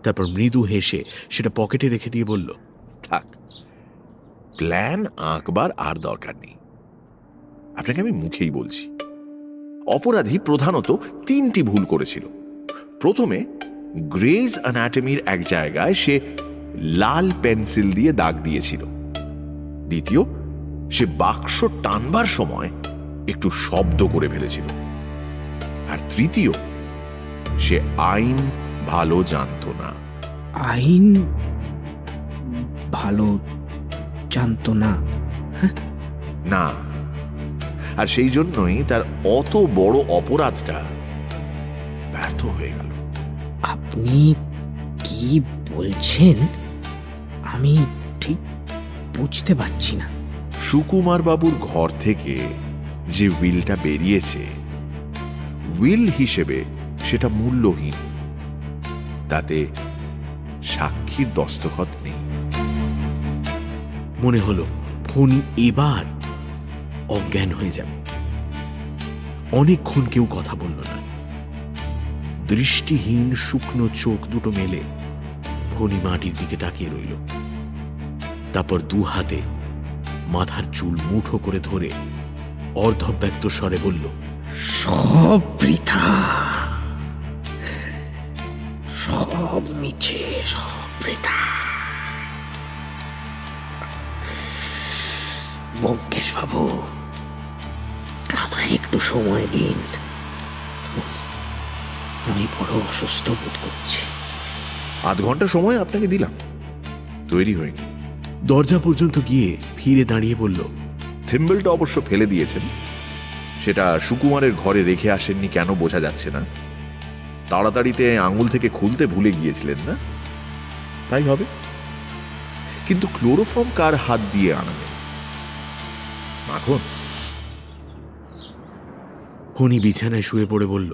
তারপর মৃদু হেসে সেটা পকেটে রেখে দিয়ে বলল, থাক, প্ল্যান আঁকবার আর দরকার নেই। আপনাকে আমি মুখেই বলছি, অপরাধী প্রধানত 3টি ভুল করেছিল। প্রথমে, গ্রেজ অ্যানাটমির এক জায়গায় সে লাল পেন্সিল দিয়ে দাগ দিয়েছিল। দ্বিতীয়, সে বাক্স টানবার সময় একটু শব্দ করে ফেলেছিল। আর তৃতীয়, সে আইন ভালো জানত না। আইন ভালো জানতো না? না, আর সেই জন্যই তার অত বড় অপরাধটা ব্যর্থ হয়ে গেল। আপনি কি বলছেন আমি ঠিক বুঝতে পারছি না। সুকুমার বাবুর ঘর থেকে যে উইলটা বেরিয়েছে, উইল হিসেবে সেটা মূল্যহীন। তাতে সাক্ষীর দস্তখত নেই। মনে হলো ফণি এবার অজ্ঞান হয়ে যাবে। অনেকক্ষণ কেউ কথা বলল না। দৃষ্টিহীন শুকনো চোখ দুটো মেলে ফণি মাটির দিকে তাকিয়ে রইল। তারপর 2 হাতে মাথার চুল মুঠো করে ধরে অর্ধব্যক্ত স্বরে বলল, সব বৃথা, সব মিছে, সব বৃথা। ব্যোমকেশ বাবু, আমায় একটু সময় দিন, আমি বড় অসুস্থ বোধ করছি। আধ ঘন্টা সময় আপনাকে দিলাম, তৈরি হয়নি। দরজা পর্যন্ত গিয়ে ফিরে দাঁড়িয়ে বলল, থিম্বলটা অবশ্য ফেলে দিয়েছেন, সেটা সুকুমারের ঘরে রেখে আসেননি কেন বোঝা যাচ্ছে না। তাড়াতাড়িতে আঙুল থেকে খুলতে ভুলে গিয়েছিলেন না, তাই হবে। কিন্তু ক্লোরোফর্ম কার হাত দিয়ে আনাবেন? মাখন? ফণি বিছানায় শুয়ে পড়ে বলল,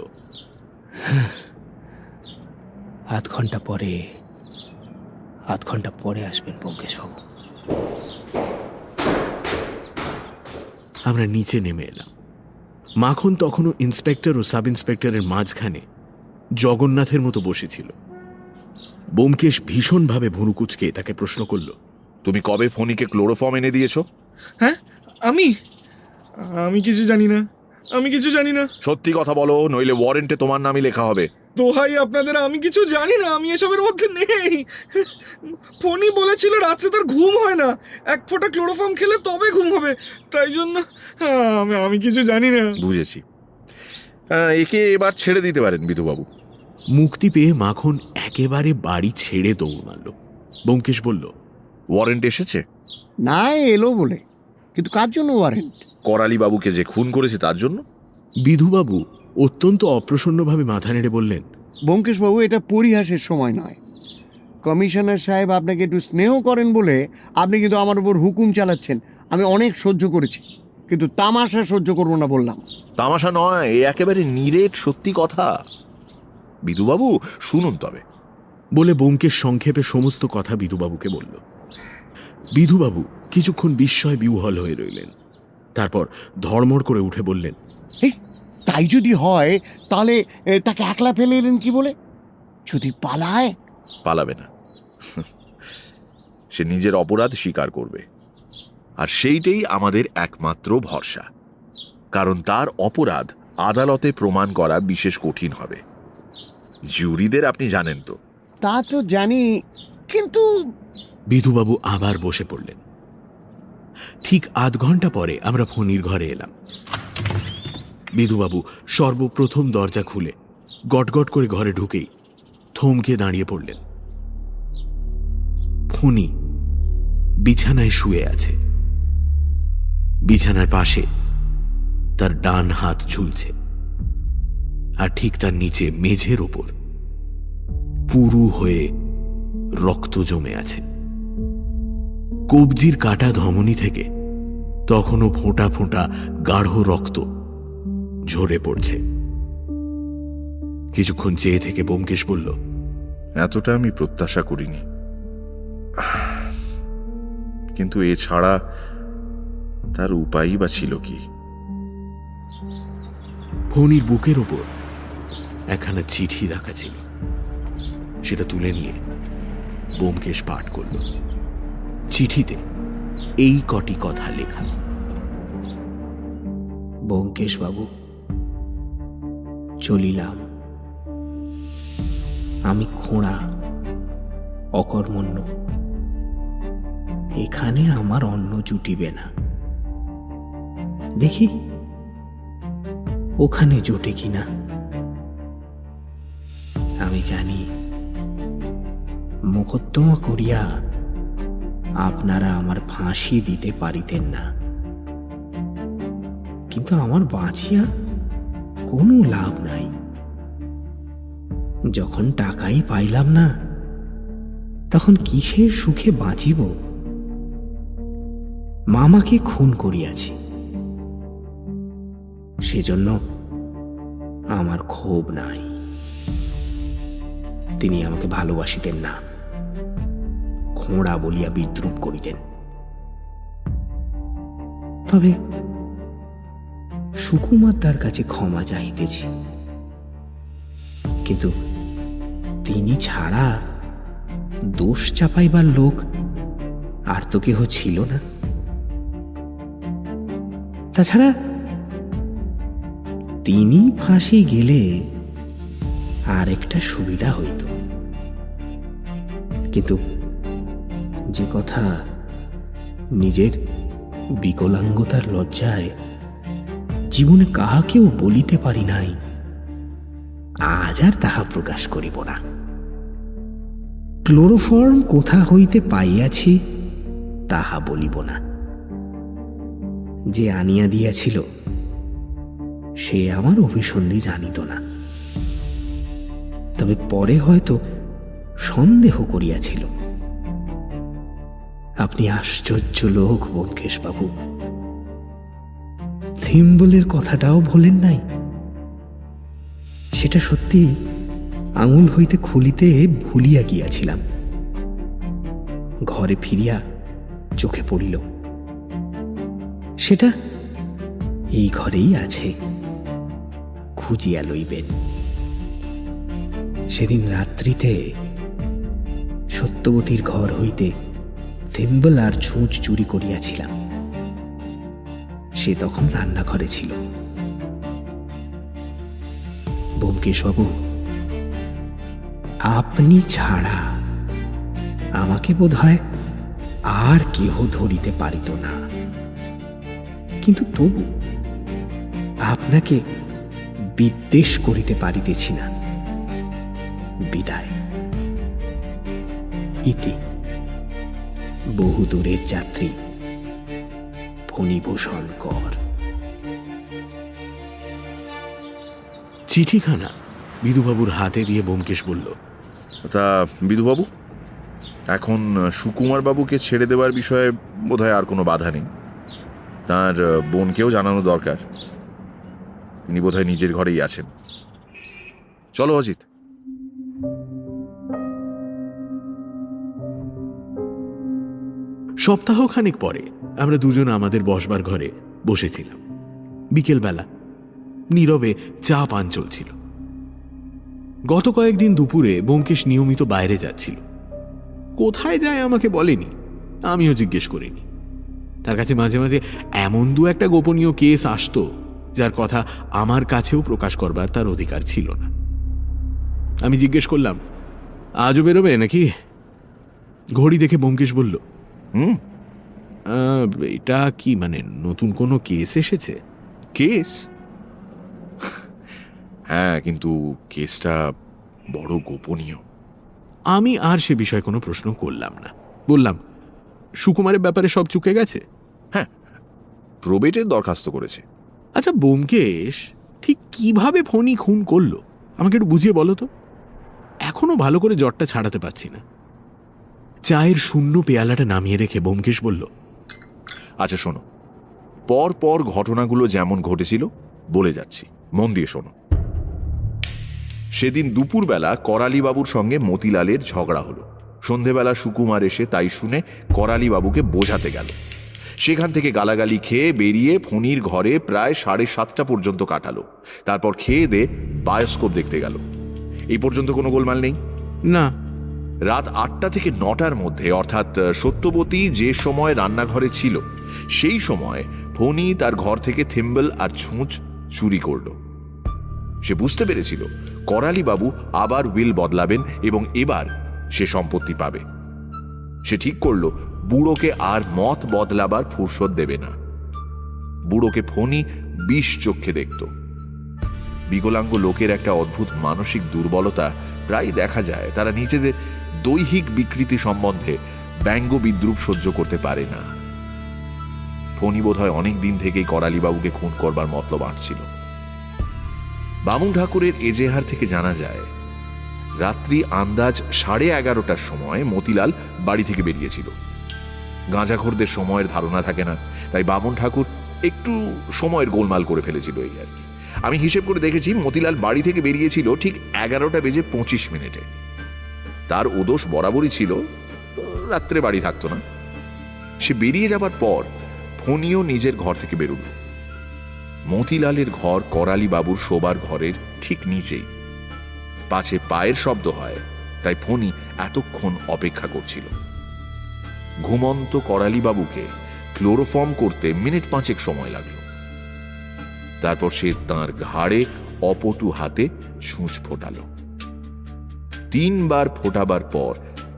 আধ ঘন্টা পরে আসবেন ব্যোমকেশ বাবু। আমরা নিচে নেমে এলাম। মাখন তখনও ইন্সপেক্টর ও সাব ইন্সপেক্টরের মাঝখানে জগন্নাথের মতো বসেছিল। ব্যোমকেশ ভীষণভাবে ভুরুকুচকে তাকে প্রশ্ন করল, তুমি কবে ফণিকে ক্লোরোফর্ম এনে দিয়েছো? হ্যাঁ, আমি কিছু জানি না, আমি কিছু জানি না। সত্যি কথা বলো, নইলে ওয়ারেন্টে তোমার নামই লেখা হবে। দোহাই আপনাদের, আমি কিছু জানি না, আমি এসবের মধ্যে নেই। ফণি বলেছিল রাত্রে তার ঘুম হয় না, এক ফোঁটা ক্লোরোফর্ম খেলে তবে ঘুম হবে, তাই জন্য আমি কিছু জানি না। বুঝেছি। একে এবার ছেড়ে দিতে পারেন বিধুবাবু। মুক্তি পেয়ে মাখন একেবারে বাড়ি ছেড়ে দৌড় মারল। ব্যোমকেশ বলল, ওয়ারেন্ট এসেছে? না, এলো বলে, কিন্তু কার জন্য ওয়ারেন্ট? করালি বাবুকে যে খুন করেছে তার জন্য। বিধুবাবু অত্যন্ত অপ্রসন্নভাবে মাথা নেড়ে বললেন, ব্যোমকেশবাবু, এটা পরিহাসের সময় নয়। কমিশনার সাহেব আপনাকে একটু স্নেহ করেন বলে আপনি কিন্তু আমার উপর হুকুম চালাচ্ছেন। আমি অনেক সহ্য করেছি, কিন্তু তামাশা সহ্য করবো না বললাম। তামাশা নয়, এ একেবারে নিরেট সত্যি কথা। বিধুবাবু শুনুন তবে। বলে ব্যোমকেশ সংক্ষেপে সমস্ত কথা বিধুবাবুকে বলল। বিধুবাবু কিছুক্ষণ বিস্ময় বিহ্বল হয়ে রইলেন। তারপর ধড়মড় করে উঠে বললেন, এই, তাই যদি হয় তাহলে তাকে একলা ফেলে এলেন কি বলে? যদি পালায়? পালাবে না, সে নিজের অপরাধ স্বীকার করবে, আর সেইটাই আমাদের একমাত্র ভরসা। কারণ তার অপরাধ আদালতে প্রমাণ করা বিশেষ কঠিন হবে। জুরিদের আপনি জানেন তো। তা তো জানি, কিন্তু বিধুবাবু আবার বসে পড়লেন। ঠিক আধ ঘন্টা পরে আমরা ফণির ঘরে এলাম। বিধুবাবু সর্বপ্রথম দরজা খুলে গটগট করে ঘরে ঢুকেই থমকে দাঁড়িয়ে পড়লেন। ফণি বিছানায় শুয়ে আছে। বিছানার পাশে তার ডান হাত ঝুলছে, আর ঠিক তার নিচে মেঝের ওপর পুরু হয়ে রক্ত জমে আছে। কবজির কাটা ধমনী থেকে তখনও ফোঁটা ফোঁটা গাঢ় রক্ত ঝরে পড়ছে। কিছুক্ষণ চেয়ে থেকে ব্যোমকেশ বলল, এতটা আমি প্রত্যাশা করিনি, কিন্তু এছাড়া তার উপায়ই বা ছিল কি? ফণির বুকের ওপর একখানা চিঠি রাখা ছিল। সেটা তুলে নিয়ে ব্যোমকেশ পাঠ করল। চিঠিতে এই কটি কথা লেখা, ব্যোমকেশ বাবু, চলিলাম। আমি খোঁড়া, অকর্মণ্য, এখানে আমার অন্ন জুটিবে না। দেখি ওখানে জোটে কিনা। আমি জানি মোকদ্দমা করিয়া আপনারা আমার ফাঁসি দিতে পারিতেন না, কিন্তু আমার বাঁচিয়া কোনো লাভ নাই। যখন টাকাই পাইলাম না, তখন কিসের সুখে বাঁচিব? মামাকে খুন করিয়াছি, সেজন্য আমার ক্ষোভ নাই। তিনি আমাকে ভালোবাসিতেন না, খোঁড়া বলিয়া বিদ্রুপ করিতেন। তবে সুকুমার তার কাছে ক্ষমা চাহিতেছি, কিন্তু তিনি ছাড়া দোষ চাপাইবার লোক আর তো কেহ ছিল না। তাছাড়া তিনি ফাঁসি গেলে আর একটা সুবিধা হইত, কিন্তু যে কথা নিজের বিকলাঙ্গতার লজ্জায় জীবনে কাহাকেও বলিতে পারি নাই, আজ আর তাহা প্রকাশ করিব না। ক্লোরোফর্ম কোথা হইতে পাইয়াছি তাহা বলিব না। যে আনিয়া দিয়াছিল সে আমার অভিসন্ধি জানিত না, তবে পরে হয়তো সন্দেহ করিয়াছিল। আপনি আশ্চর্য লোক ব্যোমকেশ বাবু, থিম্বলের কথাটাও ভোলেন নাই। সেটা সত্যি আঙুল হইতে খুলিতে ভুলিয়া গিয়াছিলাম। ঘরে ফিরিয়া চোখে পড়িল, সেটা এই ঘরেই আছে, খুঁজিয়া লইবেন। সেদিন রাত্রিতে সত্যবতীর ঘর হইতে থিম্বল আর ছুঁচ চুরি করিয়াছিলাম। সে তখন রান্নাঘরে ছিল। ব্যোমকেশবাবু, আপনি ছাড়া আমাকে বোধহয় আর কেহ ধরিতে পারিত না, কিন্তু তবু আপনাকে বিদ্বেষ করিতে পারিতেছি না। বিদায়। ইতি বহুদূরের যাত্রী ফণীভূষণ কর। চিঠিখানা বিধুবাবুর হাতে দিয়ে ব্যোমকেশ বলল, তা বিধুবাবু, এখন সুকুমার বাবুকে ছেড়ে দেওয়ার বিষয়ে বোধহয় আর কোনো বাধা নেই। তার বোনকেও জানানো দরকার। তিনি বোধহয় নিজের ঘরেই আছেন। চলো অজিত। সপ্তাহখানেক পরে আমরা দুজন আমাদের বসবার ঘরে বসেছিলাম। বিকেলবেলা নীরবে চা পান চলছিল। গত কয়েকদিন দুপুরে ব্যোমকেশ নিয়মিত বাইরে যাচ্ছিল। কোথায় যায় আমাকে বলেনি, আমিও জিজ্ঞেস করিনি। তার কাছে মাঝে মাঝে এমন দু একটা গোপনীয় কেস আসতো যার কথা আমার কাছেও প্রকাশ করবার তার অধিকার ছিল না। আমি জিজ্ঞেস করলাম, আজও বেরোবে নাকি? ঘড়ি দেখে ব্যোমকেশ বলল, এটা কি মানে নতুন কোনো কেস এসেছে? কেস? হ্যাঁ, কিন্তু কেসটা বড় গোপনীয়। আমি আর সে বিষয়ে কোনো প্রশ্ন করলাম না। বললাম, সুকুমারের ব্যাপারে সব চুকে গেছে? হ্যাঁ, প্রবেটের দরখাস্ত করেছে। আচ্ছা ব্যোমকেশ, ঠিক কিভাবে ফণী খুন করলো আমাকে একটু বুঝিয়ে বলো তো। এখনো ভালো করে জ্বরটা ছাড়াতে পারছি না। চায়ের শূন্য পেয়ালাটা নামিয়ে রেখে ব্যোমকেশ বলল, আচ্ছা শোনো, পর পর ঘটনাগুলো যেমন ঘটেছিল বলে যাচ্ছি, মন দিয়ে শোনো। সেদিন দুপুরবেলা করালিবাবুর সঙ্গে মতিলালের ঝগড়া হলো। সন্ধেবেলা সুকুমার এসে তাই শুনে করালিবাবুকে বোঝাতে গেল। সেখান থেকে গালাগালি খেয়ে বেরিয়ে ফণীর ঘরে প্রায় 7:30 পর্যন্ত কাটালো। তারপর খেয়ে দে বায়োস্কোপ দেখতে গেল। এই পর্যন্ত কোনো গোলমাল নেই? না। রাত 8টা থেকে 9টার মধ্যে, অর্থাৎ সত্যবতী যে সময় রান্নাঘরে ছিল সেই সময় ফণী তার ঘর থেকে থিম্বল আর ছুঁচ চুরি করল। সে বুঝতে পেরেছিল করালিবাবু আবার উইল বদলাবেন এবং এবার সে সম্পত্তি পাবে। সে ঠিক করল বুড়োকে আর মত বদলাবার ফুরসত দেবে না। বুড়োকে ফণী বিষ চক্ষে দেখত। বিকলাঙ্গ লোকের একটা অদ্ভুত মানসিক দুর্বলতা প্রায় দেখা যায়। তারা নিজেদের দৈহিক বিকৃতি সম্বন্ধে ব্যঙ্গ বিদ্রুপ সহ্য করতে পারে না। ফণী বোধহয় অনেক দিন থেকেই করালিবাবুকে খুন করবার মতলব আঁটছিল। বামুন ঠাকুরের এজেহার থেকে জানা যায় রাত্রি আন্দাজ 11:30টার সময় মতিলাল বাড়ি থেকে বেরিয়েছিল। গাঁজাখোরদের সময়ের ধারণা থাকে না, তাই বামুন ঠাকুর একটু সময়ের গোলমাল করে ফেলেছিল এই আর কি। আমি হিসেব করে দেখেছি মতিলাল বাড়ি থেকে বেরিয়েছিল ঠিক 11:25। তার ওদোষ বরাবরই ছিল, রাত্রে বাড়ি থাকতো না। সে বেরিয়ে যাবার পর ফণীও নিজের ঘর থেকে বেরোল। মতিলালের ঘর করালিবাবুর শোবার ঘরের ঠিক নিচেই। পাছে পায়ের শব্দ হয়, তাই ফণী এতক্ষণ অপেক্ষা করছিল। ঘুমন্ত করালিবাবুকে ক্লোরোফর্ম করতে মিনিট 5 সময় লাগলো। তারপর সে তাঁর ঘাড়ে অপটু হাতে ছুঁচ ফোটালো। 3 বার ফোটাবার পর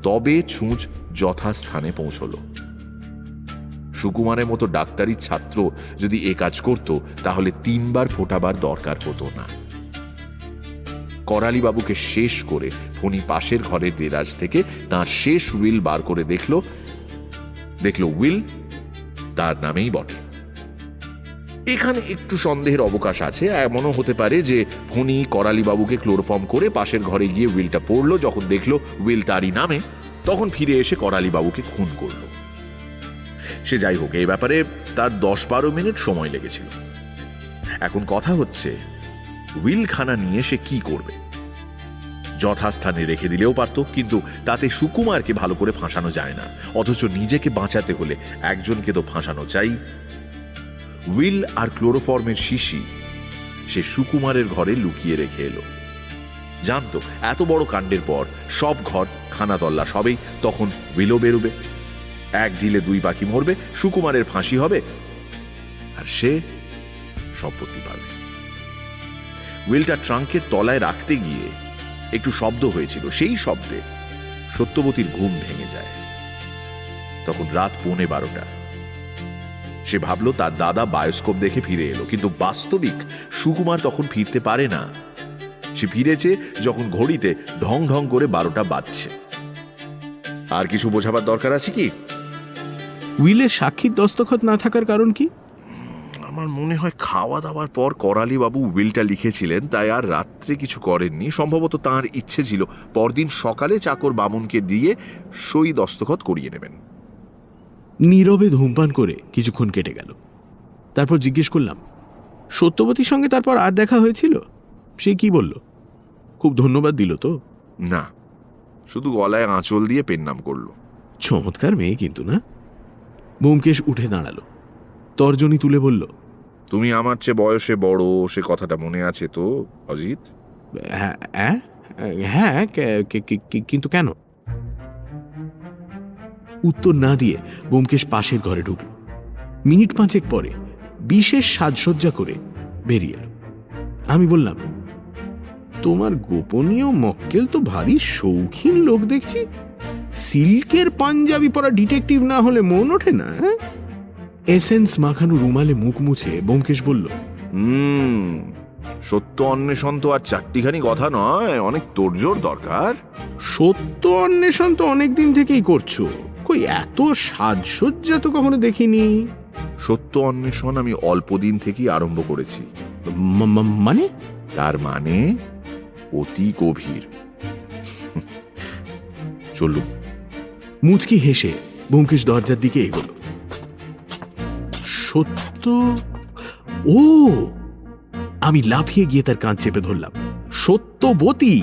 তবে ছুঁচ যথাস্থানে পৌঁছল। সুকুমারের মতো ডাক্তারির ছাত্র যদি এ কাজ করত তাহলে 3 বার ফোটাবার দরকার হতো না। করালিবাবুকে শেষ করে ফণি পাশের ঘরের দেরাজ থেকে তার শেষ উইল বার করে দেখল উইল তার নামেই বটে। এখানে একটু সন্দেহের অবকাশ আছে। এমনও হতে পারে যে ফণি করালিবাবুকে ক্লোরোফর্ম করে পাশের ঘরে গিয়ে উইলটা পড়ল, যখন দেখল উইল তারই নামে তখন ফিরে এসে করালিবাবুকে খুন করল। সে যাই হোক, এই ব্যাপারে তার 10-12 মিনিট সময় লেগেছিল। এখন কথা হচ্ছে উইলখানা নিয়ে সে কি করবে। যথাস্থানে রেখে দিলেও পারত, কিন্তু তাতে সুকুমারকে ভালো করে ফাঁসানো যায় না। অথচ নিজেকে বাঁচাতে হলে একজনকে তো ফাঁসানো চাই। উইল আর ক্লোরোফর্মের শিশি সে সুকুমারের ঘরে লুকিয়ে রেখে এলো। জানতো এত বড় কাণ্ডের পর সব ঘর খানাতল্লাশ হবেই, তখন উইলও বেরোবে। 1 ঢিলে 2 পাখি মরবে, সুকুমারের ফাঁসি হবে আর সে সম্পত্তি পাবে। উইলটা ট্রাঙ্কের তলায় রাখতে গিয়ে একটু শব্দ হয়েছিল। সেই শব্দে সত্যবতীর ঘুম ভেঙে যায়। তখন রাত 11:15। সে ভাবল তার দাদা বায়োস্কোপ দেখে ফিরে এলো, কিন্তু বাস্তবিক সুকুমার তখন ফিরতে পারে না। সে ফিরেছে যখন ঘড়িতে ঢং ঢং করে 12টা বাজছে। আর কিছু বোঝাবার দরকার আছে কি? উইলের সাক্ষীর দস্তখত না থাকার কারণ কি? আমার মনে হয় খাওয়া দাওয়ার পর করালিবাবু উইলটা লিখেছিলেন, তাই আর রাত্রে কিছু করেননি। সম্ভবত তাঁর ইচ্ছে ছিল পরদিন সকালে চাকর বামুনকে দিয়ে সই দস্তখত করিয়ে নেবেন। নীরবে ধূমপান করে কিছুক্ষণ কেটে গেল। তারপর জিজ্ঞেস করলাম, সত্যবতীর সঙ্গে তারপর আর দেখা হয়েছিল? সে কি বলল? খুব ধন্যবাদ দিল তো? না, শুধু গলায় আঁচল দিয়ে পেন নাম করলো। চমৎকার মেয়ে কিন্তু, না? ব্যোমকেশ উঠে দাঁড়ালো, তর্জনী তুলে বলল, তুমি আমার চেয়ে বয়সে বড়, সে কথাটা মনে আছে তো অজিত? হ্যাঁ, কিন্তু কেন? উত্তর না দিয়ে ব্যোমকেশ পাশের ঘরে ঢুকল। মিনিট 5 পরে বিশেষ সাজসজ্জা করে বেরিয়ে এলো। আমি বললাম, তোমার গোপনীয় মক্কেল তো ভারী শৌখিন লোক দেখছি। সিল্কের পাঞ্জাবি পরা ডিটেকটিভ না হলে মন ওঠে না। এসেন্স মাখানো রুমালে মুখ মুছে ব্যোমকেশ বলল, সত্য অন্বেষণ তো আর 4টিখানি কথা নয়, অনেক তোড়জোড় দরকার। সত্য অন্বেষণ তো অনেকদিন থেকেই করছো, কই এত সাজসজ্জা তো কখনো দেখিনি। সত্য অন্বেষণ আমি অল্পদিন থেকেই আরম্ভ করেছি। মানে? তার মানে অতি গভীর। চলুন। মুচকি হেসে ব্যোমকেশ দরজার দিকে এগোলো। সত্য? ও! আমি লাফিয়ে গিয়ে তার কান চেপে ধরলাম। সত্যবতী?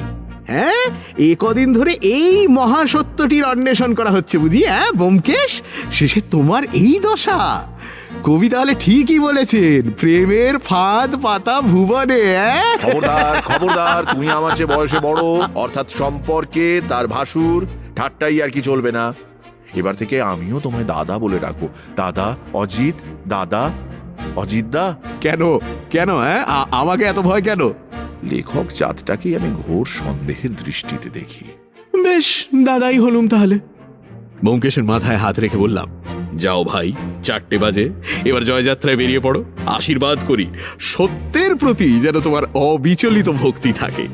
হ্যাঁ, এ কদিন ধরে এই মহাসত্যটির অন্বেষণ করা হচ্ছে বুঝি? হ্যাঁ ব্যোমকেশ, শেষে তোমার এই দশা। কবি তাহলে ঠিকই বলেছেন, প্রেমের ফাঁদ পাতা ভুবনে। খবরদার, খবরদার, তুমি আমার চেয়ে বয়সে বড়, অর্থাৎ সম্পর্কে তার ভাসুর। ঠাট্টাই আর কি চলবে না। এবার থেকে আমিও তোমায় দাদা বলে ডাকবো। দাদা অজিত, দাদা অজিত দা। কেন কেন? হ্যাঁ, আমাকে এত ভয় কেন? লেখক জাতটাকেই আমি ঘোর সন্দেহের দৃষ্টিতে দেখি। বেশ, দাদাই হলুম তাহলে। ব্যোমকেশের মাথায় হাত রেখে বললাম, যাও ভাই, 4টে বাজে, এবার জয়যাত্রায় বেরিয়ে পড়ো। আশীর্বাদ করি সত্যের প্রতি যেন তোমার অবিচলিত ভক্তি থাকে।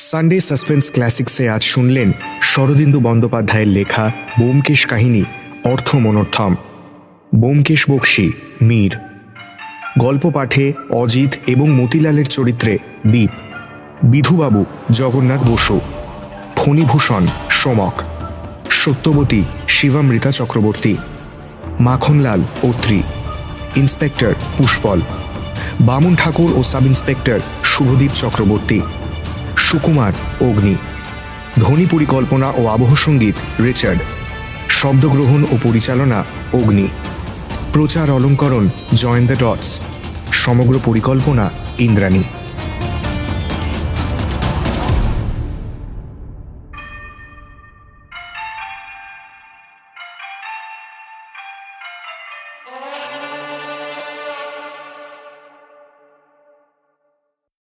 সানডে সাসপেন্স ক্লাসিক্সে আজ শুনলেন শরদিন্দু বন্দ্যোপাধ্যায়ের লেখা ব্যোমকেশ কাহিনী অর্থ মনোর্থম। ব্যোমকেশ বক্সী মীর। গল্প পাঠে অজিত এবং মতিলালের চরিত্রে দীপ, বিধুবাবু জগন্নাথ বসু, ফণিভূষণ সোমক, সত্যবতী শিবামৃতা চক্রবর্তী, মাখনলাল অত্রি, ইন্সপেক্টর পুষ্পল, বামুন ঠাকুর ও সাব ইন্সপেক্টর শুভদীপ চক্রবর্তী, সুকুমার অগ্নি, ধ্বনি পরিকল্পনা ও আবহ সঙ্গীত রিচার্ড, শব্দগ্রহণ ও পরিচালনা অগ্নি, প্রচার অলঙ্করণ জয়েন দ্য ডটস, সমগ্র পরিকল্পনা ইন্দ্রাণী।